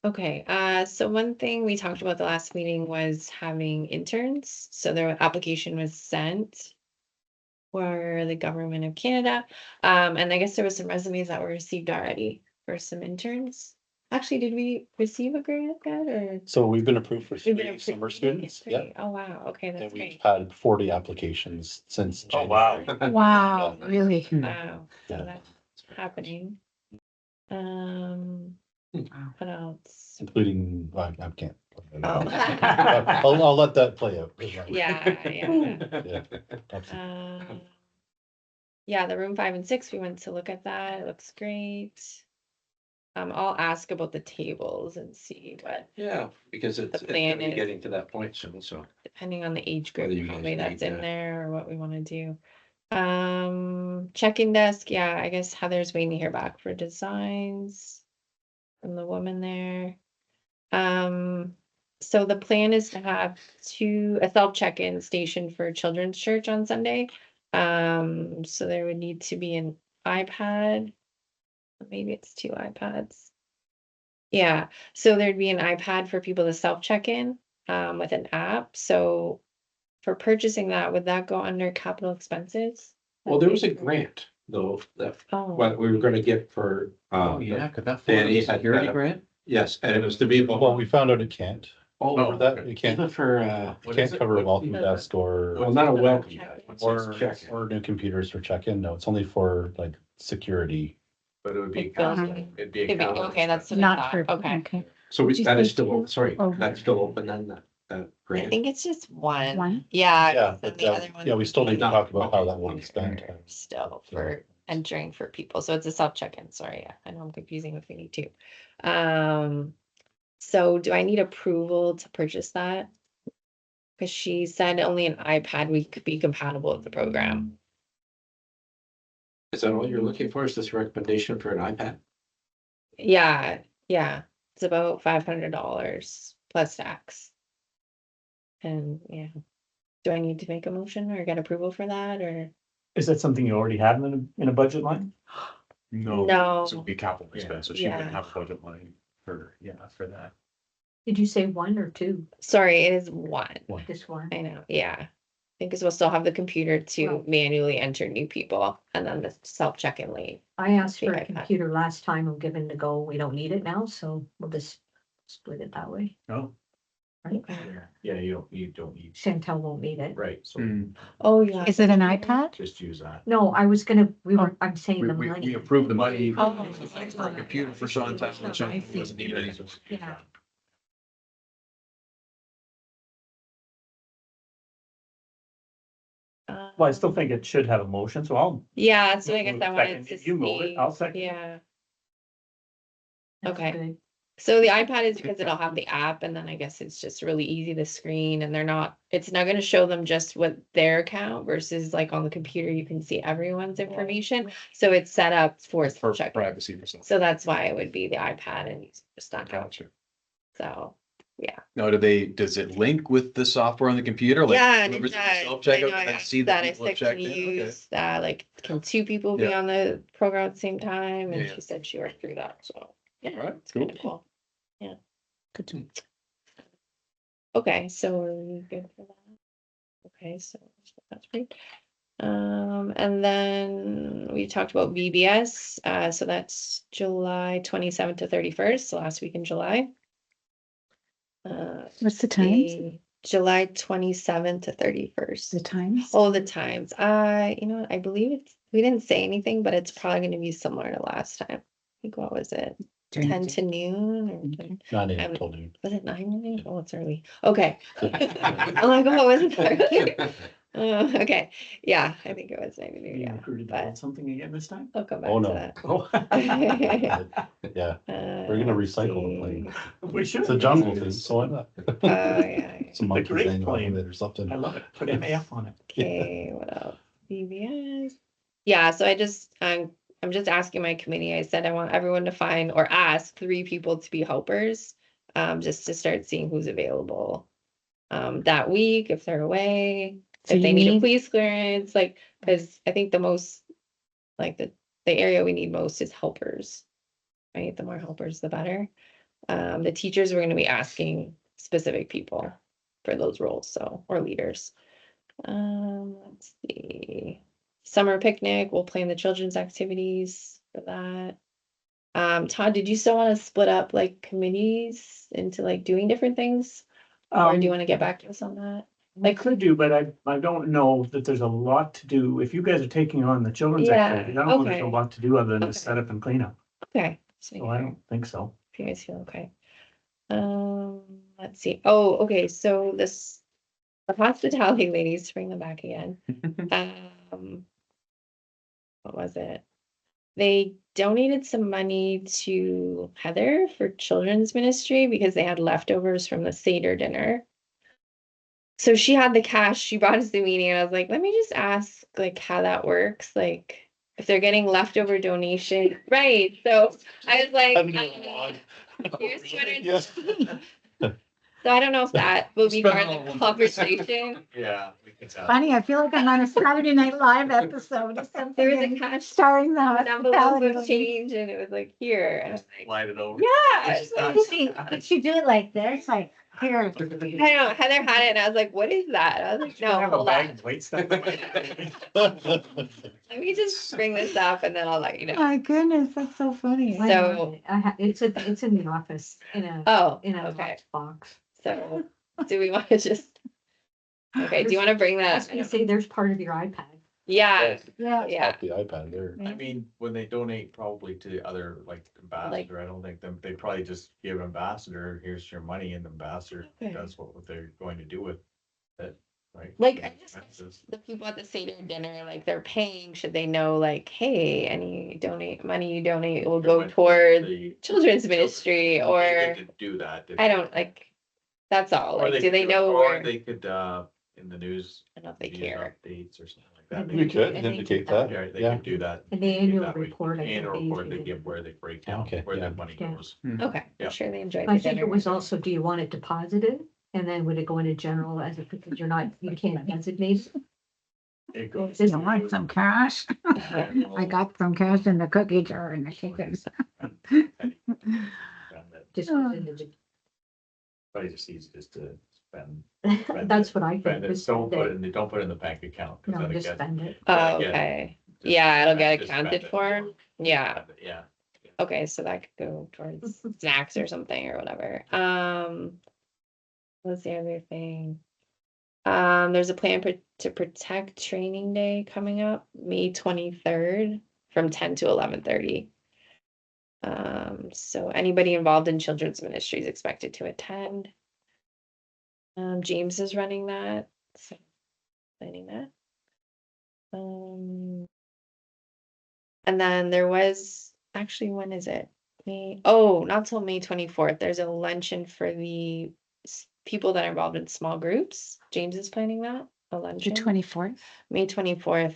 Speaker 9: Okay, so one thing we talked about the last meeting was having interns. So their application was sent for the government of Canada. And I guess there was some resumes that were received already for some interns. Actually, did we receive a grant yet or?
Speaker 3: so we've been approved for
Speaker 9: We've been
Speaker 3: 3
Speaker 9: approved
Speaker 3: summer
Speaker 9: for
Speaker 3: students, yeah,
Speaker 9: 3. Oh, wow. Okay,
Speaker 3: and
Speaker 9: that's
Speaker 3: we've
Speaker 9: great.
Speaker 3: had 40 applications since
Speaker 7: Oh, wow.
Speaker 3: January.
Speaker 2: Wow, really?
Speaker 9: Wow, so
Speaker 3: Yeah.
Speaker 9: that's happening. What else?
Speaker 3: Including, well, I can't.
Speaker 9: Oh.
Speaker 3: I'll let that play out.
Speaker 9: Yeah.
Speaker 3: Yeah, absolutely.
Speaker 9: Yeah, the room 5 and 6, we went to look at that. It looks great. I'll ask about the tables and see what,
Speaker 4: Yeah, because it's
Speaker 9: The
Speaker 4: gonna
Speaker 9: plan
Speaker 4: be
Speaker 9: is-
Speaker 4: getting to that point soon, so.
Speaker 9: depending on the age group,
Speaker 4: Whether you
Speaker 9: probably
Speaker 4: guys
Speaker 9: that's
Speaker 4: need
Speaker 9: in
Speaker 4: that.
Speaker 9: there or what we want to do. Check-in desk, yeah, I guess Heather's waiting to hear back for designs from the woman there. So the plan is to have a self check-in station for Children's Church on Sunday. So there would need to be an iPad. Maybe it's 2 iPads. Yeah, so there'd be an iPad for people to self check in with an app. So for purchasing that, would that go under capital expenses?
Speaker 4: Well, there was a grant though, that
Speaker 9: Oh,
Speaker 4: what we were gonna get for,
Speaker 1: Oh, yeah, could that?
Speaker 4: Danny had
Speaker 1: Security
Speaker 4: that.
Speaker 1: grant?
Speaker 4: yes, and it was to be.
Speaker 3: Well, we found out it can't.
Speaker 1: Oh,
Speaker 3: Remember that?
Speaker 1: okay.
Speaker 3: It can't,
Speaker 4: Even for,
Speaker 3: it
Speaker 1: What
Speaker 3: can't
Speaker 1: is it?
Speaker 3: cover a
Speaker 1: What-
Speaker 3: welcome desk or,
Speaker 4: well, not a welcome.
Speaker 9: Check-in.
Speaker 3: or new computers for check-in. No, it's only for like security.
Speaker 1: But it would be,
Speaker 9: Like building.
Speaker 1: it'd be.
Speaker 9: It'd be- okay, that's what I
Speaker 2: Not
Speaker 9: thought.
Speaker 2: for,
Speaker 9: Okay.
Speaker 2: okay.
Speaker 4: So
Speaker 2: Did you
Speaker 4: that is
Speaker 2: say
Speaker 4: still,
Speaker 2: two?
Speaker 4: sorry,
Speaker 2: Oh.
Speaker 4: that's still open then, that
Speaker 9: I
Speaker 4: grant?
Speaker 9: think it's just one.
Speaker 2: One?
Speaker 9: Yeah.
Speaker 3: Yeah,
Speaker 9: and
Speaker 3: but
Speaker 9: the other one
Speaker 3: yeah, we still need to
Speaker 4: No,
Speaker 3: talk about how
Speaker 4: okay,
Speaker 3: that will be spent.
Speaker 9: Still for entering for people. So it's a self check-in. Sorry, I know I'm confusing if we need to. So do I need approval to purchase that? Because she said only an iPad could be compatible with the program.
Speaker 4: Is that all you're looking for? Is this recommendation for an iPad?
Speaker 9: Yeah, yeah, it's about $500 plus tax. And yeah, do I need to make a motion or get approval for that or?
Speaker 7: Is that something you already have in a budget line?
Speaker 1: No.
Speaker 9: No.
Speaker 1: It would be capital expense, so she wouldn't
Speaker 9: Yeah.
Speaker 1: have a budget line for that.
Speaker 6: Did you say 1 or 2?
Speaker 9: Sorry, it is one.
Speaker 6: Just 1?
Speaker 9: I know, yeah. I think because we'll still have the computer to
Speaker 6: Well-
Speaker 9: manually enter new people and then the self-check-in lane.
Speaker 6: I asked for
Speaker 9: The
Speaker 6: a
Speaker 9: iPad.
Speaker 6: computer last time, I'm given to go, we don't need it now, so we'll just split it that way,
Speaker 5: No,
Speaker 6: right?
Speaker 5: yeah, you don't need,
Speaker 6: Chantel won't need it.
Speaker 5: right, so
Speaker 9: Oh, yeah.
Speaker 2: Is it an iPad?
Speaker 5: just use that.
Speaker 6: No, I was gonna, I'm saying the
Speaker 1: We
Speaker 6: money.
Speaker 1: approved the money
Speaker 9: Oh.
Speaker 1: for a computer for Sean,
Speaker 2: I
Speaker 1: Sean
Speaker 2: see.
Speaker 1: wasn't needed any.
Speaker 6: Yeah.
Speaker 7: Well, I still think it should have a motion, so I'll.
Speaker 9: Yeah, so I guess I
Speaker 7: Second.
Speaker 9: wanted to
Speaker 7: If you move it,
Speaker 9: see.
Speaker 7: I'll second it.
Speaker 9: Yeah,
Speaker 6: That's
Speaker 9: Okay.
Speaker 6: good.
Speaker 9: so the iPad is because it'll have the app and then I guess it's just really easy to screen and it's not gonna show them just what their account versus like on the computer, you can see everyone's information. So it's set up for
Speaker 1: For
Speaker 9: check.
Speaker 1: privacy for some.
Speaker 9: So that's why it would be the iPad and just not out.
Speaker 1: Gotcha.
Speaker 9: So,
Speaker 1: Now, does it link with the software on the computer? Like,
Speaker 9: yeah, and
Speaker 1: whoever's
Speaker 9: it
Speaker 1: in the
Speaker 9: does.
Speaker 1: self-checkout
Speaker 9: I know,
Speaker 1: can
Speaker 9: I
Speaker 1: then
Speaker 9: asked
Speaker 1: see
Speaker 9: that.
Speaker 1: that
Speaker 9: I
Speaker 1: people have
Speaker 9: said, can
Speaker 1: checked
Speaker 9: you
Speaker 1: in? Okay.
Speaker 9: use that? Like, can 2 people be
Speaker 1: Yeah.
Speaker 9: on the program at the same time? And
Speaker 1: Yeah.
Speaker 9: she said she worked through that, so. Yeah,
Speaker 1: Alright,
Speaker 9: it's kind of cool.
Speaker 2: Good to know.
Speaker 9: Okay, so are we good for that? Okay, so that's great. And then we talked about VBS, so that's July 27th to 31st, the last week in July.
Speaker 2: What's the times?
Speaker 9: July 27th to 31st.
Speaker 2: The times?
Speaker 9: Oh, the times. You know, what, I believe we didn't say anything, but it's probably gonna be similar to last time. I think what was it?
Speaker 2: During the
Speaker 9: 10
Speaker 2: day.
Speaker 9: to noon or
Speaker 2: Okay.
Speaker 3: Not in
Speaker 9: I'm-
Speaker 3: till noon.
Speaker 9: was it 9 to noon? Oh, it's early. Okay. I'm like, oh, was it early? Okay, yeah, I think it was 9 to noon,
Speaker 7: Being
Speaker 9: yeah.
Speaker 7: recruited to
Speaker 9: but-
Speaker 7: build something again this time?
Speaker 9: I'll come back
Speaker 3: Oh,
Speaker 9: to
Speaker 3: no.
Speaker 9: that.
Speaker 7: Oh.
Speaker 3: Yeah, we're gonna
Speaker 9: Let's
Speaker 3: recycle the
Speaker 9: see.
Speaker 3: plane.
Speaker 7: We should.
Speaker 3: It's a jungle thing, so why not?
Speaker 9: Yeah.
Speaker 3: Some
Speaker 7: The
Speaker 3: monkeys
Speaker 7: great
Speaker 3: hanging off of
Speaker 7: plane.
Speaker 3: it or something.
Speaker 7: I love it. Put MAF on it.
Speaker 9: Okay, what else? VBS. Yeah, so I'm just asking my committee. I said I want everyone to find or ask 3 people to be helpers, just to start seeing who's available that week if they're away,
Speaker 2: So
Speaker 9: if they
Speaker 2: you
Speaker 9: need a
Speaker 2: need-
Speaker 9: police clearance, like because I think the most like the area we need most is helpers. Right, the more helpers, the better. The teachers are going to be asking specific people for those roles, so or leaders. Let's see. Summer picnic, we'll plan the children's activities for that. Todd, did you still want to split up like committees into like doing different things? Or do you want to get back to us on that?
Speaker 7: I could do, but I don't know that there's a lot to do. If you guys are taking on the children's
Speaker 9: Yeah,
Speaker 7: activities, I don't know there's a
Speaker 9: okay.
Speaker 7: lot to do other than
Speaker 9: Okay.
Speaker 7: to set up and clean up.
Speaker 9: Okay.
Speaker 7: So I don't think so.
Speaker 9: If you guys feel okay. Let's see. Oh, okay, so the hospitality ladies, to bring them back again. What was it? They donated some money to Heather for children's ministry because they had leftovers from the Seder dinner. So she had the cash, she brought us to the meeting and I was like, let me just ask like how that works, like if they're getting leftover donation, right? So I was like, here's $200.
Speaker 3: Yes.
Speaker 9: So I don't know if that will be
Speaker 1: Spend
Speaker 9: part
Speaker 1: it
Speaker 9: of
Speaker 1: all
Speaker 9: the
Speaker 1: on-
Speaker 9: conversation.
Speaker 5: Yeah. we could,
Speaker 2: Funny, I feel like I'm on a Saturday Night Live episode or something.
Speaker 9: There was a
Speaker 2: and
Speaker 9: cash
Speaker 2: starring the
Speaker 9: an envelope
Speaker 2: hospitality.
Speaker 9: of
Speaker 2: lady.
Speaker 9: change and it was like here. And I was like,
Speaker 5: Slide it over.
Speaker 9: yeah.
Speaker 5: It's
Speaker 9: it's like-
Speaker 5: not-
Speaker 2: Did she do it like this? Like, here.
Speaker 9: I don't know. Heather had it and I was like, what is that? I was like,
Speaker 7: I
Speaker 9: no,
Speaker 7: have a
Speaker 9: hold
Speaker 7: bag
Speaker 9: on.
Speaker 7: of weight stuff.
Speaker 9: Let me just bring this up and then I'll let you know.
Speaker 2: My goodness, that's so funny.
Speaker 9: So-
Speaker 6: It's in the office, in a
Speaker 9: Oh,
Speaker 6: okay.
Speaker 9: okay.
Speaker 6: Box.
Speaker 9: So do we want to just, okay, do you want to bring
Speaker 6: I
Speaker 9: that?
Speaker 6: was gonna say, there's part of your iPad.
Speaker 9: Yeah,
Speaker 2: Yeah.
Speaker 9: yeah.
Speaker 3: Off the iPad there.
Speaker 5: I mean, when they donate probably to other like ambassador, I don't think they probably just give ambassador, here's your money and the ambassador
Speaker 9: Okay.
Speaker 5: does what they're going to do with it, right?
Speaker 9: Like, I just-
Speaker 5: Expenses.
Speaker 9: The people at the Seder dinner, like they're paying, should they know like, hey, any money you donate will go
Speaker 5: With
Speaker 9: toward
Speaker 5: the
Speaker 9: children's ministry
Speaker 5: They
Speaker 9: or,
Speaker 5: could do that.
Speaker 9: I don't like, that's all.
Speaker 5: Or
Speaker 9: Like, do they know
Speaker 5: or
Speaker 9: where?
Speaker 5: they could, in the news.
Speaker 9: I don't know if they
Speaker 5: news
Speaker 9: care.
Speaker 5: Updates or something like that.
Speaker 6: We
Speaker 3: We
Speaker 5: They-
Speaker 3: could
Speaker 6: And they
Speaker 3: indicate
Speaker 6: do that.
Speaker 3: that.
Speaker 5: Yeah, they
Speaker 3: Yeah.
Speaker 5: could do that.
Speaker 6: And the annual
Speaker 5: That way.
Speaker 6: report, I think
Speaker 5: Annual
Speaker 6: they
Speaker 5: report, they
Speaker 6: usually do.
Speaker 5: give where they break down,
Speaker 3: Okay,
Speaker 5: where
Speaker 3: yeah.
Speaker 5: that money
Speaker 6: Yeah.
Speaker 5: goes.
Speaker 9: Okay,
Speaker 5: Yeah.
Speaker 9: I'm sure they enjoyed
Speaker 6: I
Speaker 9: the
Speaker 6: think it
Speaker 9: dinner.
Speaker 6: was also, do you want it deposited? And then would it go into general as if, because you're not, you can't designate?
Speaker 5: It goes.
Speaker 2: You want some cash? I got some cash in the cookie jar in the kitchen.
Speaker 6: Just
Speaker 2: Oh.
Speaker 6: goes into the,
Speaker 5: Probably just easy just to spend.
Speaker 6: that's what I think.
Speaker 5: Spend it,
Speaker 6: just
Speaker 5: don't
Speaker 6: spend
Speaker 5: put
Speaker 6: it.
Speaker 5: it in, don't put it in the bank account. 'cause
Speaker 6: No,
Speaker 5: then it
Speaker 6: just
Speaker 5: gets-
Speaker 6: spend it.
Speaker 9: Oh,
Speaker 5: again,
Speaker 9: okay.
Speaker 5: just
Speaker 9: Yeah, it'll
Speaker 5: spend-
Speaker 9: get
Speaker 5: just
Speaker 9: accounted
Speaker 5: spend it.
Speaker 9: for. Yeah.
Speaker 5: Spend it, Yeah.
Speaker 9: Okay, so that could go towards snacks or something or whatever. What's the other thing? There's a plan to protect training day coming up, May 23rd from 10 to 11:30. So anybody involved in children's ministry is expected to attend. James is running that, so planning that. And then there was actually, when is it? Not till May 24th. There's a luncheon for the people that are involved in small groups. James is planning that, a
Speaker 2: The
Speaker 9: luncheon.
Speaker 2: 24th.
Speaker 9: May 24th.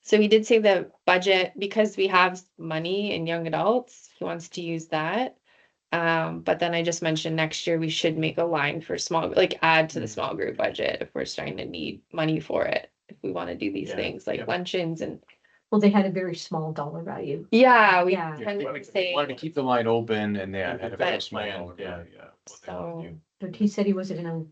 Speaker 9: So he did say the budget, because we have money in young adults, he wants to use that. But then I just mentioned next year we should make a line for add to the small group budget if we're starting to need money for it. If we want to do these
Speaker 5: Yeah,
Speaker 9: things like
Speaker 5: yeah.
Speaker 9: luncheons and
Speaker 6: Well, they had a very small dollar value.
Speaker 9: we
Speaker 6: Yeah.
Speaker 9: tended to say.
Speaker 1: Wanted to keep the line open and they had a very
Speaker 9: But-
Speaker 1: small.
Speaker 5: Plan,
Speaker 1: dollar
Speaker 5: yeah,
Speaker 1: value.
Speaker 5: yeah. what they
Speaker 9: So-
Speaker 5: want to do.
Speaker 6: But he said he wasn't gonna,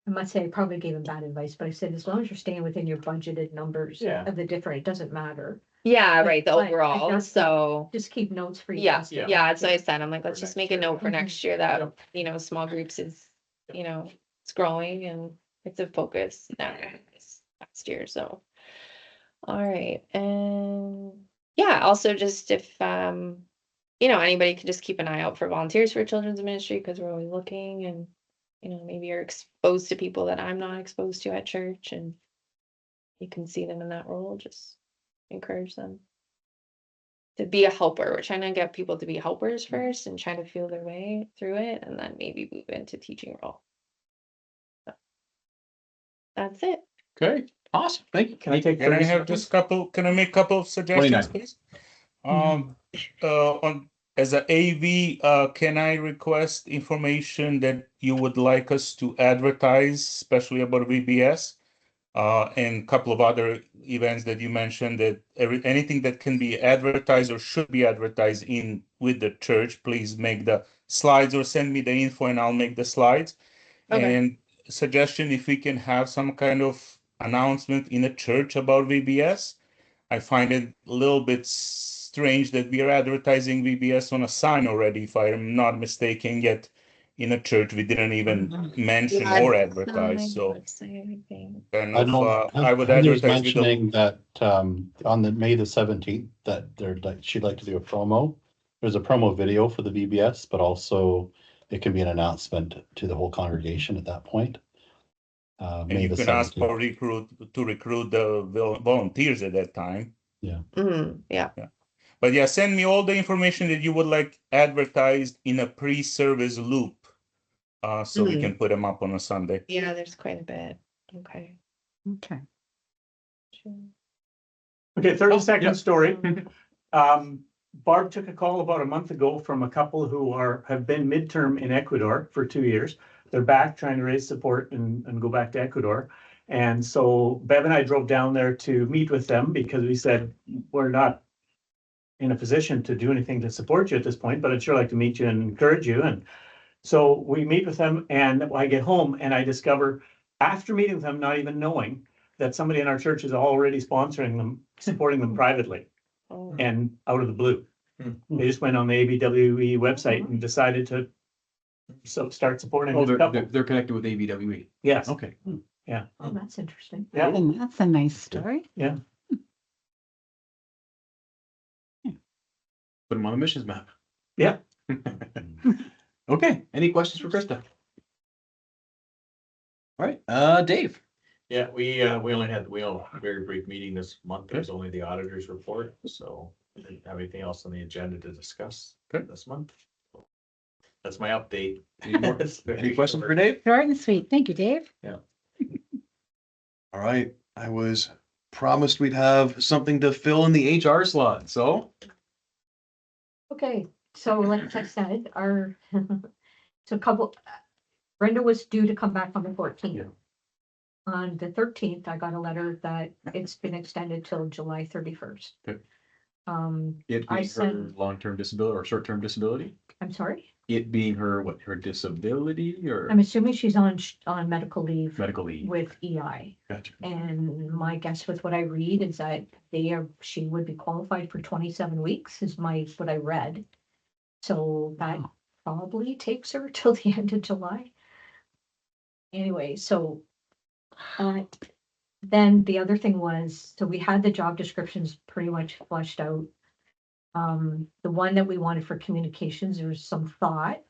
Speaker 6: I must say, I probably gave him bad advice, but I said, as long as you're staying within your budgeted numbers
Speaker 5: Yeah.
Speaker 6: of the different, it doesn't matter.
Speaker 9: Yeah,
Speaker 6: But-
Speaker 9: right, the
Speaker 6: but I
Speaker 9: overall,
Speaker 6: guess-
Speaker 9: so.
Speaker 6: Just keep notes for you.
Speaker 9: Yeah,
Speaker 6: guys to
Speaker 9: yeah,
Speaker 6: add
Speaker 9: that's what
Speaker 6: to.
Speaker 9: I said. I'm like, let's
Speaker 5: For
Speaker 9: just
Speaker 5: next
Speaker 9: make a
Speaker 5: year.
Speaker 9: note for
Speaker 6: Mhm.
Speaker 9: next year that,
Speaker 5: Yep.
Speaker 9: small groups is,
Speaker 5: Yep.
Speaker 9: it's growing and it's a focus now this past year, so. All right, and yeah, also just if, anybody could just keep an eye out for volunteers for children's ministry, because we're always looking and, maybe you're exposed to people that I'm not exposed to at church and you can see them in that role, just encourage them to be a helper. We're trying to get people to be helpers first and try to feel their way through it and then maybe move into teaching role. So, that's it.
Speaker 1: Okay, awesome, thank you.
Speaker 7: Can I take
Speaker 8: Can I
Speaker 7: 30
Speaker 8: have
Speaker 7: seconds?
Speaker 8: just can I make a couple of suggestions,
Speaker 1: 29.
Speaker 8: please? As a AV, can I request information that you would like us to advertise, especially about VBS? And a couple of other events that you mentioned, that anything that can be advertised or should be advertised in with the church, please make the slides or send me the info and I'll make the slides.
Speaker 9: Okay.
Speaker 8: And suggestion, if we can have some kind of announcement in a church about VBS. I find it a little bit strange that we are advertising VBS on a sign already, if I'm not mistaken, yet in a church we didn't even mention or advertise, so kind
Speaker 3: I
Speaker 8: of,
Speaker 3: know,
Speaker 8: I would
Speaker 3: Heather was
Speaker 8: advertise with the,
Speaker 3: mentioning that, on the May the 17th, that she'd like to do a promo. There's a promo video for the VBS, but also it can be an announcement to the whole congregation at that point.
Speaker 8: and
Speaker 3: May
Speaker 8: you
Speaker 3: the
Speaker 8: can ask
Speaker 3: 17th.
Speaker 8: for recruit the volunteers at that time.
Speaker 9: Yeah.
Speaker 8: But yeah, send me all the information that you would like advertised in a pre-service loop. So we can put them up on a Sunday.
Speaker 9: Yeah, there's quite a bit. Okay.
Speaker 2: Okay.
Speaker 9: Sure.
Speaker 7: Okay, 30-second
Speaker 1: yeah.
Speaker 7: story. Barb took a call about a month ago from a couple who have been midterm in Ecuador for 2 years. They're back trying to raise support and go back to Ecuador. And so Bev and I drove down there to meet with them because we said, we're not in a position to do anything to support you at this point, but I'd sure like to meet you and encourage you. And so we meet with them and I get home and I discover, after meeting with them, not even knowing, that somebody in our church is already sponsoring them, supporting them privately
Speaker 9: Oh,
Speaker 7: and out of the blue.
Speaker 5: Hmm.
Speaker 7: They just went on the ABWE website and decided to start supporting
Speaker 1: Oh,
Speaker 7: this couple.
Speaker 1: they're connected with ABWE.
Speaker 7: Yes,
Speaker 1: Okay.
Speaker 6: Oh, that's interesting.
Speaker 7: yeah,
Speaker 2: And that's a nice story.
Speaker 7: yeah.
Speaker 1: Put them on the missions map.
Speaker 7: Yeah.
Speaker 1: Okay, any questions for Krista? All right, Dave.
Speaker 5: Yeah, we only had a very brief meeting this month. There's only the auditor's report, so we didn't have anything else on the agenda to discuss
Speaker 1: Good.
Speaker 5: this month. That's my update.
Speaker 1: Any questions for Dave?
Speaker 2: Short and sweet. Thank you, Dave.
Speaker 1: All right, I was promised we'd have something to fill in the HR slot, so.
Speaker 6: Okay, so like I said, so Brenda was due to come back on the 14th. On the 13th, I got a letter that it's been extended till July 31st.
Speaker 1: Okay.
Speaker 6: I
Speaker 1: It being her
Speaker 6: sent-
Speaker 1: long-term disability or short-term disability?
Speaker 6: I'm sorry,
Speaker 1: It being her, what, her disability or
Speaker 6: I'm assuming she's on medical leave
Speaker 1: medical leave?
Speaker 6: with EI.
Speaker 1: Gotcha.
Speaker 6: And my guess with what I read is that she would be qualified for 27 weeks is what I read. So that probably takes her till the end of July. Anyway, so then the other thing was, so we had the job descriptions pretty much fleshed out. The one that we wanted for communications, there was some thought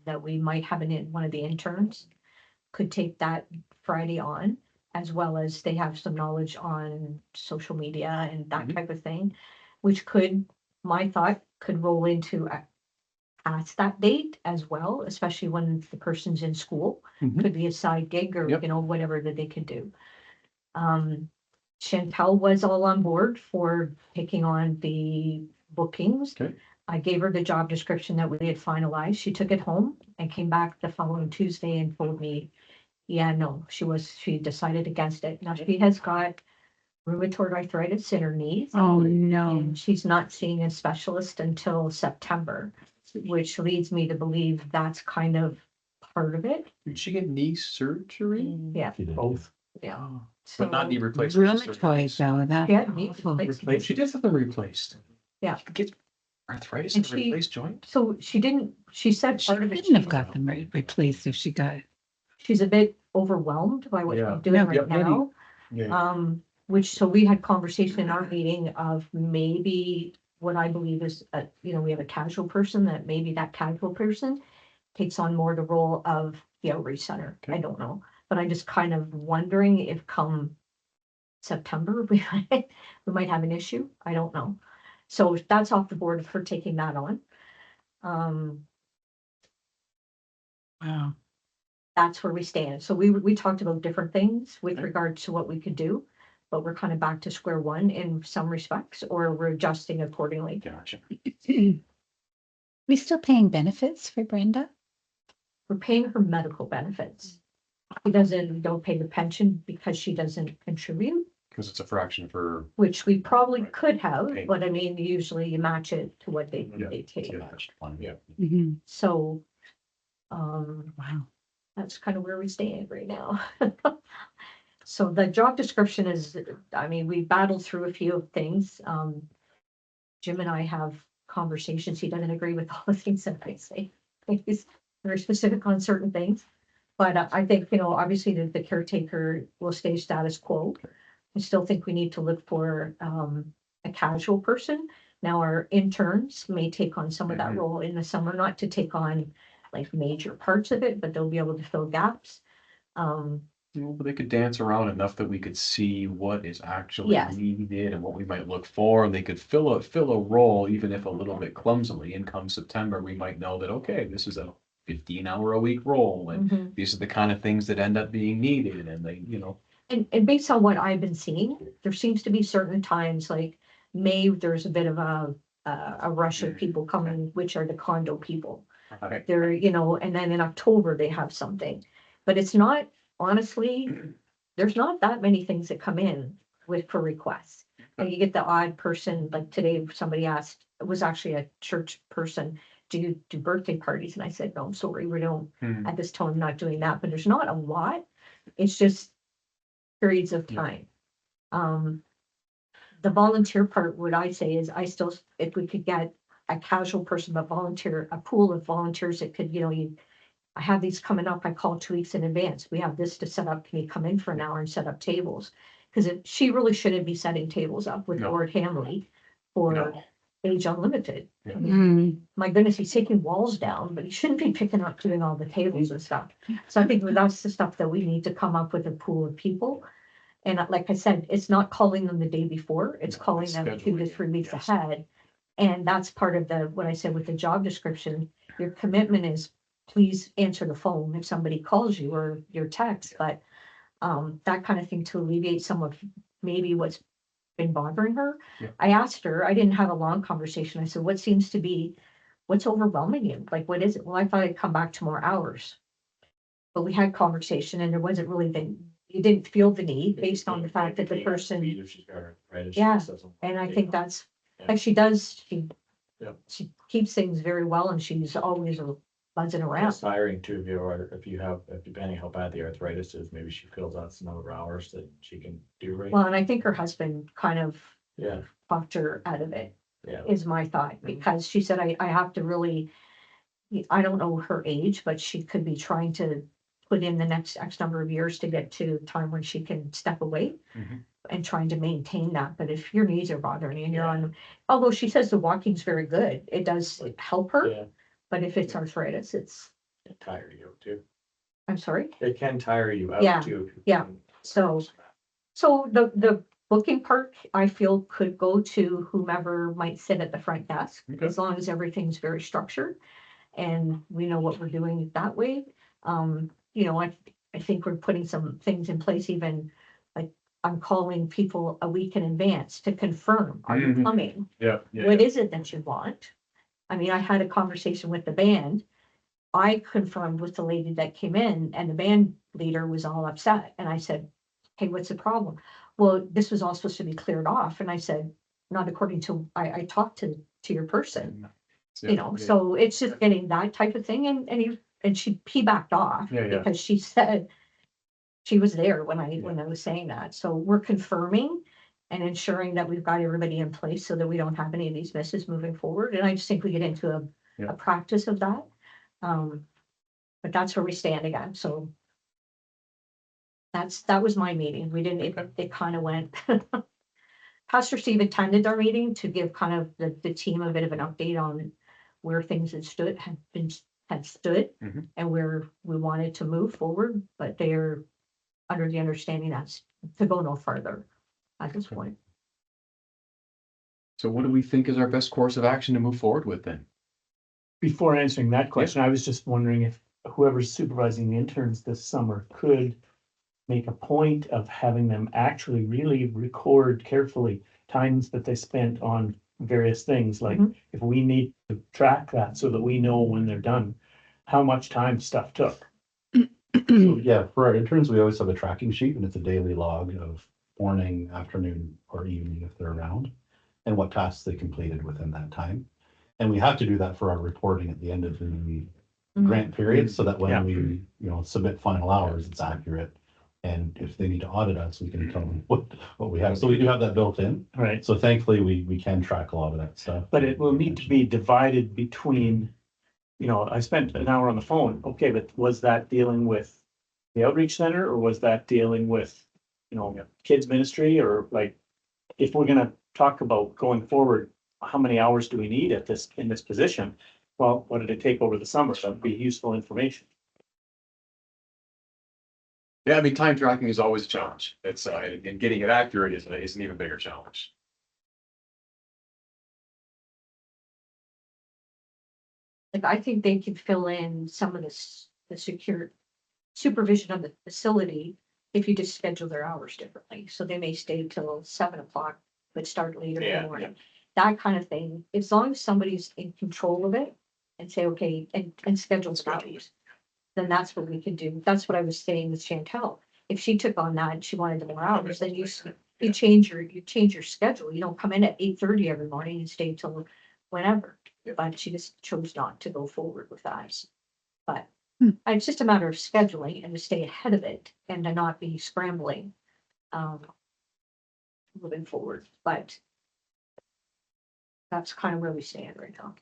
Speaker 6: that we might have one of the interns could take that Friday on, as well as they have some knowledge on social media and that type of thing, which my thought could roll into past that date as well, especially when the person's in school. Could be a side gig or,
Speaker 1: Yep.
Speaker 6: whatever that they could do. Chantel was all on board for taking on the bookings.
Speaker 1: Okay.
Speaker 6: I gave her the job description that we had finalized. She took it home and came back the following Tuesday and told me, yeah, no, she decided against it. Now she has got rheumatoid arthritis in her knees.
Speaker 2: Oh, no.
Speaker 6: And she's not seeing a specialist until September, which leads me to believe that's kind of part of it.
Speaker 1: Did she get knee surgery?
Speaker 6: Yeah,
Speaker 3: She did.
Speaker 1: Both.
Speaker 6: yeah.
Speaker 1: But not knee replacement.
Speaker 2: Rheumatoid, though, that's
Speaker 6: Yeah, knee
Speaker 2: awful.
Speaker 6: replacement.
Speaker 1: She did have them replaced.
Speaker 6: Yeah.
Speaker 1: She gets arthritis
Speaker 6: And
Speaker 1: in a replaced joint?
Speaker 6: So she said
Speaker 2: She
Speaker 6: part of it.
Speaker 2: couldn't have got them replaced if she got.
Speaker 6: She's a bit overwhelmed by what
Speaker 1: Yeah.
Speaker 6: she's doing
Speaker 2: Yeah,
Speaker 6: right
Speaker 1: maybe.
Speaker 6: now.
Speaker 1: Yeah.
Speaker 6: So we had conversation in our meeting of maybe what I believe is, we have a casual person, that maybe that casual person takes on more the role of the outreach center.
Speaker 1: Okay.
Speaker 6: I don't know, but I'm just kind of wondering if come September, we might have an issue. I don't know. So that's off the board for taking that on.
Speaker 2: Wow.
Speaker 6: That's where we stand. So we talked about different things with regard to what we could do, but we're kind of back to square one in some respects, or we're adjusting accordingly.
Speaker 1: Gotcha.
Speaker 2: We still paying benefits for Brenda?
Speaker 6: We're paying her medical benefits. We don't pay the pension because she doesn't contribute,
Speaker 1: Because it's a fraction of her.
Speaker 6: which we probably could have,
Speaker 1: Okay.
Speaker 6: but I mean, usually you match it to what they take.
Speaker 1: Yeah.
Speaker 2: Mhm.
Speaker 6: So,
Speaker 2: Wow.
Speaker 6: that's kind of where we stand right now. So the job description is, we battled through a few things. Jim and I have conversations. He doesn't agree with all the things that I say. He's very specific on certain things. But I think, obviously the caretaker will stay status quo. I still think we need to look for a casual person. Now, our interns may take on some of that role in the summer, not to take on like major parts of it, but they'll be able to fill gaps.
Speaker 1: But they could dance around enough that we could see what is actually
Speaker 6: Yes.
Speaker 1: needed and what we might look for, and they could fill a role, even if a little bit clumsily. And come September, we might know that, okay, this is a 15-hour-a-week role, and
Speaker 6: Mhm.
Speaker 1: these are the kind of things that end up being needed, and they,
Speaker 6: And based on what I've been seeing, there seems to be certain times, like May, there's a bit of a rush of people coming, which are the condo people.
Speaker 1: Okay.
Speaker 6: They're, and then in October they have something, but it's not, honestly, there's not that many things that come in for requests. And you get the odd person, like today, somebody asked, it was actually a church person, do you do birthday parties? And I said, no, I'm sorry, we don't, at this time, not doing that, but there's not a lot. It's just periods of time. The volunteer part, what I say is if we could get a casual person, but a pool of volunteers that could, I have these coming up, I call 2 weeks in advance. We have this to set up. Can you come in for an hour and set up tables? Because she really shouldn't be setting tables up with
Speaker 1: No.
Speaker 6: Lord Hamley for
Speaker 1: No.
Speaker 6: Age Unlimited.
Speaker 1: Yeah.
Speaker 6: I mean,
Speaker 2: Mm.
Speaker 6: my goodness, he's taking walls down, but he shouldn't be picking up doing all the tables and stuff. So I think that's the stuff that we need to come up with a pool of people. And like I said, it's not calling them the day before, it's calling them 2 to 3 weeks
Speaker 1: Yes.
Speaker 6: ahead. And that's part of what I said with the job description. your commitment is, please answer the phone if somebody calls you or your text, but that kind of thing to alleviate some of maybe what's been bothering her.
Speaker 1: Yeah.
Speaker 6: I asked her, I didn't have a long conversation. I said, what seems to be, what's overwhelming you? Like, what is it? Well, I thought I'd come back to more hours. But we had conversation and there wasn't really you didn't feel the need based on the fact that the person, yeah, and I think that's, like she does, she keeps things very well and she's always buzzing around.
Speaker 5: It's tiring too, if you have, depending how bad the arthritis is, maybe she feels that's another hours that she can do right.
Speaker 6: Well, and I think her husband kind of
Speaker 5: Yeah,
Speaker 6: talked her out of it,
Speaker 5: yeah.
Speaker 6: is my thought, because she said, I have to really, I don't know her age, but she could be trying to put in the next X number of years to get to a time when she can step away
Speaker 1: Mhm.
Speaker 6: and trying to maintain that. But if your knees are bothering you and you're on, although she says the walking's very good, it does help her.
Speaker 5: Yeah,
Speaker 6: But if it's arthritis, it's,
Speaker 5: it tire you out too.
Speaker 6: I'm sorry.
Speaker 5: It can tire you
Speaker 6: Yeah,
Speaker 5: out too.
Speaker 6: yeah. So the booking part, I feel could go to whomever might sit at the front desk,
Speaker 1: Okay.
Speaker 6: as long as everything's very structured and we know what we're doing that way. I think we're putting some things in place, even like I'm calling people a week in advance to confirm, are you
Speaker 1: Mhm.
Speaker 6: coming?
Speaker 1: Yeah.
Speaker 6: What is it that you want? I mean, I had a conversation with the band. I confirmed with the lady that came in and the band leader was all upset. And I said, hey, what's the problem? Well, this was all supposed to be cleared off. And I said, not according to, I talked to your person, so it's just getting that type of thing. And he backed off because she said she was there when I was saying that. So we're confirming and ensuring that we've got everybody in place so that we don't have any of these misses moving forward. And I just think we get into a practice of that. But that's where we stand again. So that was my meeting. We didn't, it kind of went. Pastor Steve attended our meeting to give kind of the team a bit of an update on where things had stood
Speaker 1: Mhm.
Speaker 6: and where we wanted to move forward, but they're under the understanding that's to go no further at this point.
Speaker 1: So what do we think is our best course of action to move forward with then?
Speaker 7: Before answering that question, I was just wondering if whoever's supervising the interns this summer could make a point of having them actually really record carefully times that they spent on various things, like if we need to track that so that we know when they're done, how much time stuff took.
Speaker 3: Yeah, for our interns, we always have a tracking sheet and it's a daily log of morning, afternoon, or evening if they're around, and what tasks they completed within that time. And we have to do that for our reporting at the end of the grant period, so that when we, submit final hours, it's accurate. And if they need to audit us, we can tell them what we have. So we do have that built in.
Speaker 7: Right.
Speaker 3: So thankfully, we can track a lot of that stuff.
Speaker 7: But it will need to be divided between, I spent an hour on the phone. Okay, but was that dealing with the outreach center or was that dealing with, kids ministry, or like, if we're gonna talk about going forward, how many hours do we need in this position? Well, what did it take over the summer? That'd be useful information.
Speaker 1: Yeah, I mean, time tracking is always a challenge. It's and getting it accurate is an even bigger challenge.
Speaker 6: Like, I think they could fill in some of the secure supervision of the facility if you just schedule their hours differently. So they may stay till 7 o'clock, but start later in the morning. That kind of thing. As long as somebody's in control of it and say, okay, and schedule hours, then that's what we can do. That's what I was saying with Chantel. If she took on that and she wanted the more hours, then you change your schedule. You don't come in at 8:30 every morning and stay till whenever. But she just chose not to go forward with that. But it's just a matter of scheduling and to stay ahead of it and to not be scrambling moving forward. But that's kind of where we stand right now.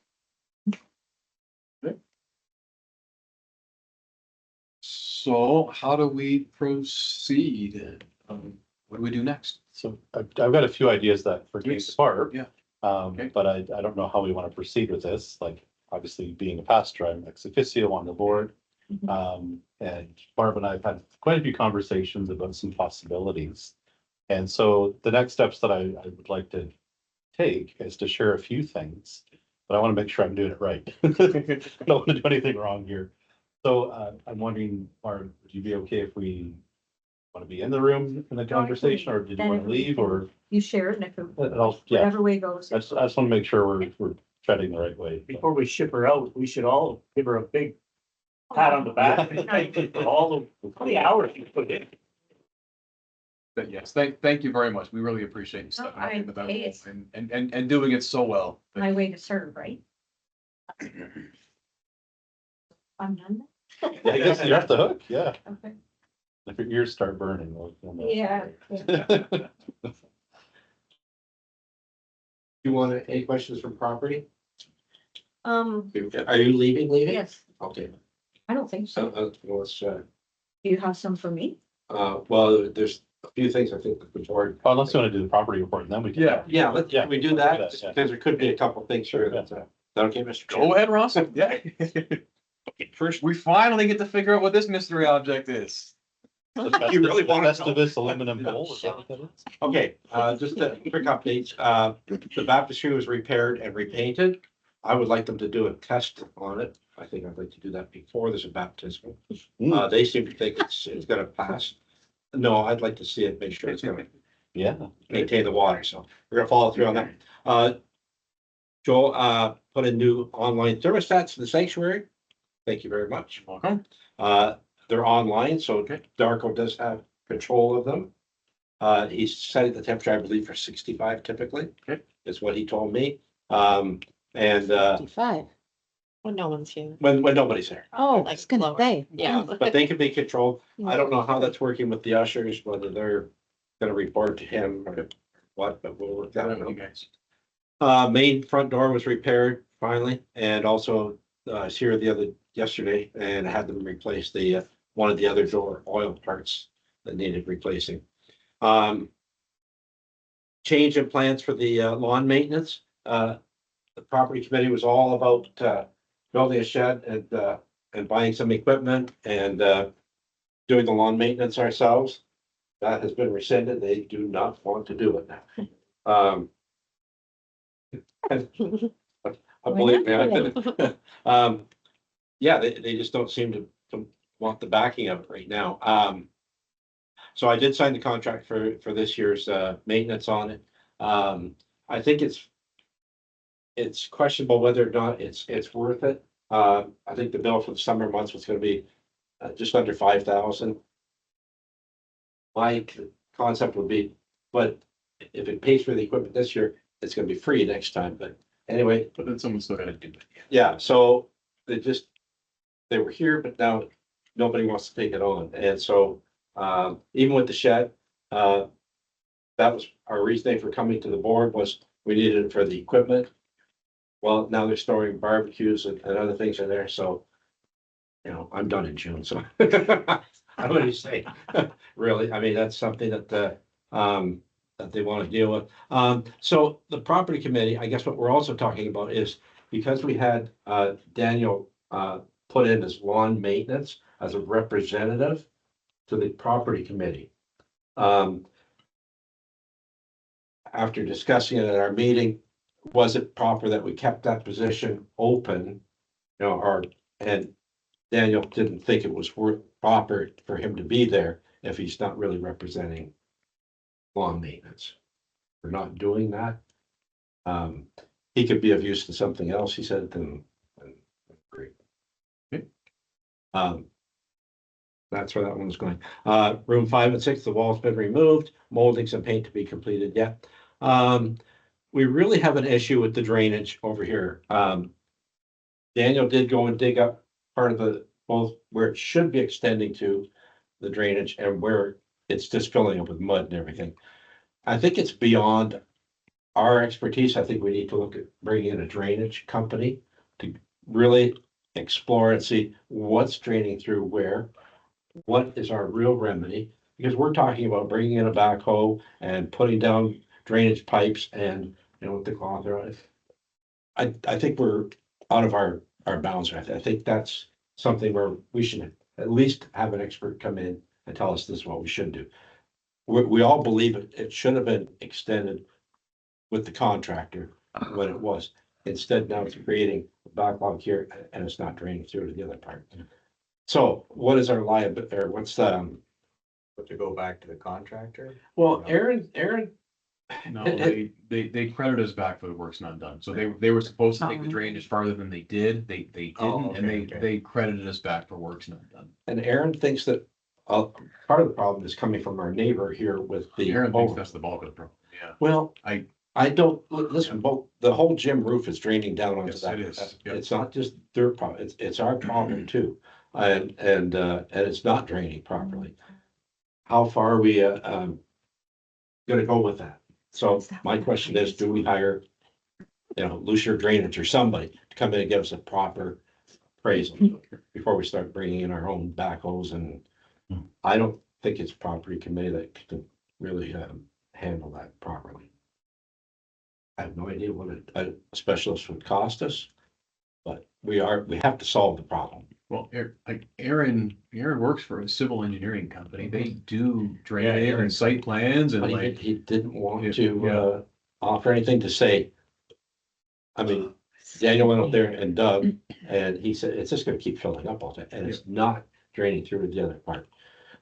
Speaker 1: So how do we proceed? What do we do next?
Speaker 3: So I've got a few ideas that for
Speaker 1: Please.
Speaker 3: Barb.
Speaker 1: Yeah. Okay.
Speaker 3: But I don't know how we want to proceed with this. Like, obviously, being a pastor, I'm ex officio on the board. And Barb and I have had quite a few conversations about some possibilities. And so the next steps that I would like to take is to share a few things. but I want to make sure I'm doing it right. I don't want to do anything wrong here. So I'm wondering, Mark, would you be okay if we want to be in the room in the conversation, or did you want to leave, or?
Speaker 6: You share it, and if it,
Speaker 3: Yeah,
Speaker 6: whatever way it goes.
Speaker 3: I just want to make sure we're treading the right way.
Speaker 7: Before we ship her out, we should all give her a big pat on the back and thank you for all the hours you put in.
Speaker 1: But yes, thank you very much. We really appreciate you stepping up into that role and doing it so well.
Speaker 6: My way to serve, right? I'm done.
Speaker 3: Yeah, I guess you're off the hook, yeah.
Speaker 6: Okay.
Speaker 3: If your ears start burning. we'll know.
Speaker 6: Yeah.
Speaker 4: You want any questions from property?
Speaker 6: Um,
Speaker 4: Are you leaving?
Speaker 6: yes,
Speaker 4: Okay,
Speaker 6: I don't think so.
Speaker 4: let's,
Speaker 6: Do you have some for me?
Speaker 4: well, there's a few things I think the board.
Speaker 3: Oh, unless you want to do the property report, and then we can.
Speaker 4: Yeah, can we do that?
Speaker 3: Yeah.
Speaker 4: Because there could be a couple of things here that, is that okay, Mr. Chair?
Speaker 1: Go ahead, Ross. Yeah.
Speaker 4: Okay, first,
Speaker 1: We finally get to figure out what this mystery object is.
Speaker 4: You really wanna know?
Speaker 3: Festivus aluminum bowl, is that what that is?
Speaker 4: okay, just a quick update. The baptistry was repaired and repainted. I would like them to do a test on it. I think I'd like to do that before there's a baptism. They seem to think it's gonna pass. No, I'd like to see it, make sure it's gonna
Speaker 3: Yeah.
Speaker 4: maintain the water, so we're gonna follow through on that. Joel, put in new online thermostats for the sanctuary. Thank you very much.
Speaker 1: Welcome.
Speaker 4: They're online, so Darko does have control of them. He's setting the temperature, I believe, for 65 typically.
Speaker 1: Okay.
Speaker 4: Is what he told me. And
Speaker 2: 55.
Speaker 9: When no one's here.
Speaker 4: when nobody's there.
Speaker 2: Oh, I
Speaker 9: Like
Speaker 2: was gonna
Speaker 9: lower.
Speaker 2: say.
Speaker 9: Yeah.
Speaker 4: But they can be controlled. I don't know how that's working with the ushers, whether they're gonna report to him or what, but we'll work that
Speaker 1: You
Speaker 4: out.
Speaker 1: guys.
Speaker 4: Main front door was repaired finally, and also, I was here yesterday and had them replace one of the other door oil parts that needed replacing. Change in plans for the lawn maintenance. The property committee was all about building a shed and buying some equipment and doing the lawn maintenance ourselves. That has been rescinded. They do not want to do it now. Believe me, I've been, yeah, they just don't seem to want the backing of it right now. So I did sign the contract for this year's maintenance on it. I think it's questionable whether or not it's worth it. I think the bill for the summer months was gonna be just under 5,000. My concept would be, but if it pays for the equipment this year, it's gonna be free next time, but anyway.
Speaker 1: But then someone's still gotta do it.
Speaker 4: Yeah, so they were here, but now nobody wants to take it on. And so, even with the shed, that was our reasoning for coming to the board, was we needed it for the equipment. Well, now they're storing barbecues and other things in there, so, I'm done in June, so. What do you say? Really, I mean, that's something that they want to deal with. So the property committee, I guess what we're also talking about is, because we had Daniel put in as lawn maintenance as a representative to the property committee. After discussing it at our meeting, was it proper that we kept that position open? And Daniel didn't think it was proper for him to be there if he's not really representing lawn maintenance. We're not doing that. He could be of use to something else, he said, then great. Okay. That's where that one's going. Room 5 and 6, the wall's been removed, moldings and paint to be completed yet. We really have an issue with the drainage over here. Daniel did go and dig up part of both where it should be extending to the drainage and where it's just filling up with mud and everything. I think it's beyond our expertise. I think we need to look at bringing in a drainage company to really explore and see what's draining through where, what is our real remedy, because we're talking about bringing in a backhoe and putting down drainage pipes and, with the cloth around it. I think we're out of our bounds. I think that's something where we should at least have an expert come in and tell us this is what we should do. We all believe it should have been extended with the contractor when it was. Instead, now it's creating a backlog here and it's not draining through to the other part. So what is our liability, or what's the,
Speaker 5: But to go back to the contractor,
Speaker 4: well, Aaron,
Speaker 1: No, they credit us back for the work's not done. So they were supposed to take the drainage farther than they did. They didn't,
Speaker 5: Oh,
Speaker 1: and
Speaker 5: okay.
Speaker 1: they credited us back for work's not done.
Speaker 4: and Aaron thinks that, part of the problem is coming from our neighbor here with the.
Speaker 1: Aaron thinks that's the bulk of the problem. Yeah.
Speaker 4: Well,
Speaker 1: I-
Speaker 4: I don't, listen, both, the whole gym roof is draining down onto
Speaker 1: Yes,
Speaker 4: that.
Speaker 1: it is. Yep.
Speaker 4: It's not just their problem, it's our problem too. And it's not draining properly. How far are we, gonna go with that? So my question is, do we hire, Lucier Drainage or somebody to come in and give us a proper appraisal before we start bringing in our own backhoes? And I don't think it's property committee that can really, handle that properly. I have no idea what a specialist would cost us, but we have to solve the problem.
Speaker 1: Well, Aaron works for a civil engineering company. They do drainage and site plans and
Speaker 4: But
Speaker 1: like,
Speaker 4: he didn't want
Speaker 1: Yeah.
Speaker 4: to, offer anything to say. I mean, Daniel went up there and dug, and he said, it's just gonna keep filling up all the time, and it's not draining through to the other part.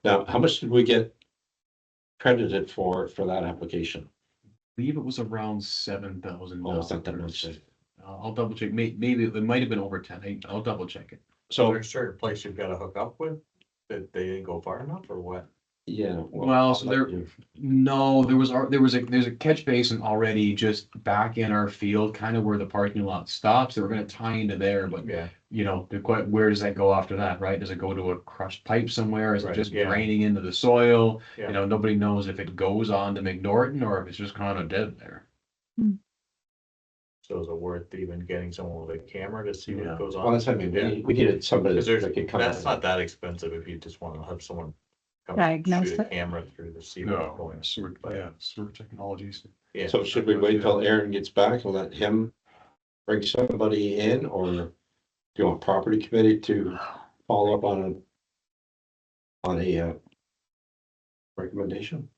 Speaker 4: Now, how much did we get credited for that application?
Speaker 1: I believe it was around $7,000.
Speaker 4: Oh, it's not that much.
Speaker 1: I'll double check. Maybe it might have been over 10. I'll double check it.
Speaker 5: so
Speaker 4: So,
Speaker 5: there's a certain place you've got to hook up with that they didn't go far enough or what?
Speaker 4: yeah.
Speaker 1: Well, so No, there's a catch basin already just back in our field, kind of where the parking lot stops. They were gonna tie into there, but
Speaker 5: Yeah.
Speaker 1: where does that go after that, right? Does it go to a crushed pipe somewhere? Is it
Speaker 5: Right,
Speaker 1: just
Speaker 5: yeah.
Speaker 1: draining into the soil?
Speaker 5: Yeah.
Speaker 1: Nobody knows if it goes on to McNorton or if it's just kind of dead there.
Speaker 5: So is it worth even getting someone with a camera to see
Speaker 1: Yeah.
Speaker 5: what goes on?
Speaker 4: Well, that's what I mean, we needed somebody
Speaker 5: Because
Speaker 4: that could come.
Speaker 5: that's not that expensive if you just want to have someone come
Speaker 2: Diagnose
Speaker 5: shoot a
Speaker 2: it.
Speaker 5: camera through to see what's going on.
Speaker 1: sewer technologies.
Speaker 5: Yeah.
Speaker 4: So should we wait till Aaron gets back and let him bring somebody in, or do you want property committee to follow up on a recommendation?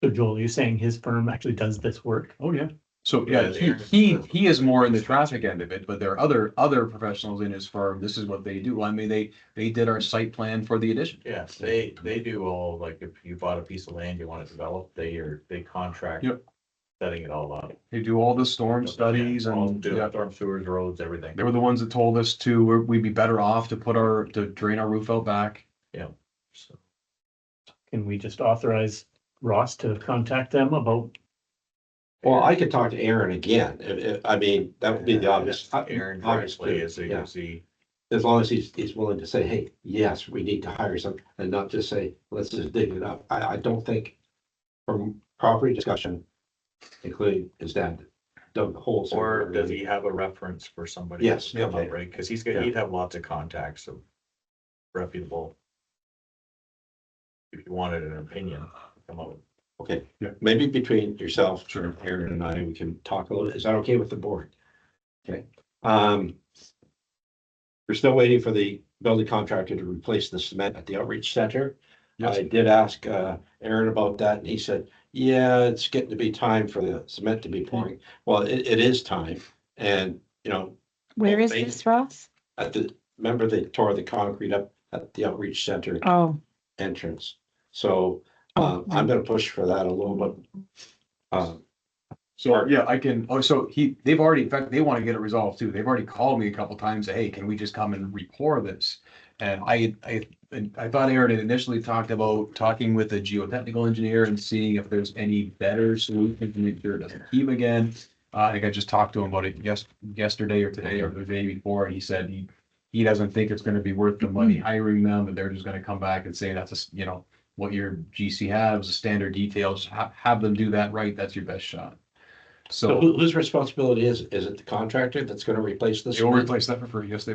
Speaker 7: So Joel, you're saying his firm actually does this work?
Speaker 1: Oh, yeah. So,
Speaker 5: Yeah,
Speaker 1: yeah, he is more in the traffic end of it, but there are other professionals in his firm. This is what they do. I mean, they did our site plan for the addition.
Speaker 5: Yes, they do all, like, if you bought a piece of land you want to develop, they contract.
Speaker 1: Yep.
Speaker 5: Setting it all up.
Speaker 1: They do all the storm studies
Speaker 5: All
Speaker 1: and
Speaker 5: do
Speaker 1: yeah,
Speaker 5: storm sewers, roads, everything.
Speaker 1: they were the ones that told us we'd be better off to to drain our roof out back.
Speaker 5: So,
Speaker 7: Can we just authorize Ross to contact them about?
Speaker 4: Well, I could talk to Aaron again, I mean, that would be the obvious.
Speaker 5: Aaron
Speaker 4: obvious
Speaker 5: directly
Speaker 4: too,
Speaker 5: is
Speaker 4: yeah.
Speaker 5: he,
Speaker 4: As long as he's willing to say, hey, yes, we need to hire some, and not just say, let's just dig it up. I don't think from property discussion, including his dad, dug the holes.
Speaker 5: or does he have a reference for somebody?
Speaker 4: Yes,
Speaker 5: to come
Speaker 4: okay.
Speaker 5: up, right? Because he'd have lots of contacts of reputable. If you wanted an opinion, come up with.
Speaker 4: Okay,
Speaker 1: Yeah.
Speaker 4: maybe between yourself,
Speaker 1: Sure.
Speaker 4: Aaron and I, we can talk a little, is that okay with the board? Okay, we're still waiting for the building contractor to replace the cement at the outreach center.
Speaker 1: Yes.
Speaker 4: I did ask, Aaron about that, and he said, yeah, it's getting to be time for the cement to be pouring. Well, it is time, and,
Speaker 2: Where is
Speaker 4: They-
Speaker 2: this, Ross?
Speaker 4: remember they tore the concrete up at the outreach center
Speaker 2: Oh,
Speaker 4: entrance. So,
Speaker 2: Oh,
Speaker 4: I'm gonna push for that a little bit.
Speaker 1: So, yeah, they've already, in fact, they want to get it resolved too. They've already called me a couple times, say, hey, can we just come and re-pour this? And I thought Aaron had initially talked about talking with a geotechnical engineer and seeing if there's any better solution to make sure it doesn't heave again. I think I just talked to him about it yesterday or today or the day before, and he said he doesn't think it's gonna be worth the money hiring them, but they're just gonna come back and say that's what your GC has, the standard details, have them do that right, that's your best shot.
Speaker 4: So
Speaker 1: So
Speaker 4: whose responsibility is it the contractor that's gonna replace this?
Speaker 1: they will replace that for free, yes,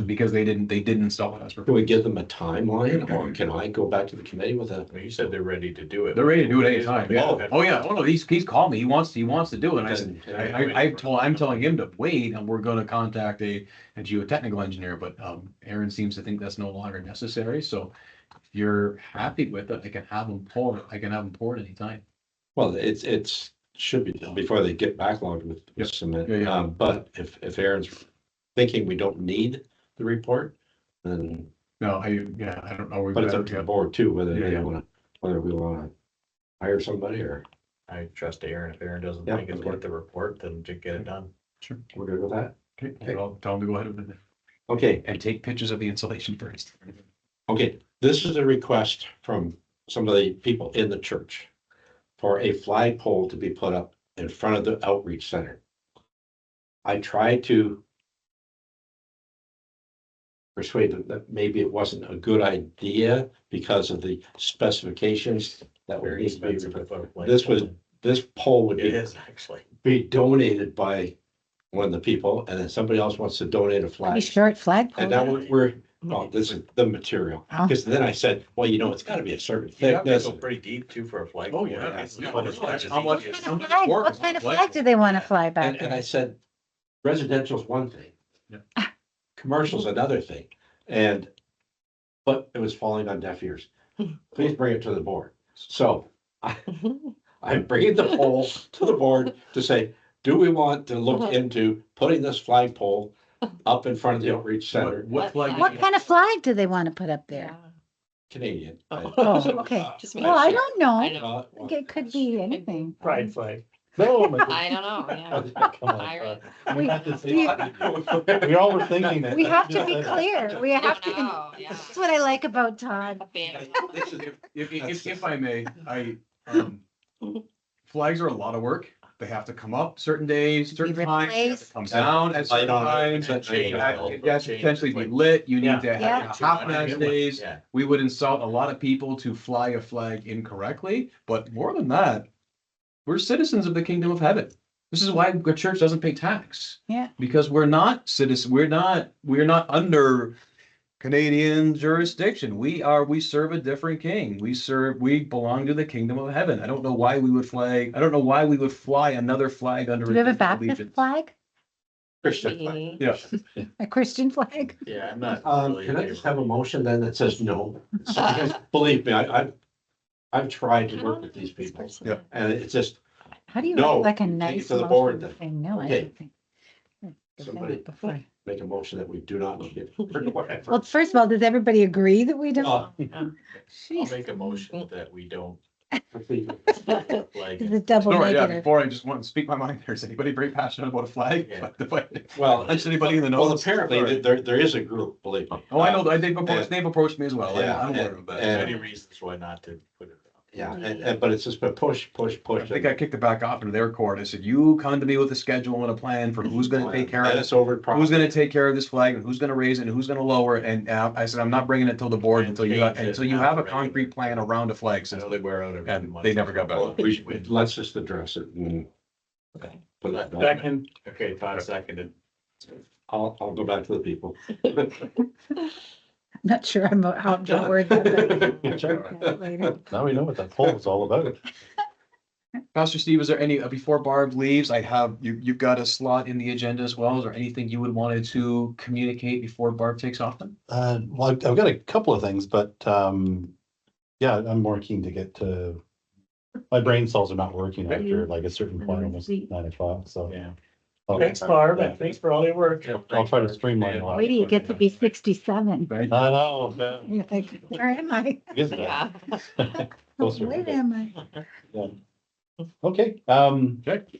Speaker 1: because they didn't install it as for
Speaker 4: Can we
Speaker 1: free.
Speaker 4: give them a timeline, or can I go back to the committee with a?
Speaker 5: You said they're ready to do it.
Speaker 1: They're ready to do it anytime, yeah.
Speaker 5: Okay.
Speaker 1: Oh, yeah, oh, no, he's called me, he wants to do it, and I said, I'm telling him to wait, and we're gonna contact a geotechnical engineer, but, Aaron seems to think that's no longer necessary, so if you're happy with it, I can have him pour it anytime.
Speaker 4: Well, should be done before they get backlogged with cement.
Speaker 1: Yeah, yeah.
Speaker 4: But if Aaron's thinking we don't need the report, then
Speaker 1: No, I don't know.
Speaker 4: but it's up to the board too, whether
Speaker 1: Yeah,
Speaker 4: they
Speaker 1: yeah.
Speaker 4: wanna, whether we wanna hire somebody or
Speaker 5: I trust Aaron. If Aaron doesn't
Speaker 4: Yeah,
Speaker 5: think it's
Speaker 4: okay.
Speaker 5: worth the report, then just get it done.
Speaker 1: Sure.
Speaker 4: we're good with that.
Speaker 1: Okay, I'll tell them to go ahead with it.
Speaker 4: Okay,
Speaker 1: And take pictures of the insulation first.
Speaker 4: okay, this is a request from some of the people in the church for a flagpole to be put up in front of the outreach center. I tried to persuade them that maybe it wasn't a good idea because of the specifications that were
Speaker 5: Very
Speaker 4: needs to be.
Speaker 5: expensive to put a flagpole
Speaker 4: This was,
Speaker 5: in.
Speaker 4: this pole would
Speaker 5: It
Speaker 4: be,
Speaker 5: is actually.
Speaker 4: be donated by one of the people, and then somebody else wants to donate a
Speaker 2: Pretty
Speaker 4: flag.
Speaker 2: short flagpole.
Speaker 4: And now we're, well, this is the material,
Speaker 2: Oh.
Speaker 4: because then I said, well, you know, it's gotta be a certain
Speaker 5: You have to
Speaker 4: thickness.
Speaker 5: go pretty deep too for a flag.
Speaker 1: Oh, yeah.
Speaker 5: It's
Speaker 1: Yeah.
Speaker 5: not as much as
Speaker 1: How much-
Speaker 5: easy as-
Speaker 1: how much
Speaker 2: Flag,
Speaker 1: work
Speaker 2: what
Speaker 1: is
Speaker 2: kind of
Speaker 1: on a
Speaker 2: flag do they want to fly back
Speaker 4: And I
Speaker 2: there?
Speaker 4: said, residential's one thing.
Speaker 1: Yeah.
Speaker 4: Commercial's another thing, and, but it was falling on deaf ears. Please bring it to the board. So I'm bringing the poll to the board to say, do we want to look into putting this flagpole up in front of the outreach center?
Speaker 1: What flag?
Speaker 2: What kind of flag do they want to put up there?
Speaker 4: Canadian.
Speaker 2: Oh, okay.
Speaker 9: Just
Speaker 2: Well, I don't know.
Speaker 9: I
Speaker 2: I
Speaker 9: know.
Speaker 2: think it could be anything.
Speaker 7: Pride flag.
Speaker 3: No, my
Speaker 9: I don't know, yeah.
Speaker 3: Come on,
Speaker 9: I-
Speaker 3: we had to
Speaker 2: We-
Speaker 3: say- we all were thinking that.
Speaker 2: We have to be clear. We have to,
Speaker 9: know, yeah.
Speaker 2: that's what I like about Todd.
Speaker 9: A fan.
Speaker 1: This is, if I may, flags are a lot of work. They have to come up certain days, certain times, they have to come down at certain
Speaker 4: Light on it,
Speaker 1: times.
Speaker 4: and change it.
Speaker 1: It has to potentially be lit. You need to
Speaker 2: Yeah.
Speaker 1: have half mast days.
Speaker 5: Yeah.
Speaker 1: We would insult a lot of people to fly a flag incorrectly, but more than that, we're citizens of the kingdom of heaven. This is why the church doesn't pay tax.
Speaker 2: Yeah.
Speaker 1: Because we're not citizens, we're not under Canadian jurisdiction. We serve a different king. We belong to the kingdom of heaven. I don't know why we would fly another flag under.
Speaker 2: Do you have a
Speaker 1: different
Speaker 2: Baptist
Speaker 1: allegiance.
Speaker 2: flag?
Speaker 4: Christian flag.
Speaker 1: Yeah.
Speaker 2: A Christian flag?
Speaker 5: Yeah, I'm not. really
Speaker 4: Can I
Speaker 5: in
Speaker 4: just
Speaker 5: favor.
Speaker 4: have a motion then that says no? Because believe me, I've tried to work with these people,
Speaker 1: Yeah.
Speaker 4: and it's just,
Speaker 2: How do you
Speaker 4: No,
Speaker 2: write like a
Speaker 4: take it
Speaker 2: nice
Speaker 4: to the board
Speaker 2: motion
Speaker 4: then.
Speaker 2: saying no? I
Speaker 4: Okay.
Speaker 2: don't think. I've done
Speaker 4: Somebody-
Speaker 2: it before.
Speaker 4: make a motion that we do not need it. or whatever.
Speaker 2: Well, first of all, does everybody agree that we don't?
Speaker 4: Uh,
Speaker 5: I'll
Speaker 2: Jeez,
Speaker 5: make a motion that we don't
Speaker 4: please.
Speaker 5: like.
Speaker 2: it's a double
Speaker 1: Sorry, yeah,
Speaker 2: negative.
Speaker 1: before I just want to speak my mind there. Is anybody very passionate about a flag?
Speaker 5: Yeah.
Speaker 4: Well,
Speaker 1: Is anybody in the know?
Speaker 4: well, apparently there is a group, believe me.
Speaker 1: Oh, I know, they've approached me as well.
Speaker 4: Yeah,
Speaker 1: I'm aware
Speaker 4: and-
Speaker 1: of that.
Speaker 4: and-
Speaker 5: Many reasons why not to put it.
Speaker 4: Yeah, but it's just been push.
Speaker 1: I think I kicked it back off into their court. I said, you come to me with a schedule and a plan for who's gonna take care of
Speaker 4: And
Speaker 1: this,
Speaker 4: it's over.
Speaker 1: who's gonna take care of this flag, and who's gonna raise it, and who's gonna lower it, and I said, I'm not bringing it till the board until you have a concrete plan around a flag
Speaker 5: I know
Speaker 1: system.
Speaker 5: they wear out every
Speaker 1: And
Speaker 5: month.
Speaker 1: they never got back.
Speaker 4: Well, let's just address it and.
Speaker 5: Okay.
Speaker 4: Put it back.
Speaker 7: Second,
Speaker 5: Okay, Todd seconded.
Speaker 4: I'll go back to the people.
Speaker 2: I'm not sure how I'm gonna word that. but later.
Speaker 3: Now we know what that poll is all about.
Speaker 1: Pastor Steve, is there any, before Barb leaves, you've got a slot in the agenda as well. Is there anything you would wanted to communicate before Barb takes off then?
Speaker 3: Well, I've got a couple of things, but yeah, I'm more keen to get to. My brain cells are not working after like a certain point, almost 9 o'clock. So
Speaker 5: Yeah.
Speaker 7: thanks Barb,
Speaker 3: yeah.
Speaker 7: and thanks for all your work.
Speaker 3: I'll try to streamline a lot.
Speaker 2: Wait till you get to be 67.
Speaker 3: I know. Yeah.
Speaker 2: You're like, where am I?
Speaker 3: Is that? Closer.
Speaker 2: Where am I?
Speaker 3: Yeah. Okay,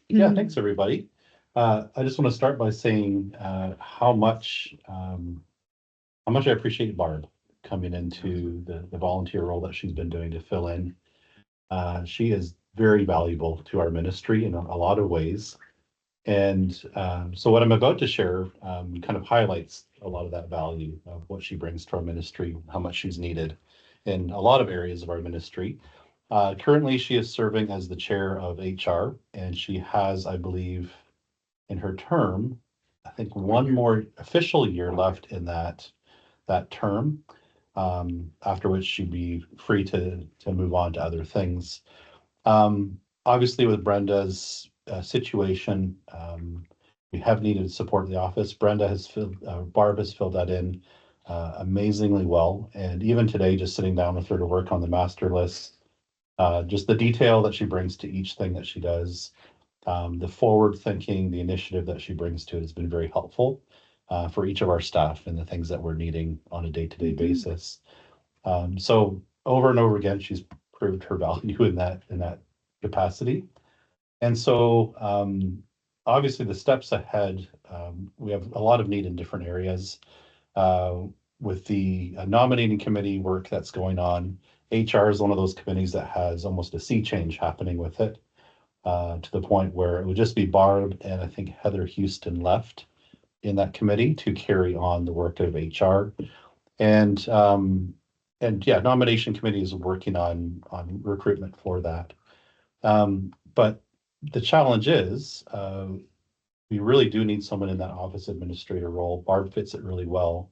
Speaker 3: yeah, thanks, everybody. I just want to start by saying how much I appreciate Barb coming into the volunteer role that she's been doing to fill in. She is very valuable to our ministry in a lot of ways. And so what I'm about to share kind of highlights a lot of that value of what she brings to our ministry, how much she's needed in a lot of areas of our ministry. Currently, she is serving as the chair of HR, and she has, I believe, in her term, I think one more official year left in that term, after which she'd be free to move on to other things. Obviously, with Brenda's situation, we have needed support in the office. Barb has filled that in amazingly well, and even today, just sitting down with her to work on the master list. Just the detail that she brings to each thing that she does, the forward thinking, the initiative that she brings to it has been very helpful for each of our staff and the things that we're needing on a day-to-day basis. So over and over again, she's proved her value in that capacity. And so obviously the steps ahead, we have a lot of need in different areas. With the nominating committee work that's going on, HR is one of those committees that has almost a sea change happening with it, to the point where it would just be Barb and I think Heather Houston left in that committee to carry on the work of HR. And yeah, nomination committee is working on recruitment for that. But the challenge is, we really do need someone in that office administrator role. Barb fits it really well.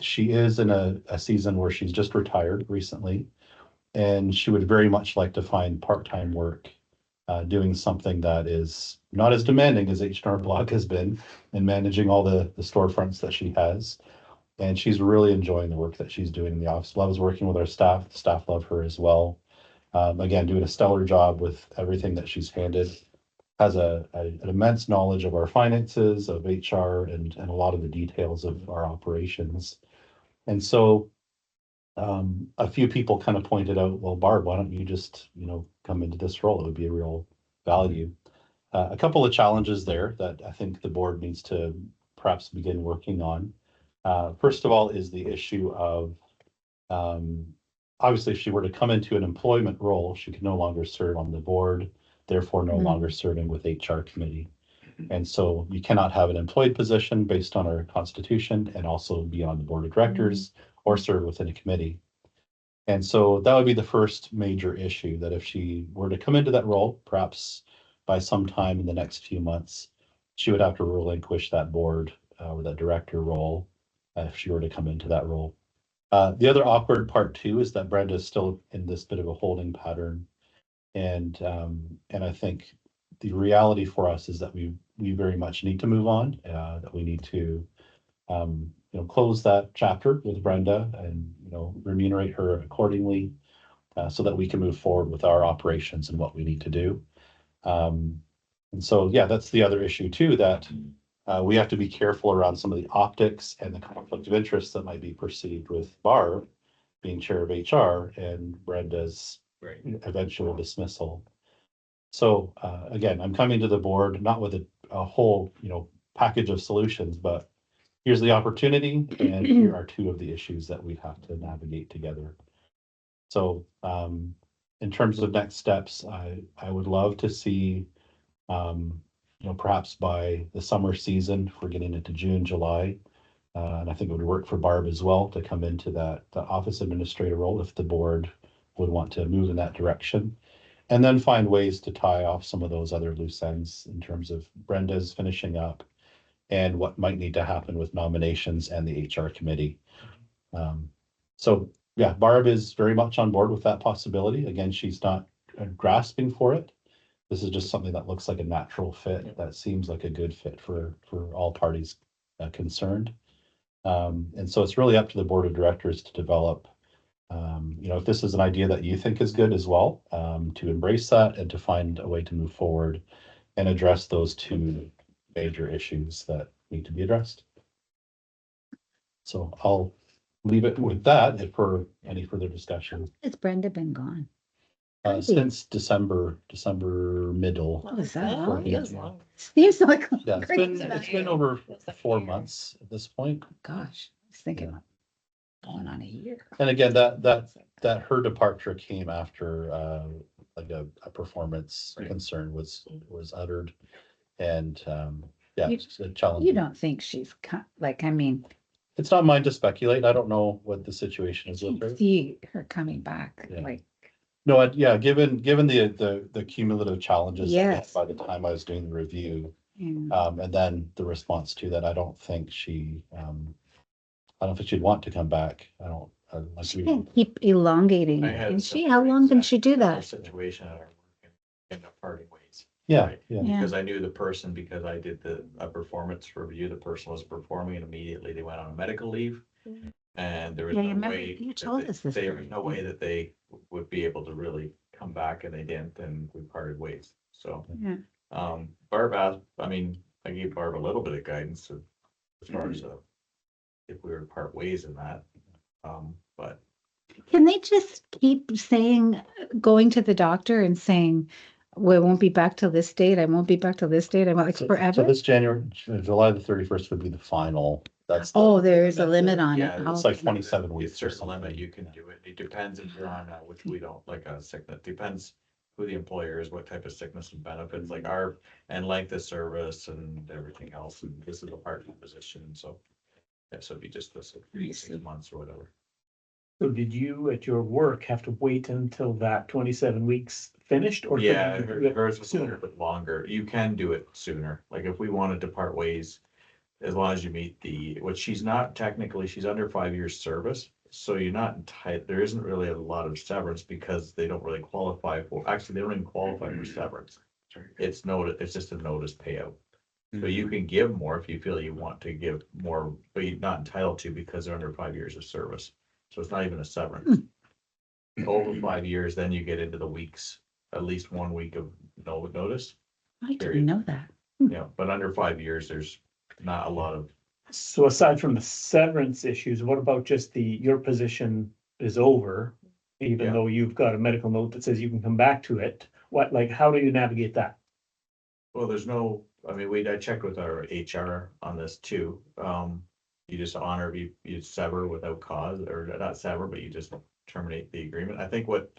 Speaker 3: She is in a season where she's just retired recently, and she would very much like to find part-time work, doing something that is not as demanding as H&R Block has been and managing all the storefronts that she has. And she's really enjoying the work that she's doing in the office, loves working with our staff. The staff love her as well. Again, doing a stellar job with everything that she's handed. Has an immense knowledge of our finances, of HR, and a lot of the details of our operations. And so a few people kind of pointed out, well, Barb, why don't you just, come into this role? It would be a real value. A couple of challenges there that I think the board needs to perhaps begin working on. First of all is the issue of, obviously, if she were to come into an employment role, she could no longer serve on the board, therefore no longer serving with HR committee. And so you cannot have an employed position based on our constitution and also be on the board of directors or serve within a committee. And so that would be the first major issue, that if she were to come into that role, perhaps by some time in the next few months, she would have to relinquish that board or that director role if she were to come into that role. The other awkward part too is that Brenda is still in this bit of a holding pattern. And I think the reality for us is that we very much need to move on, that we need to close that chapter with Brenda and, remunerate her accordingly, so that we can move forward with our operations and what we need to do. And so, yeah, that's the other issue too, that we have to be careful around some of the optics and the conflict of interest that might be perceived with Barb being chair of HR and Brenda's eventual dismissal. So again, I'm coming to the board not with a whole, package of solutions, but here's the opportunity and here are two of the issues that we have to navigate together. So in terms of next steps, I would love to see, perhaps by the summer season, if we're getting into June, July, and I think it would work for Barb as well to come into the office administrator role if the board would want to move in that direction. And then find ways to tie off some of those other loose ends in terms of Brenda's finishing up and what might need to happen with nominations and the HR committee. So yeah, Barb is very much on board with that possibility. Again, she's not grasping for it. This is just something that looks like a natural fit, that seems like a good fit for all parties concerned. And so it's really up to the board of directors to develop, if this is an idea that you think is good as well, to embrace that and to find a way to move forward and address those two major issues that need to be addressed. So I'll leave it with that for any further discussion.
Speaker 2: Has Brenda been gone?
Speaker 3: Since December middle.
Speaker 2: Oh, is that
Speaker 9: Oh,
Speaker 2: long?
Speaker 9: feels long.
Speaker 2: Seems like.
Speaker 3: Yeah,
Speaker 2: great.
Speaker 3: it's been over
Speaker 9: Feels like a
Speaker 3: 4
Speaker 9: year.
Speaker 3: months at this point.
Speaker 2: Gosh, I was thinking going on a year.
Speaker 3: And again, that her departure came after like a performance concern was uttered. And yeah, it's a challenge.
Speaker 2: You don't think she's I mean,
Speaker 3: It's not mine to speculate. I don't know what the situation is with her.
Speaker 2: see her coming back,
Speaker 3: Yeah.
Speaker 2: like,
Speaker 3: No, yeah, given the cumulative challenges
Speaker 2: Yes.
Speaker 3: by the time I was doing the review,
Speaker 2: yeah.
Speaker 3: and then the response to that, I don't think she'd want to come back. Like
Speaker 2: She can't keep elongating,
Speaker 5: I
Speaker 2: it,
Speaker 5: had
Speaker 2: can
Speaker 5: a
Speaker 2: she?
Speaker 5: similar
Speaker 2: How long can
Speaker 5: exact
Speaker 2: she do that?
Speaker 5: Situation at our work and end up parting ways.
Speaker 3: Yeah,
Speaker 5: Right.
Speaker 3: yeah.
Speaker 2: Yeah.
Speaker 5: Because I knew the person, because I did a performance review, the person was performing and immediately they went on a medical leave. And there was
Speaker 2: Yeah,
Speaker 5: no
Speaker 2: you remember
Speaker 5: way.
Speaker 2: you
Speaker 5: that
Speaker 2: told
Speaker 5: they-
Speaker 2: us this
Speaker 5: There
Speaker 2: story.
Speaker 5: was no way that they would be able to really come back, and they didn't, and we parted ways, so.
Speaker 2: Yeah.
Speaker 5: Barb asked, I mean, I gave Barb a little bit of guidance as far as, if we were to part ways in that, but.
Speaker 2: Can they just keep saying, going to the doctor and saying, well, it won't be back till this date, I won't be back till this date, I want like
Speaker 3: So
Speaker 2: forever?
Speaker 3: this July the 31st would be the final. That's
Speaker 2: Oh, there is a limit on it.
Speaker 5: Yeah,
Speaker 3: it's like
Speaker 2: Okay.
Speaker 3: 27
Speaker 5: It's
Speaker 3: weeks or
Speaker 5: certain limit,
Speaker 3: something.
Speaker 5: you can do it. It depends if you're on, which we don't, like a sickness, depends who the employer is, what type of sickness and benefits, like our, and length of service and everything else. And this is a part-time position, so. Yeah, so it'd be just this 6 months or whatever.
Speaker 7: So did you at your work have to wait until that 27 weeks finished or? could
Speaker 5: Yeah,
Speaker 7: you do it
Speaker 5: hers was a
Speaker 7: sooner?
Speaker 5: little bit longer. You can do it sooner. Like if we wanted to part ways, as long as you meet what she's not technically, she's under 5 years service. So you're not entitled, there isn't really a lot of severance because they don't really qualify for, actually, they don't even qualify for severance. It's just a notice payout. So you can give more if you feel you want to give more, but you're not entitled to because they're under 5 years of service. So it's not even a severance. Over 5 years, then you get into the weeks, at least 1 week of notice.
Speaker 2: I
Speaker 5: Period.
Speaker 2: didn't know that.
Speaker 5: Yeah, but under 5 years, there's not a lot of,
Speaker 7: So aside from the severance issues, what about just your position is over? Even
Speaker 5: Yeah.
Speaker 7: though you've got a medical note that says you can come back to it, how do you navigate that?
Speaker 5: well, there's no, I mean, I checked with our HR on this too. You just honor, you sever without cause, or not sever, but you just terminate the agreement. I think what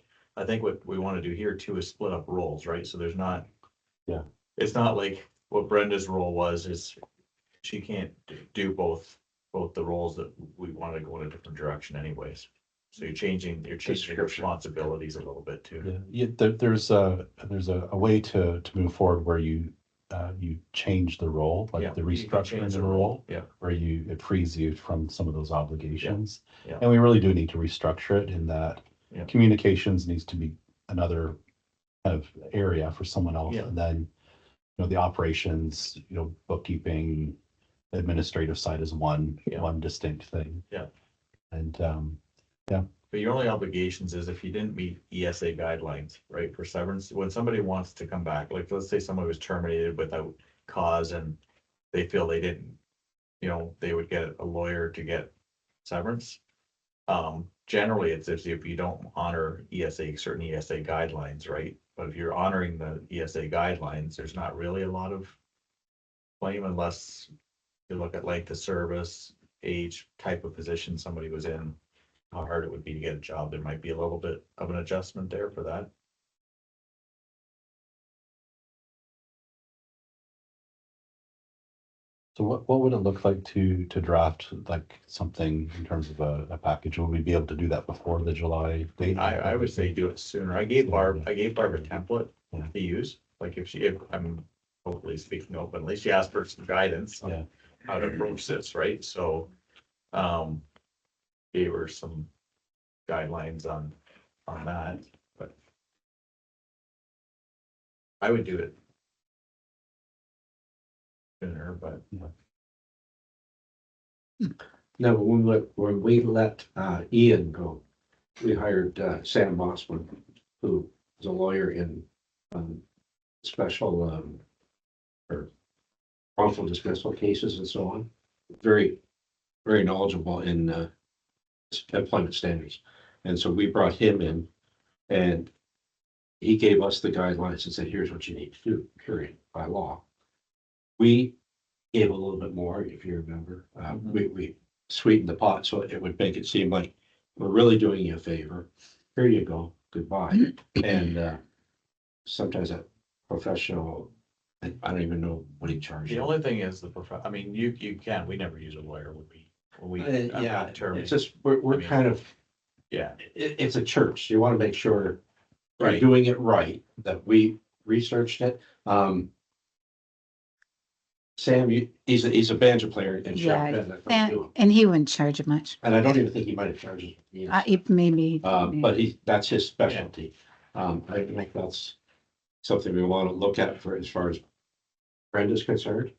Speaker 5: we want to do here too is split up roles, right? So there's not.
Speaker 3: Yeah.
Speaker 5: It's not like what Brenda's role is she can't do both the roles that we want to go in a different direction anyways. So you're changing responsibilities a little bit too.
Speaker 3: Yeah, there's a way to move forward where you change the role,
Speaker 5: Yeah,
Speaker 3: like the
Speaker 5: you can
Speaker 3: restructuring
Speaker 5: change
Speaker 3: the role,
Speaker 5: Yeah,
Speaker 3: where it frees you from some of those obligations.
Speaker 5: Yeah.
Speaker 3: And we really do need to restructure it in that
Speaker 5: Yeah.
Speaker 3: communications needs to be another kind of area for someone else.
Speaker 5: Yeah.
Speaker 3: And then, the operations, bookkeeping, administrative side is one distinct thing.
Speaker 5: Yeah.
Speaker 3: And,
Speaker 5: but your only obligations is if you didn't meet ESA guidelines, right, for severance, when somebody wants to come back, like, let's say someone was terminated without cause and they feel they didn't, they would get a lawyer to get severance. Generally, it's if you don't honor certain ESA guidelines, right? But if you're honoring the ESA guidelines, there's not really a lot of claim unless you look at length of service, age, type of position somebody was in, how hard it would be to get a job. There might be a little bit of an adjustment there for that.
Speaker 3: so what would it look like to draft like something in terms of a package? Will we be able to do that before the July date?
Speaker 5: I would say do it sooner. I gave Barb a template to use, like if I'm hopefully speaking openly, she asked for some guidance on how to approach this, right? So, gave her some guidelines on that, but I would do it sooner, but
Speaker 4: No, when we let Ian go, we hired Sam Mossman, who is a lawyer in special or wrongful dismissal cases and so on. Very, very knowledgeable in employment standards. And so we brought him in and he gave us the guidelines and said, here's what you need to do, period, by law. We gave a little bit more, if you remember. We sweetened the pot so it would make it seem like we're really doing you a favor. Here you go, goodbye. And sometimes a professional, I don't even know what he charges.
Speaker 5: the only thing is I mean, you can, we never use a lawyer when we.
Speaker 4: Yeah,
Speaker 5: term.
Speaker 4: it's just, we're kind of,
Speaker 5: Yeah,
Speaker 4: it's a church. You want to make sure we're
Speaker 5: Right.
Speaker 4: doing it right, that we researched it. Sam, he's a banjo player in Sheriff Bend, I think, too.
Speaker 2: And he wouldn't charge much.
Speaker 4: And I don't even think he might have charged us.
Speaker 2: Maybe.
Speaker 4: But that's his specialty. I think that's something we want to look at for as far as Brenda's concerned.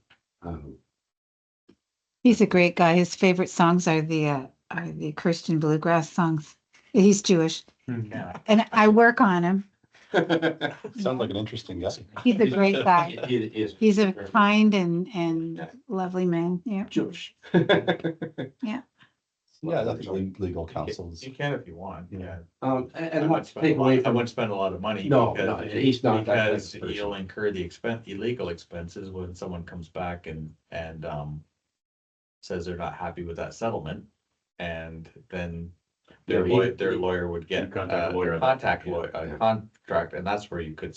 Speaker 2: He's a great guy. His favorite songs are the Christian bluegrass songs. He's Jewish.
Speaker 5: Yeah.
Speaker 2: And I work on him.
Speaker 3: Sounds like an interesting guy.
Speaker 2: He's a great guy.
Speaker 4: He is.
Speaker 2: He's a kind and lovely man. Yeah.
Speaker 4: Jewish.
Speaker 3: Yeah, that's legal counsels.
Speaker 5: You can if you want, yeah.
Speaker 4: And not to take away
Speaker 5: I
Speaker 4: from,
Speaker 5: wouldn't spend a lot of money.
Speaker 4: No,
Speaker 5: because-
Speaker 4: no, he's not that type of
Speaker 5: Because
Speaker 4: person.
Speaker 5: you'll incur the illegal expenses when someone comes back and, says they're not happy with that settlement. And then their
Speaker 4: Yeah,
Speaker 5: their lawyer would get
Speaker 1: contact a lawyer.
Speaker 5: contact lawyer, a contract, and that's where you could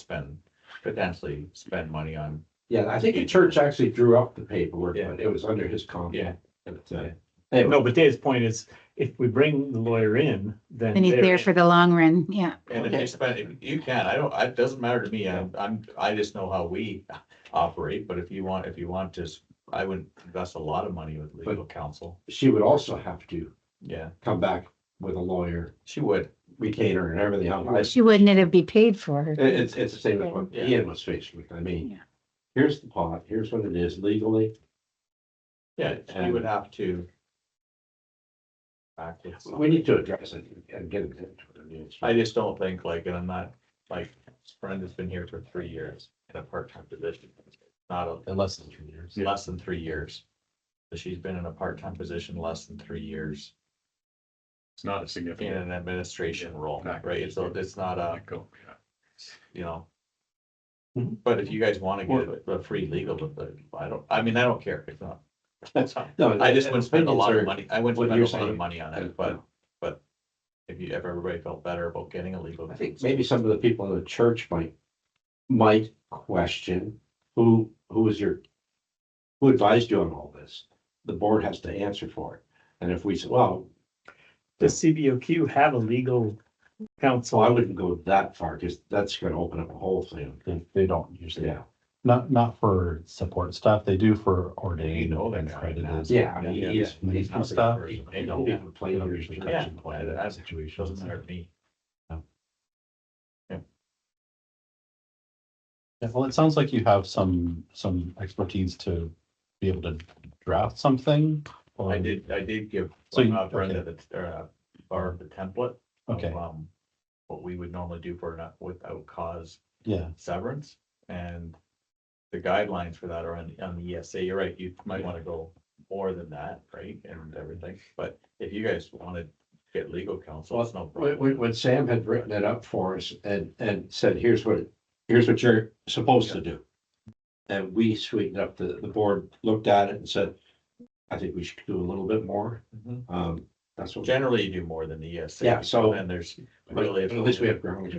Speaker 5: potentially spend money on.
Speaker 4: yeah, I think the church actually drew up the paperwork,
Speaker 5: Yeah.
Speaker 4: but it was under his
Speaker 5: Yeah.
Speaker 4: contract. But,
Speaker 5: Yeah.
Speaker 4: anyway,
Speaker 7: No, but Dave's point is, if we bring the lawyer in, then.
Speaker 2: And he's
Speaker 7: they're
Speaker 2: there
Speaker 7: in.
Speaker 2: for the long run. Yeah.
Speaker 5: And if
Speaker 4: Okay.
Speaker 5: you spend, if you can, it doesn't matter to me, I just know how we operate, but if you want to, I wouldn't invest a lot of money with legal counsel.
Speaker 4: she would also have to
Speaker 5: Yeah,
Speaker 4: come back with a lawyer,
Speaker 5: she would.
Speaker 4: retainer and everything else.
Speaker 2: She wouldn't have be paid for her.
Speaker 4: It's the same as what
Speaker 5: Yeah.
Speaker 4: Ian was faced with. I mean,
Speaker 2: Yeah.
Speaker 4: here's the pot, here's what it is legally.
Speaker 5: Yeah, she would have to.
Speaker 4: We need to address it and get it into it. I mean, it's-
Speaker 5: I just don't think and I'm not, Brenda's been here for 3 years in a part-time position. Not
Speaker 3: In less than 3 years.
Speaker 5: less than 3 years. So she's been in a part-time position less than 3 years
Speaker 1: It's not a
Speaker 5: in
Speaker 1: significant.
Speaker 5: an administration role,
Speaker 1: Back.
Speaker 5: right? So it's not a,
Speaker 1: Go, yeah.
Speaker 5: you know.
Speaker 4: Mhm.
Speaker 5: But if you guys want to get a free legal, I don't care. It's not. That's fine.
Speaker 4: No,
Speaker 5: I just wouldn't spend a lot of
Speaker 4: opinions
Speaker 5: money. I wouldn't
Speaker 4: what
Speaker 5: spend
Speaker 4: you're
Speaker 5: a lot of
Speaker 4: saying.
Speaker 5: money on it, but if everybody felt better about getting a legal.
Speaker 4: I think maybe some of the people in the church might question who advised you on all this? The board has to answer for it. And if we say, well,
Speaker 7: Does CBOQ have a legal
Speaker 4: so
Speaker 7: counsel?
Speaker 4: I wouldn't go that far because that's gonna open up a whole thing.
Speaker 3: They don't usually,
Speaker 4: Yeah.
Speaker 3: not for support staff. They do for ordained
Speaker 5: know that
Speaker 3: and
Speaker 5: guy.
Speaker 3: accredited.
Speaker 4: Yeah, I mean,
Speaker 5: Yeah,
Speaker 4: he's
Speaker 3: Ministry
Speaker 4: not
Speaker 3: staff.
Speaker 4: the first.
Speaker 5: They know.
Speaker 4: They don't play
Speaker 3: They don't
Speaker 4: their
Speaker 3: usually
Speaker 4: part.
Speaker 5: Yeah,
Speaker 3: touch employee
Speaker 5: that doesn't
Speaker 3: situations.
Speaker 5: matter to me.
Speaker 3: Yeah, well, it sounds like you have some expertise to be able to draft something. or-
Speaker 5: I did give
Speaker 3: So you-
Speaker 5: Brenda Barb the template. of,
Speaker 3: Okay,
Speaker 5: What we would normally do for an without cause
Speaker 3: yeah,
Speaker 5: severance, and the guidelines for that are on the ESA. You're right, you might want to go more than that, right, and everything, but if you guys want to get legal counsel, it's no problem.
Speaker 4: When Sam had written it up for us and said, here's what you're supposed to do. And we sweetened up, the board looked at it and said, I think we should do a little bit more.
Speaker 5: Mhm.
Speaker 4: That's what.
Speaker 5: Generally, you do more than the ESA.
Speaker 4: Yeah, so-
Speaker 5: And there's
Speaker 4: But
Speaker 5: really.
Speaker 4: at least we have ground.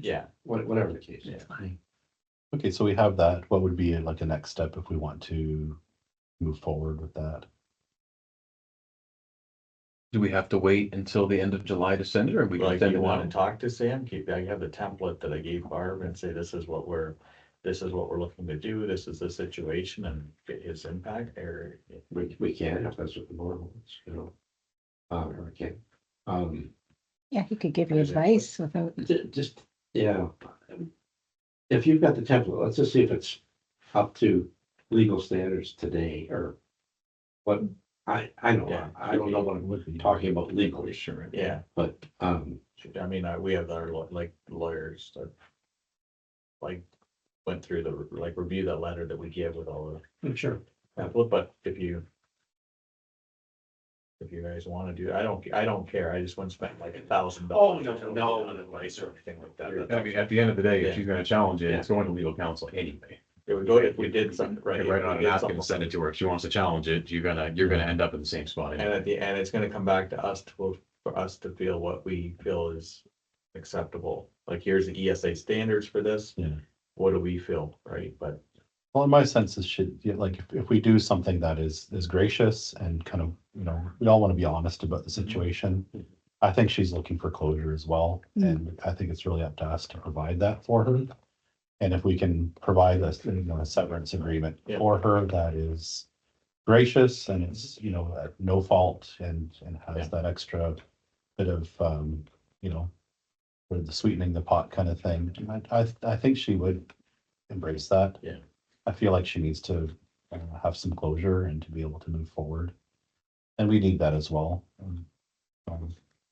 Speaker 5: Yeah,
Speaker 4: Whatever the case.
Speaker 5: Yeah.
Speaker 3: okay, so we have that. What would be like a next step if we want to move forward with that?
Speaker 1: Do we have to wait until the end of July to send it, or we
Speaker 5: well,
Speaker 1: can
Speaker 5: if
Speaker 1: send
Speaker 5: you
Speaker 1: it
Speaker 5: want to
Speaker 1: out?
Speaker 5: talk to Sam, I have the template that I gave Barb and say, this is what we're looking to do, this is the situation, and get his impact, or.
Speaker 4: We can, if that's what the board wants, you know. Or we can.
Speaker 2: Yeah, he could give you advice without.
Speaker 4: Just, yeah. If you've got the template, let's just see if it's up to legal standards today or what, I know,
Speaker 5: Yeah.
Speaker 4: I don't know what I'm talking about legally,
Speaker 1: Sure.
Speaker 5: Yeah,
Speaker 4: but,
Speaker 5: I mean, we have our lawyers that went through review that letter that we give with all
Speaker 4: sure.
Speaker 5: the template, but if you guys want to do, I don't care, I just wouldn't spend like $1,000.
Speaker 4: Oh, no.
Speaker 5: On advice or anything like that.
Speaker 1: I mean, at the end of the day,
Speaker 5: Yeah.
Speaker 1: if she's gonna challenge it, it's going to legal counsel anyway.
Speaker 5: It would go if we did something, right?
Speaker 1: Write it on
Speaker 5: if
Speaker 1: a
Speaker 5: we did
Speaker 1: napkin and
Speaker 5: something-
Speaker 1: send it to her. If she wants to challenge it, you're gonna end up in the same spot.
Speaker 5: And
Speaker 1: anyway.
Speaker 5: and it's gonna come back to us for us to feel what we feel is acceptable. Like, here's the ESA standards for this.
Speaker 3: Yeah.
Speaker 5: What do we feel, right? But
Speaker 3: Well, in my sense, like, if we do something that is gracious and kind of, we all want to be honest about the situation. I think she's looking for closure as well, and I think it's really up to us to provide that for her. And if we can provide a severance agreement
Speaker 5: Yeah.
Speaker 3: for her that is gracious and it's, at no fault and
Speaker 5: Yeah.
Speaker 3: has that extra bit of, sort of the sweetening the pot kind of thing, I think she would embrace that.
Speaker 5: Yeah.
Speaker 3: I feel like she needs to have some closure and to be able to move forward. And we need that as well.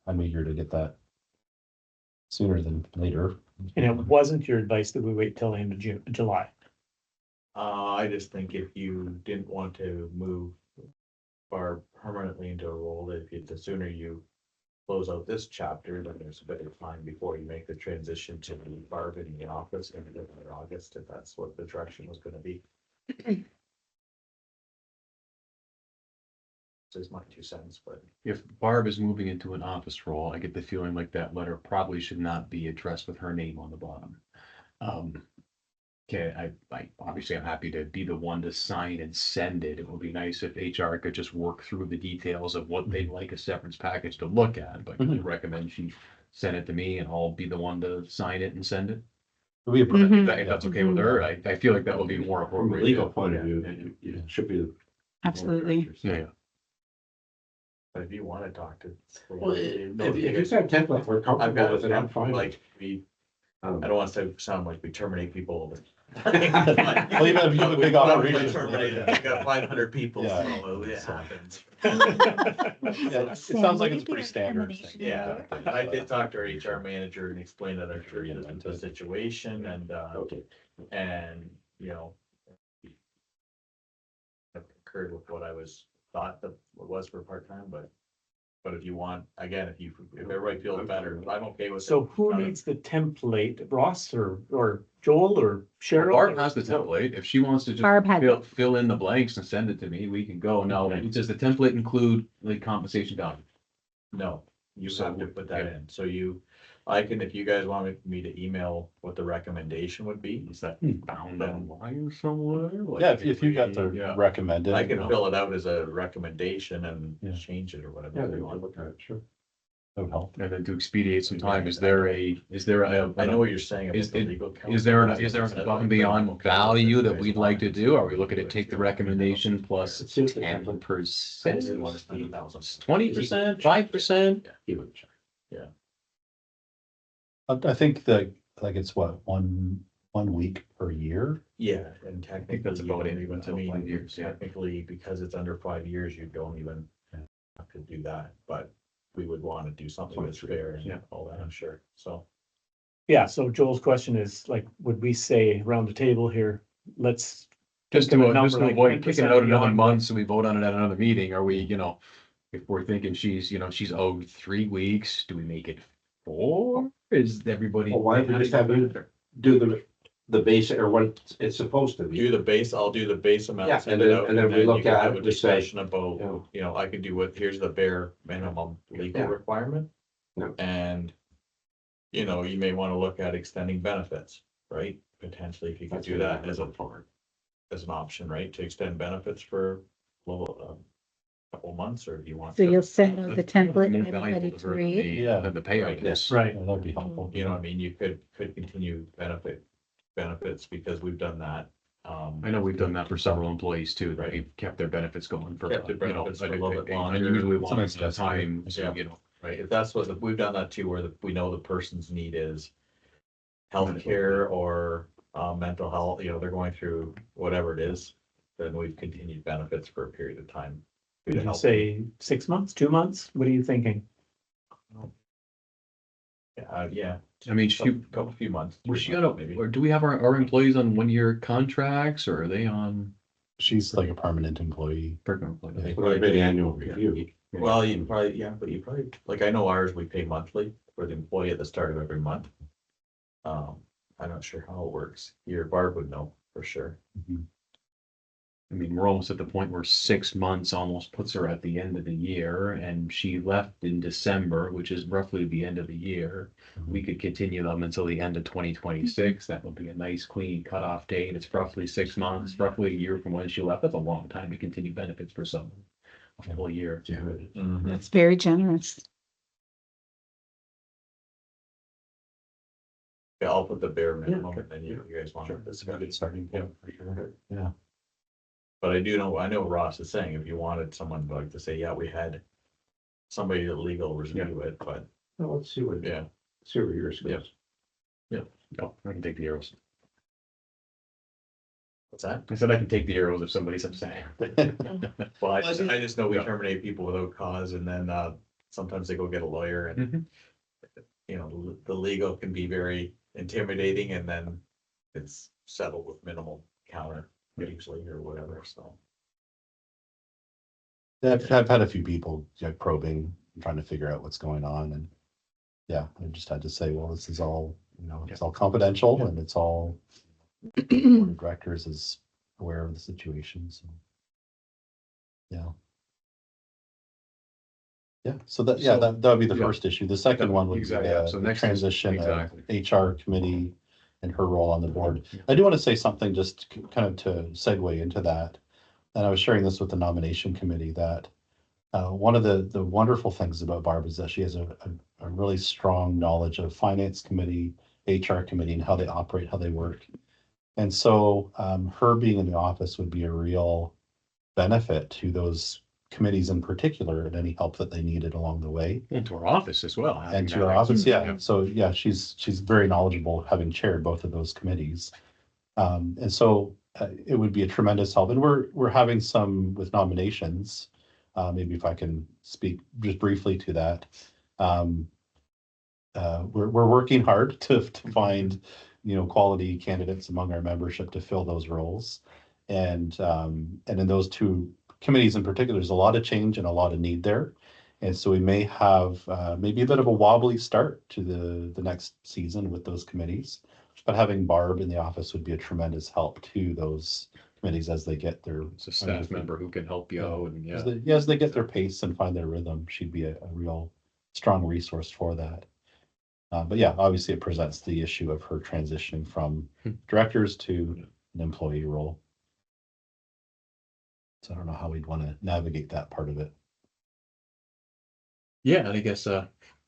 Speaker 3: I'm eager to get that sooner than later.
Speaker 7: And it wasn't your advice that we wait till the end of July.
Speaker 5: I just think if you didn't want to move Barb permanently into a role, the sooner you close out this chapter, then there's a bit of time before you make the transition to Barb in the office in August, if that's what the direction was gonna be. Is my 2 cents, but
Speaker 1: If Barb is moving into an office role, I get the feeling like that letter probably should not be addressed with her name on the bottom. Okay, I obviously I'm happy to be the one to sign and send it. It would be nice if HR could just work through the details of what they'd like a severance package to look at, but I recommend she send it to me and I'll be the one to sign it and send it.
Speaker 3: It'll be a
Speaker 2: Mhm.
Speaker 1: If that's okay with her, I feel like that would be more
Speaker 4: From a
Speaker 1: appropriate.
Speaker 4: legal point of view, it should be.
Speaker 2: Absolutely.
Speaker 1: Yeah.
Speaker 5: but if you wanna talk to.
Speaker 4: Well, if you've got a template, we're
Speaker 5: I've
Speaker 4: comfortable
Speaker 5: got
Speaker 4: with it, I'm fine.
Speaker 5: like, I don't want to sound like we terminate people.
Speaker 3: Well, even if you have a big operation.
Speaker 5: I got 500 people,
Speaker 3: Yeah.
Speaker 5: so it happens.
Speaker 3: Yeah, it
Speaker 2: Sam,
Speaker 3: sounds
Speaker 2: would
Speaker 3: like
Speaker 2: it
Speaker 3: it's
Speaker 2: be
Speaker 3: pretty
Speaker 2: a
Speaker 3: standard.
Speaker 2: termination
Speaker 5: Yeah,
Speaker 2: letter?
Speaker 5: I did talk to our HR manager and explain that I'm sure you know the situation
Speaker 4: Okay.
Speaker 5: and, you know. I concurred with what I thought that it was for part-time, but if you want, again, if everybody feels better, I'm okay with it.
Speaker 7: So who needs the template, Ross or Joel or Cheryl?
Speaker 1: Barb has the template. If she wants to just
Speaker 2: Barb had it.
Speaker 1: fill in the blanks and send it to me, we can go. Now, does the template include the compensation value?
Speaker 5: No, you
Speaker 1: So,
Speaker 5: have to put that
Speaker 1: yeah.
Speaker 5: in, so I can, if you guys want me to email what the recommendation would be,
Speaker 1: Is that bound online somewhere? Like,
Speaker 3: Yeah, if you got
Speaker 1: yeah.
Speaker 3: the recommended.
Speaker 5: I can fill it out as a recommendation and
Speaker 3: Yeah.
Speaker 5: change it or
Speaker 4: Yeah,
Speaker 5: whatever
Speaker 4: we
Speaker 5: you
Speaker 4: can
Speaker 5: want.
Speaker 4: look at it, sure.
Speaker 3: That would help.
Speaker 1: And then to expedite some time, is there a,
Speaker 5: I know what you're saying about
Speaker 1: Is
Speaker 5: the
Speaker 1: it-
Speaker 5: legal.
Speaker 1: is there an above and beyond value that we'd like to do? Are we looking to take the recommendation plus
Speaker 4: Let's see what the
Speaker 1: 10%?
Speaker 5: $20,000.
Speaker 1: 20%, 5%?
Speaker 4: He would check.
Speaker 3: I think that, like, it's what, one week per year?
Speaker 5: Yeah, and technically.
Speaker 1: that's
Speaker 5: you
Speaker 1: about
Speaker 5: don't
Speaker 1: it
Speaker 5: even-
Speaker 1: until 5 years, yeah.
Speaker 5: Technically, because it's under 5 years, you don't even have to do that, but we would want to do something that's fair
Speaker 1: Yeah.
Speaker 5: and all that, I'm sure, so.
Speaker 7: Yeah, so Joel's question is like, would we say around the table here, let's.
Speaker 1: Just
Speaker 7: think of a
Speaker 1: to
Speaker 7: number like
Speaker 1: avoid kicking it
Speaker 7: 10%
Speaker 1: out another
Speaker 7: beyond
Speaker 1: month, so we vote on it at another meeting, are we, if we're thinking she's owed 3 weeks, do we make it 4? Is everybody?
Speaker 4: Well, why don't we just have you do the base or what it's supposed to be?
Speaker 5: Do the base, I'll do the base amount.
Speaker 4: Yeah,
Speaker 5: send
Speaker 4: and
Speaker 5: it
Speaker 4: then-
Speaker 5: out,
Speaker 4: and then we
Speaker 5: you
Speaker 4: look
Speaker 5: can
Speaker 4: at
Speaker 5: have
Speaker 4: it
Speaker 5: a
Speaker 4: and say,
Speaker 5: discussion about,
Speaker 4: Yeah.
Speaker 5: I could do here's the bare minimum legal
Speaker 4: Yeah.
Speaker 5: requirement.
Speaker 4: Yeah.
Speaker 5: And, you may want to look at extending benefits, right? Potentially, if you could
Speaker 4: That's
Speaker 5: do
Speaker 4: what
Speaker 5: that
Speaker 4: I'm
Speaker 5: as
Speaker 4: looking for.
Speaker 5: as an option, right? To extend benefits for, couple months, or do you want?
Speaker 2: So
Speaker 5: to-
Speaker 2: you'll send out the template
Speaker 1: More
Speaker 2: for everybody
Speaker 1: valuable
Speaker 2: to
Speaker 1: for
Speaker 2: read?
Speaker 1: the-
Speaker 3: Yeah.
Speaker 1: than the payout is.
Speaker 7: Right.
Speaker 3: Yeah, that'd be helpful.
Speaker 5: You know, what I mean, you could continue benefits because we've done that.
Speaker 1: I know we've done that for several employees too, that
Speaker 5: Right.
Speaker 1: we've kept their benefits going for,
Speaker 5: Kept their benefits for a little bit longer.
Speaker 1: unusually long
Speaker 3: Sometimes that's
Speaker 1: time,
Speaker 3: good.
Speaker 1: so,
Speaker 5: Yeah. Right, if that's what, we've done that too, where we know the person's need is healthcare or mental health, they're going through whatever it is, then we've continued benefits for a period of time. to
Speaker 7: Would you
Speaker 5: help
Speaker 7: say 6 months, 2 months? What are you thinking?
Speaker 5: them. Yeah,
Speaker 1: I mean,
Speaker 5: couple few months.
Speaker 1: was
Speaker 5: 3
Speaker 1: she on
Speaker 5: months, maybe.
Speaker 1: or do we have our employees on 1-year contracts, or are they on?
Speaker 3: She's like a permanent employee.
Speaker 1: Permanent employees?
Speaker 4: Well, it'd be an annual review.
Speaker 5: Well, but you probably, like, I know ours, we pay monthly for the employee at the start of every month. I'm not sure how it works. Your Barb would know for sure.
Speaker 1: I mean, we're almost at the point where 6 months almost puts her at the end of the year, and she left in December, which is roughly the end of the year. We could continue them until the end of 2026. That would be a nice clean cutoff date. It's roughly 6 months, roughly a year from when she left. That's a long time to continue benefits for someone. A full year.
Speaker 4: Yeah.
Speaker 5: Mhm.
Speaker 2: That's very generous.
Speaker 5: Yeah, I'll put the bare minimum, and then you guys want to
Speaker 3: It's a good
Speaker 5: discuss.
Speaker 3: starting point for sure. Yeah.
Speaker 5: But I know Ross is saying, if you wanted someone like to say, yeah, we had somebody that legal review it, but
Speaker 4: Well, let's see where yours goes.
Speaker 1: No, I can take the arrows.
Speaker 5: what's that?
Speaker 1: I said I can take the arrows if somebody's upset.
Speaker 5: Well, I just know we terminate people without cause, and then sometimes they go get a lawyer, and you know, the legal can be very intimidating and then it's settled with minimal counter usually or whatever, so.
Speaker 3: I've had a few people like probing, and trying to figure out what's going on, and yeah, I just had to say, well, this is all, you know, it's all confidential and it's all board of directors is aware of the situation, so. Yeah. Yeah, so that, yeah, that would be the
Speaker 1: yeah.
Speaker 3: first issue. The second one would be
Speaker 1: Exactly, yeah. So
Speaker 3: the
Speaker 1: next is-
Speaker 3: transition
Speaker 1: exactly.
Speaker 3: of HR committee and her role on the board. I do want to say something just kind of to segue into that. And I was sharing this with the nomination committee that one of the wonderful things about Barb is that she has a really strong knowledge of finance committee, HR committee, and how they operate, how they work. And so her being in the office would be a real benefit to those committees in particular, and any help that they needed along the way.
Speaker 1: And to our office as well.
Speaker 3: And to our office, yeah. So yeah, she's very knowledgeable, having chaired both of those committees. And so it would be a tremendous help. And we're having some with nominations. Maybe if I can speak just briefly to that. We're working hard to find, you know, quality candidates among our membership to fill those roles. And in those two committees in particular, there's a lot of change and a lot of need there. And so we may have maybe a bit of a wobbly start to the next season with those committees. But having Barb in the office would be a tremendous help to those committees as they get their.
Speaker 1: It's a staff member who can help you out and
Speaker 3: As they get their pace and find their rhythm, she'd be a real strong resource for that. But yeah, obviously it presents the issue of her transitioning from directors to an employee role. So I don't know how we'd want to navigate that part of it.
Speaker 1: Yeah, and I guess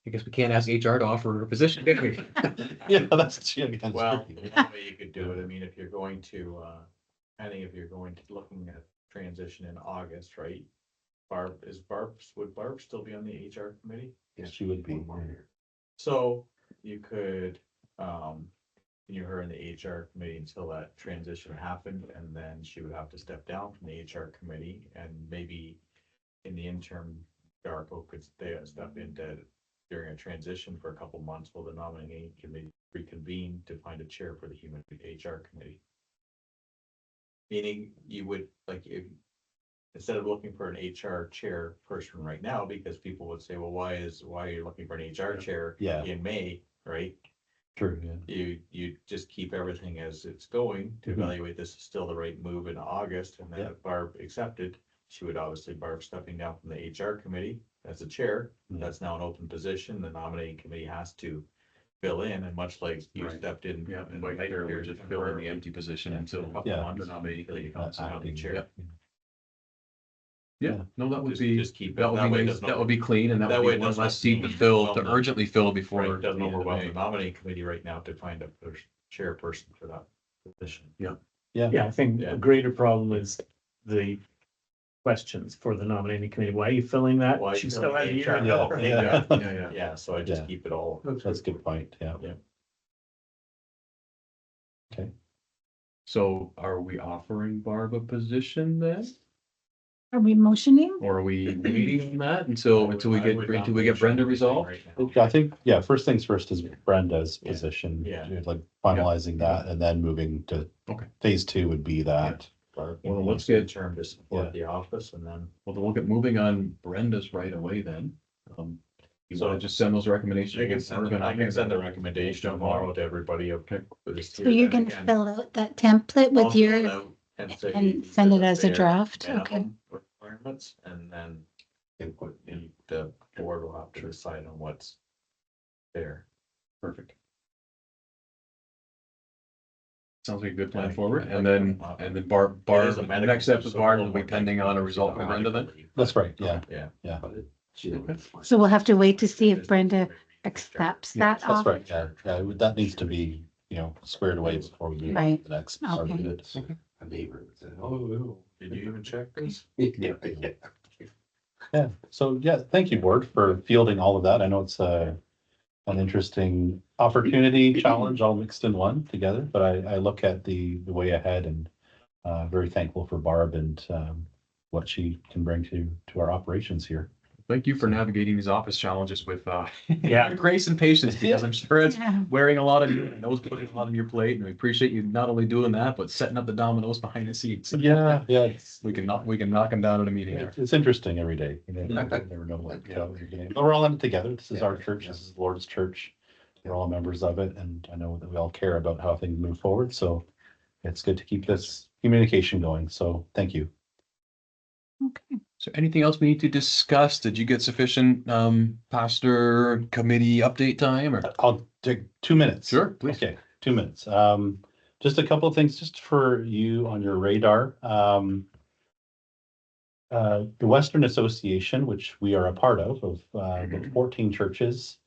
Speaker 1: we can't ask HR to offer her a position, can we?
Speaker 3: Yeah, that's tricky.
Speaker 5: Well, one way you could do it, I mean, if you're going to, I think if you're going to looking at transition in August, right? Would Barb still be on the HR committee?
Speaker 3: Yes, she would be.
Speaker 5: So you could, continue her in the HR committee until that transition happened, and then she would have to step down from the HR committee, and maybe in the interim, Darko could step into during a transition for a couple months while the nominating committee reconvene to find a chair for the human HR committee. Meaning you would, like, if instead of looking for an HR chair person right now, because people would say, well, why are you looking for an HR chair
Speaker 3: Yeah.
Speaker 5: in May, right?
Speaker 3: True, yeah.
Speaker 5: You just keep everything as it's going to evaluate this is still the right move in August, and then if Barb accepted, she would obviously Barb stepping down from the HR committee as a chair. That's now an open position. The nominating committee has to fill in, and much like you stepped in.
Speaker 1: Yeah, and later we're just filling the empty position until a couple months. The nominating committee comes out the chair. Yeah, no, that would be,
Speaker 5: Just keep it
Speaker 1: that would
Speaker 5: that
Speaker 1: be
Speaker 5: way.
Speaker 1: nice. That would be clean, and that
Speaker 5: That
Speaker 1: would
Speaker 5: way
Speaker 1: be
Speaker 5: it
Speaker 1: one
Speaker 5: doesn't
Speaker 1: less seat to
Speaker 5: overwhelm
Speaker 1: fill, to
Speaker 5: the-
Speaker 1: urgently fill before.
Speaker 5: Right, doesn't
Speaker 1: the end of
Speaker 5: overwhelm
Speaker 1: May.
Speaker 5: the nominating committee right now to find a chairperson for that position.
Speaker 7: Yeah, I think
Speaker 5: Yeah.
Speaker 7: a greater problem is the questions for the nominating committee. Why are you filling that?
Speaker 5: Why are you
Speaker 7: She still
Speaker 5: filling
Speaker 7: has a
Speaker 5: the
Speaker 7: year
Speaker 5: HR?
Speaker 7: to go.
Speaker 1: Yeah.
Speaker 5: Yeah, so I just
Speaker 3: Yeah.
Speaker 5: keep it all.
Speaker 3: That's a good point, yeah.
Speaker 5: Yeah.
Speaker 3: Okay.
Speaker 1: So are we offering Barb a position then?
Speaker 2: Are we motioning?
Speaker 1: Or are we waiting on that until we get Brenda resolved?
Speaker 3: I think, yeah, first things first is Brenda's position.
Speaker 5: Yeah.
Speaker 3: Like finalizing that and then moving to.
Speaker 1: Okay.
Speaker 3: Phase 2 would be that.
Speaker 5: Well,
Speaker 1: let's get-
Speaker 5: term to support the office, and then.
Speaker 1: Well, then we'll get moving on Brenda's right away then. You wanna just send those recommendations?
Speaker 5: I can send a recommendation tomorrow to everybody. Okay.
Speaker 2: So you're gonna fill out that template with your,
Speaker 5: And say
Speaker 2: and
Speaker 5: these
Speaker 2: send
Speaker 5: are
Speaker 2: it
Speaker 5: the
Speaker 2: as a
Speaker 5: bare
Speaker 2: draft? Okay.
Speaker 5: minimum Requirements, and then the board will have to decide on what's there.
Speaker 1: Perfect. Sounds like a good plan
Speaker 5: Yeah,
Speaker 1: forward,
Speaker 5: I
Speaker 1: and
Speaker 5: like
Speaker 1: then
Speaker 5: it.
Speaker 1: Barb,
Speaker 5: It is a
Speaker 1: the
Speaker 5: medical
Speaker 1: next step
Speaker 5: so
Speaker 1: with
Speaker 5: it's a
Speaker 1: Barb
Speaker 5: little
Speaker 1: will be
Speaker 5: more
Speaker 1: pending on a result from Brenda then?
Speaker 3: That's right, yeah.
Speaker 5: Yeah.
Speaker 2: So we'll have to wait to see if Brenda accepts that
Speaker 3: That's
Speaker 2: offer.
Speaker 3: right, yeah, that needs to be, you know, squared away before we move on
Speaker 2: Right.
Speaker 3: to the next part of
Speaker 2: Okay.
Speaker 3: it.
Speaker 4: A neighbor said, oh.
Speaker 5: Did you even check this?
Speaker 4: Yeah.
Speaker 3: Yeah, so yeah, thank you, board, for fielding all of that. I know it's an interesting opportunity, challenge, all mixed in one together, but I look at the way ahead and very thankful for Barb and what she can bring to our operations here.
Speaker 1: Thank you for navigating these office challenges with,
Speaker 7: Yeah.
Speaker 1: grace and patience, because I'm sure it's
Speaker 2: Yeah.
Speaker 1: wearing a lot of, nose putting a lot on your plate, and we appreciate you not only doing that, but setting up the dominoes behind the scenes.
Speaker 3: Yeah, it's,
Speaker 1: We can knock them down in a meeting there.
Speaker 3: it's interesting every day. You never know what you're getting. But we're all in it together. This is our church. This is the Lord's church. We're all members of it, and I know that we all care about how things move forward. So it's good to keep this communication going. So thank you.
Speaker 2: Okay.
Speaker 1: So anything else we need to discuss? Did you get sufficient pastor committee update time or?
Speaker 3: I'll take 2 minutes.
Speaker 1: Sure, please.
Speaker 3: Okay, 2 minutes. Just a couple of things just for you on your radar. The Western Association, which we are a part of the 14 churches,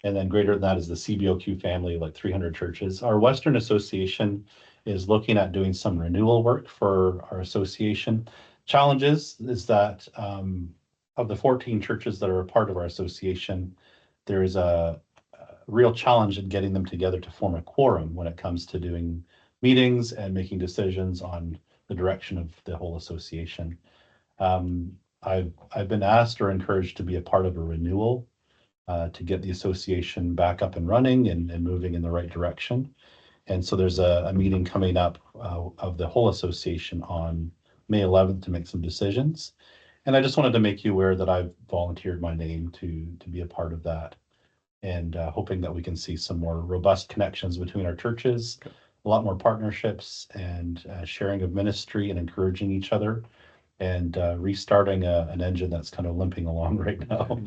Speaker 3: and then greater than that is the CBOQ family, like 300 churches. Our Western Association is looking at doing some renewal work for our association. Challenges is that of the 14 churches that are a part of our association, there is a real challenge in getting them together to form a quorum when it comes to doing meetings and making decisions on the direction of the whole association. I've been asked or encouraged to be a part of a renewal to get the association back up and running and moving in the right direction. And so there's a meeting coming up of the whole association on May 11th to make some decisions. And I just wanted to make you aware that I've volunteered my name to be a part of that, and hoping that we can see some more robust connections between our churches, a lot more partnerships and sharing of ministry and encouraging each other, and restarting an engine that's kind of limping along right now.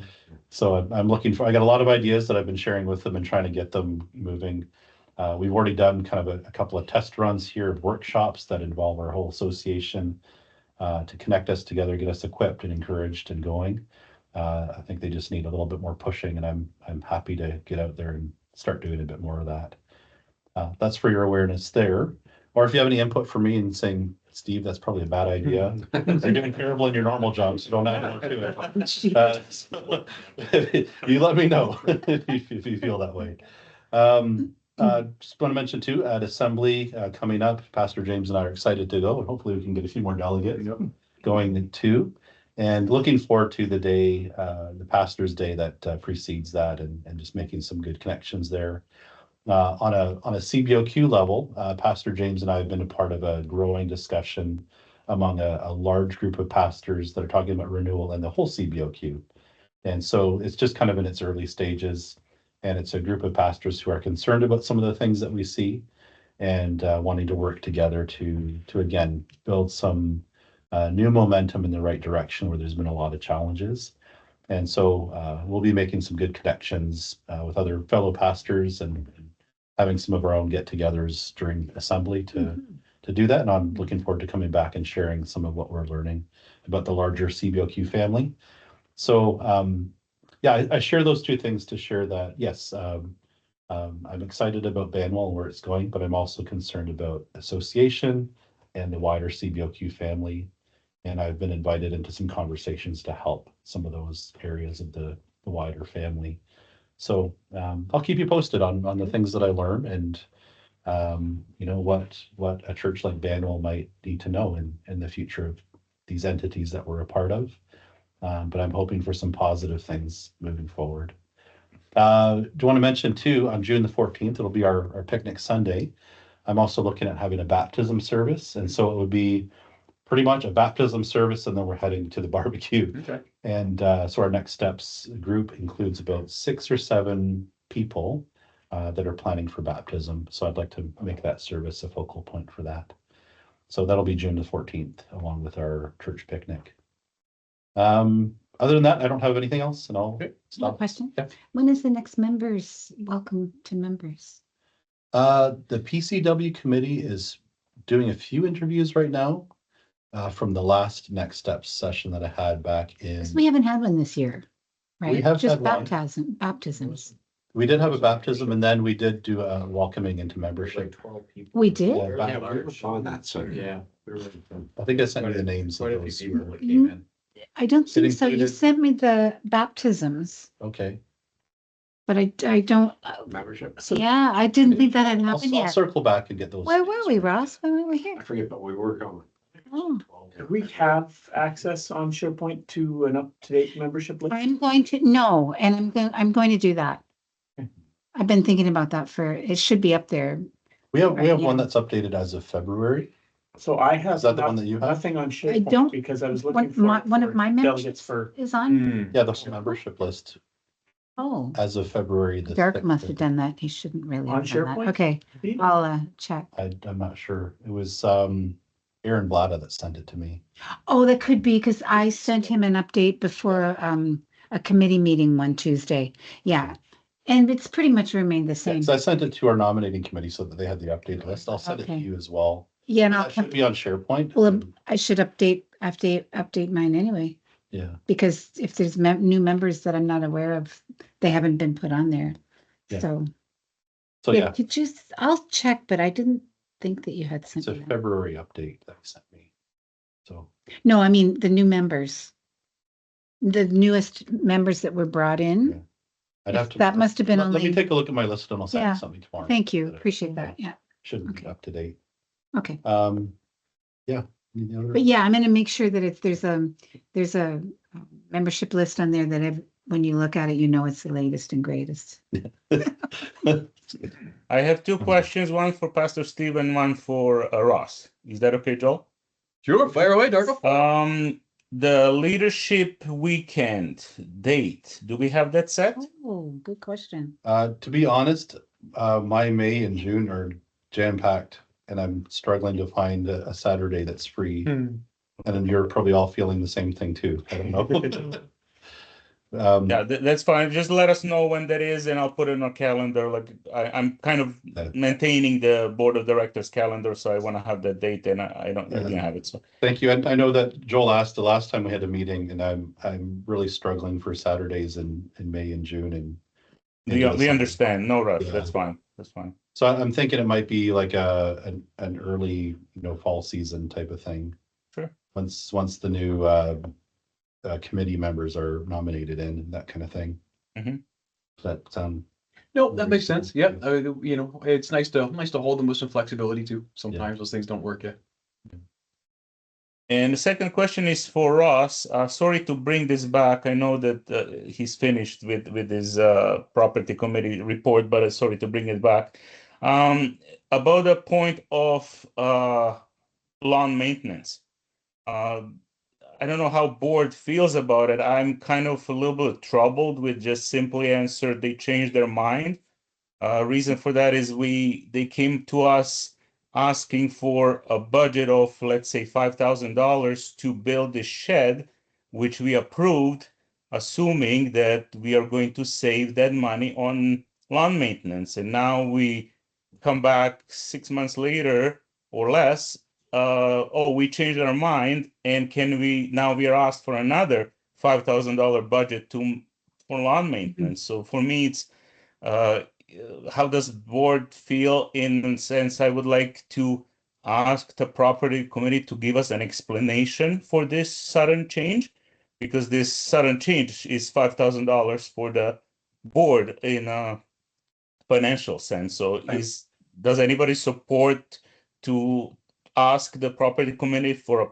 Speaker 3: So I'm looking for, I got a lot of ideas that I've been sharing with them and trying to get them moving. We've already done kind of a couple of test runs here of workshops that involve our whole association to connect us together, get us equipped and encouraged and going. I think they just need a little bit more pushing, and I'm happy to get out there and start doing a bit more of that. That's for your awareness there. Or if you have any input for me and saying, Steve, that's probably a bad idea. You're doing terrible in your normal job, so don't add more to it. You let me know if you feel that way. Just want to mention too, at Assembly coming up, Pastor James and I are excited to go, and hopefully we can get a few more delegates going too. And looking forward to the day, the Pastor's Day that precedes that, and just making some good connections there. On a CBOQ level, Pastor James and I have been a part of a growing discussion among a large group of pastors that are talking about renewal and the whole CBOQ. And so it's just kind of in its early stages, and it's a group of pastors who are concerned about some of the things that we see, and wanting to work together to again build some new momentum in the right direction where there's been a lot of challenges. And so we'll be making some good connections with other fellow pastors and having some of our own get-togethers during assembly to do that. And I'm looking forward to coming back and sharing some of what we're learning about the larger CBOQ family. So yeah, I share those two things to share that, yes, I'm excited about Banwell and where it's going, but I'm also concerned about association and the wider CBOQ family. And I've been invited into some conversations to help some of those areas of the wider family. So I'll keep you posted on the things that I learn, and you know, what a church like Banwell might need to know in the future of these entities that we're a part of. But I'm hoping for some positive things moving forward. Do you want to mention too, on June the 14th, it'll be our picnic Sunday. I'm also looking at having a baptism service, and so it would be pretty much a baptism service, and then we're heading to the barbecue.
Speaker 1: Okay.
Speaker 3: And so our next steps group includes about 6 or 7 people that are planning for baptism. So I'd like to make that service a focal point for that. So that'll be June the 14th, along with our church picnic. Other than that, I don't have anything else, and I'll
Speaker 2: One
Speaker 3: stop.
Speaker 2: question.
Speaker 3: Yeah.
Speaker 2: When is the next members welcome to members?
Speaker 3: The PCW committee is doing a few interviews right now from the last next steps session that I had back in.
Speaker 2: 'Cause we haven't had one this year, right?
Speaker 3: have
Speaker 2: Just
Speaker 3: had one.
Speaker 2: baptisms.
Speaker 3: We did have a baptism, and then we did do a welcoming into
Speaker 1: Like
Speaker 3: membership.
Speaker 1: 12 people.
Speaker 2: We did?
Speaker 3: Yeah, back-
Speaker 4: Yeah, we were on that, so.
Speaker 1: Yeah.
Speaker 3: I think I sent you the names of
Speaker 1: Quite a few
Speaker 3: those.
Speaker 1: people that came in.
Speaker 2: I don't
Speaker 3: It
Speaker 2: think so. You
Speaker 3: included-
Speaker 2: sent me the baptisms,
Speaker 3: Okay.
Speaker 2: but I don't,
Speaker 4: Membership.
Speaker 2: yeah, I didn't think that had
Speaker 3: I'll
Speaker 2: happened yet.
Speaker 3: circle back and get those.
Speaker 2: Where were we, Ross, when we were here?
Speaker 4: I forget, but we were going.
Speaker 2: Oh,
Speaker 7: Do we have access on SharePoint to an up-to-date membership list?
Speaker 2: I'm going to, no, and I'm going to do that. I've been thinking about that it should be up there.
Speaker 3: We have
Speaker 2: Right,
Speaker 3: one
Speaker 2: yeah.
Speaker 3: that's updated as of February.
Speaker 7: So I have
Speaker 3: Is that the one that you have?
Speaker 7: nothing on
Speaker 2: I
Speaker 7: SharePoint
Speaker 2: don't-
Speaker 7: because I was
Speaker 2: One,
Speaker 7: looking for.
Speaker 2: one of my
Speaker 7: delegates
Speaker 2: memberships
Speaker 7: for.
Speaker 2: is on.
Speaker 3: Yeah, the whole membership list
Speaker 2: Oh,
Speaker 3: as of February. the
Speaker 2: Dirk
Speaker 3: 6th.
Speaker 2: must have done that. He shouldn't really
Speaker 7: On
Speaker 2: have done that.
Speaker 7: SharePoint?
Speaker 2: Okay, I'll check.
Speaker 3: I'm not sure. It was Aaron Blada that sent it to me.
Speaker 2: Oh, that could be because I sent him an update before a committee meeting one Tuesday. Yeah. And it's pretty much remained the same.
Speaker 3: So I sent it to our nominating committee so that they had the updated list. I'll send it to
Speaker 2: Okay.
Speaker 3: you as well.
Speaker 2: Yeah,
Speaker 3: That should be on SharePoint.
Speaker 2: well, I should update mine anyway,
Speaker 3: Yeah.
Speaker 2: because if there's new members that I'm not aware of, they haven't been put on there.
Speaker 3: Yeah.
Speaker 2: So,
Speaker 3: So
Speaker 2: yeah,
Speaker 3: yeah,
Speaker 2: could you, I'll check, but I didn't think that you had
Speaker 3: it's
Speaker 2: sent
Speaker 3: a
Speaker 2: me that.
Speaker 3: February update that sent me. So
Speaker 2: No, I mean, the new members. The newest members that were brought in.
Speaker 3: Yeah. I'd have to.
Speaker 2: That must have been
Speaker 3: Let me
Speaker 2: only,
Speaker 3: take a look at my list and I'll send
Speaker 2: Yeah.
Speaker 3: you something tomorrow.
Speaker 2: thank you,
Speaker 3: That I-
Speaker 2: appreciate that, yeah,
Speaker 3: Should be
Speaker 2: Okay.
Speaker 3: up to date.
Speaker 2: okay.
Speaker 3: Yeah. Any other-
Speaker 2: But yeah, I'm gonna make sure that there's a membership list on there that when you look at it, you know it's the latest and greatest.
Speaker 8: I have two questions, one for Pastor Steve and one for Ross. Is that okay, Joel?
Speaker 1: Sure, fire away, Darko.
Speaker 8: The leadership weekend date, do we have that set?
Speaker 2: Oh, good question.
Speaker 3: To be honest, my May and June are jam-packed and I'm struggling to find a Saturday that's free. And then you're probably all feeling the same thing too. I don't know.
Speaker 8: Yeah, that's fine. Just let us know when that is and I'll put it in our calendar. Like I'm kind of
Speaker 3: Yeah.
Speaker 8: maintaining the board of directors calendar, so I want to have that date and I didn't have it. So
Speaker 3: Thank you. And I know that Joel asked the last time we had a meeting and I'm really struggling for Saturdays in May and June and.
Speaker 8: we understand. No rush.
Speaker 3: Yeah.
Speaker 8: That's fine. That's fine.
Speaker 3: So I'm thinking it might be like an early, fall season type of thing.
Speaker 8: Sure.
Speaker 3: Once the new committee members are nominated in and that kind of thing.
Speaker 8: Mhm.
Speaker 3: That
Speaker 1: No, that makes sense. Yeah, it's nice to hold them with some flexibility too. Sometimes those things don't work yet.
Speaker 8: And the second question is for Ross. Sorry to bring this back. I know that he's finished with his property committee report, but sorry to bring it back. About the point of lawn maintenance. I don't know how board feels about it. I'm kind of a little bit troubled with just simply answer they changed their mind. Reason for that is they came to us asking for a budget of, let's say, $5,000 to build this shed, which we approved, assuming that we are going to save that money on lawn maintenance. And now we come back 6 months later or less. We changed our mind, and now we are asked for another $5,000 budget for lawn maintenance. So for me, it's how does the board feel in the sense I would like to ask the property committee to give us an explanation for this sudden change, because this sudden change is $5,000 for the board in a financial sense. So does anybody support to ask the property committee for a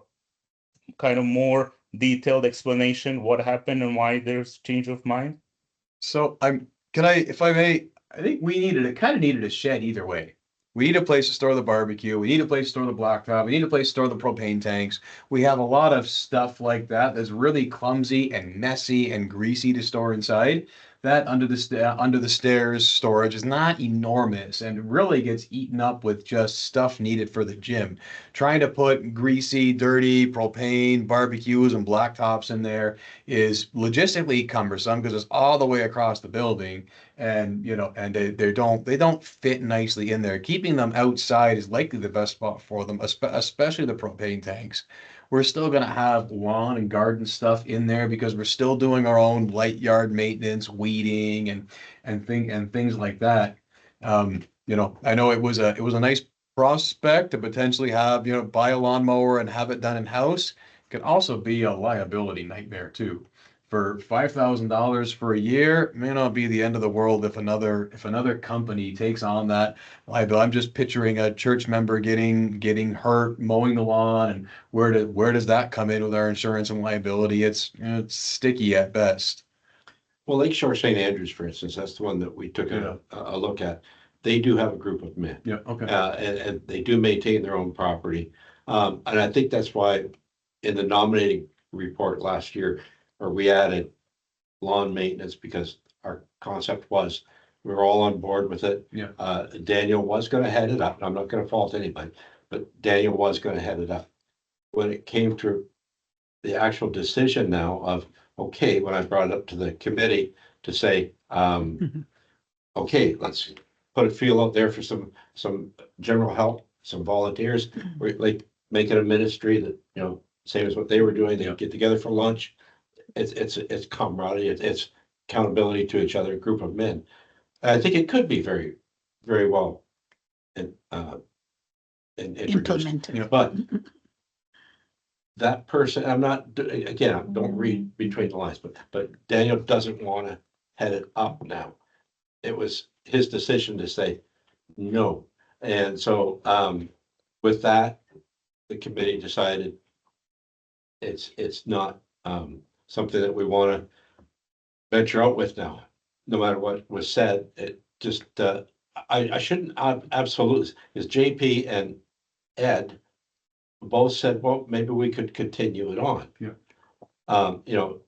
Speaker 8: kind of more detailed explanation what happened and why there's change of mind?
Speaker 1: So if I may, I think kind of needed a shed either way. We need a place to store the barbecue. We need a place to store the blacktop. We need a place to store the propane tanks. We have a lot of stuff like that that's really clumsy and messy and greasy to store inside. That under the stairs storage is not enormous and really gets eaten up with just stuff needed for the gym. Trying to put greasy, dirty propane, barbecues, and blacktops in there is logistically cumbersome because it's all the way across the building, and they don't fit nicely in there. Keeping them outside is likely the best spot for them, especially the propane tanks. We're still going to have lawn and garden stuff in there because we're still doing our own light yard maintenance, weeding, and things like that. I know it was a nice prospect to potentially have buy a lawnmower and have it done in house. It could also be a liability nightmare too for $5,000 for a year, may not be the end of the world if another company takes on that liability. I'm just picturing a church member getting hurt mowing the lawn, and where does that come in with our insurance and liability? It's sticky at best.
Speaker 4: Well, Lakeshore St. Andrews, for instance, that's the one that we took a look at. They do have a group of men.
Speaker 1: Yeah, okay.
Speaker 4: And they do maintain their own property. And I think that's why in the nominating report last year, or we added lawn maintenance, because our concept was, we were all on board with it.
Speaker 1: Yeah.
Speaker 4: Daniel was gonna head it up. I'm not gonna fault anybody, but Daniel was gonna head it up. When it came to the actual decision now of, okay, when I brought it up to the committee to say, okay, let's put a feel out there for some general help, some volunteers, we're like making a ministry that, you know, same as what they were doing, they get together for lunch. It's camaraderie, it's accountability to each other, a group of men. And I think it could be very, very well and introduced.
Speaker 2: Implemented.
Speaker 4: But that person, I'm not, again, don't read between the lines, but Daniel doesn't want to head it up now. It was his decision to say no. And so with that, the committee decided it's not something that we want to venture out with now, no matter what was said. It just, I shouldn't absolutely, because JP and Ed both said, well, maybe we could continue it on.
Speaker 1: Yeah.
Speaker 4: You know,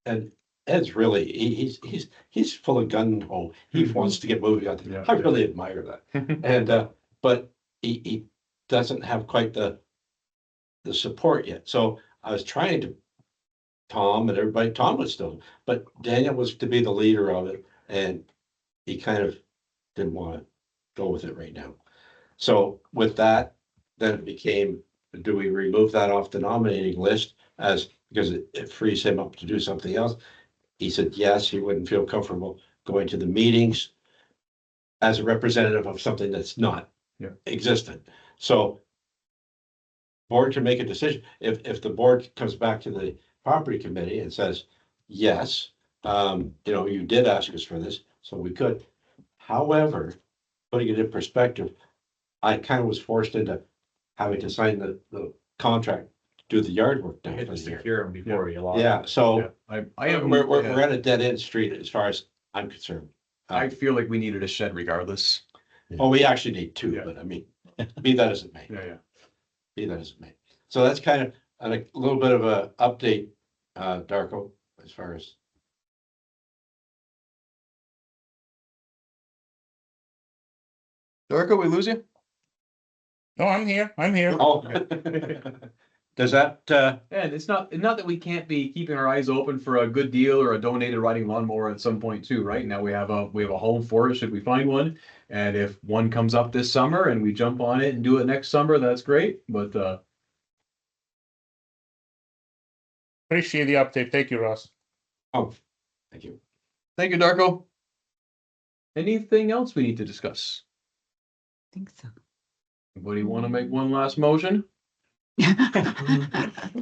Speaker 4: and Ed's really, he's full of gun ho. He wants to get moving on.
Speaker 1: Yeah.
Speaker 4: I really admire that. And, but he doesn't have quite the support yet. So I was trying to, Tom and everybody, Tom was still, but Daniel was to be the leader of it, and he kind of didn't want to go with it right now. So with that, then it became, do we remove that off the nominating list as, because it frees him up to do something else? He said, yes, he wouldn't feel comfortable going to the meetings as a representative of something that's not existent. So board can make a decision. If the board comes back to the property committee and says, yes, you know, you did ask us for this, so we could. However, putting it in perspective, I kind of was forced into having to sign the contract, do the yard work
Speaker 5: You
Speaker 4: down
Speaker 5: had
Speaker 4: for
Speaker 5: to
Speaker 4: the year.
Speaker 5: secure them before you lost.
Speaker 4: Yeah, so
Speaker 1: I have,
Speaker 4: we're at a dead end street as far as I'm concerned.
Speaker 1: I feel like we needed a shed regardless.
Speaker 4: Well, we actually need two,
Speaker 1: Yeah.
Speaker 4: but I mean, be that as it may,
Speaker 1: Yeah.
Speaker 4: be that as it may. So that's kind of a little bit of a update, Darko, as far as.
Speaker 1: Darko, we lose you?
Speaker 8: No, I'm here. I'm here.
Speaker 4: Oh. Does that,
Speaker 1: And it's not that we can't be keeping our eyes open for a good deal or a donated riding lawnmower at some point too, right? Now we have a home for it, should we find one. And if one comes up this summer and we jump on it and do it next summer, that's great, but
Speaker 8: Appreciate the update. Thank you, Ross.
Speaker 4: oh, thank you.
Speaker 1: thank you, Darko. Anything else we need to discuss?
Speaker 2: I think so.
Speaker 1: Anybody want to make one last motion?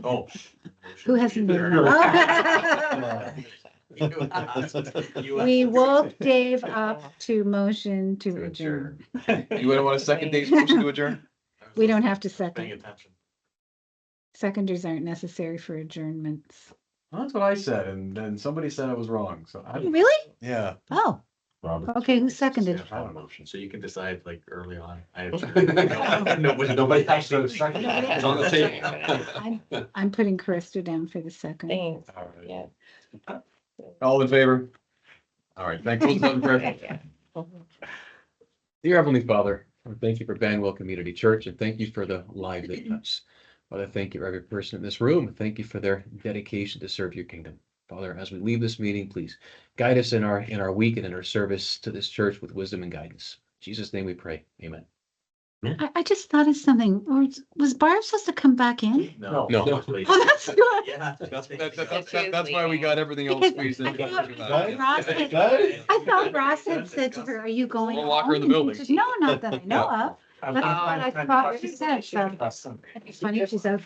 Speaker 5: Oh.
Speaker 2: Who hasn't been?
Speaker 5: You-
Speaker 2: We woke Dave up to motion to adjourn.
Speaker 1: You wouldn't want a second day's motion to adjourn?
Speaker 2: We don't have to
Speaker 5: Paying
Speaker 2: second.
Speaker 5: attention.
Speaker 2: Seconders aren't necessary for adjournments.
Speaker 1: That's what I said, and then somebody said I was wrong, so I,
Speaker 2: Really?
Speaker 1: yeah.
Speaker 2: Oh,
Speaker 3: Robert.
Speaker 2: okay, who seconded?
Speaker 5: I have a motion, so you can decide like early on.
Speaker 4: Nobody has to second. It's on the table.
Speaker 2: I'm putting Krista down for the second.
Speaker 9: Thanks.
Speaker 1: All right.
Speaker 9: Yeah.
Speaker 1: All in favor? All right, thank you. Dear Heavenly Father, thank you for Banwell Community Church, and thank you for the live that touch. Father, thank you for every person in this room. Thank you for their dedication to serve your kingdom. Father, as we leave this meeting, please guide us in our week and in our service to this church with wisdom and guidance. In Jesus' name we pray. Amen.
Speaker 2: I just thought of something. Was Barb supposed to come back in?
Speaker 5: No.
Speaker 1: No.
Speaker 2: Oh, that's good.
Speaker 5: Yeah.
Speaker 1: That's why we got everything else squeezed in.
Speaker 2: I thought Ross had said to her, "Are you going?"
Speaker 1: We'll lock her in the
Speaker 2: home?"
Speaker 1: building.
Speaker 2: She said, no, not that I know of.
Speaker 7: I'm
Speaker 2: That's
Speaker 7: fine.
Speaker 2: what I thought she said, so it's funny she's out there.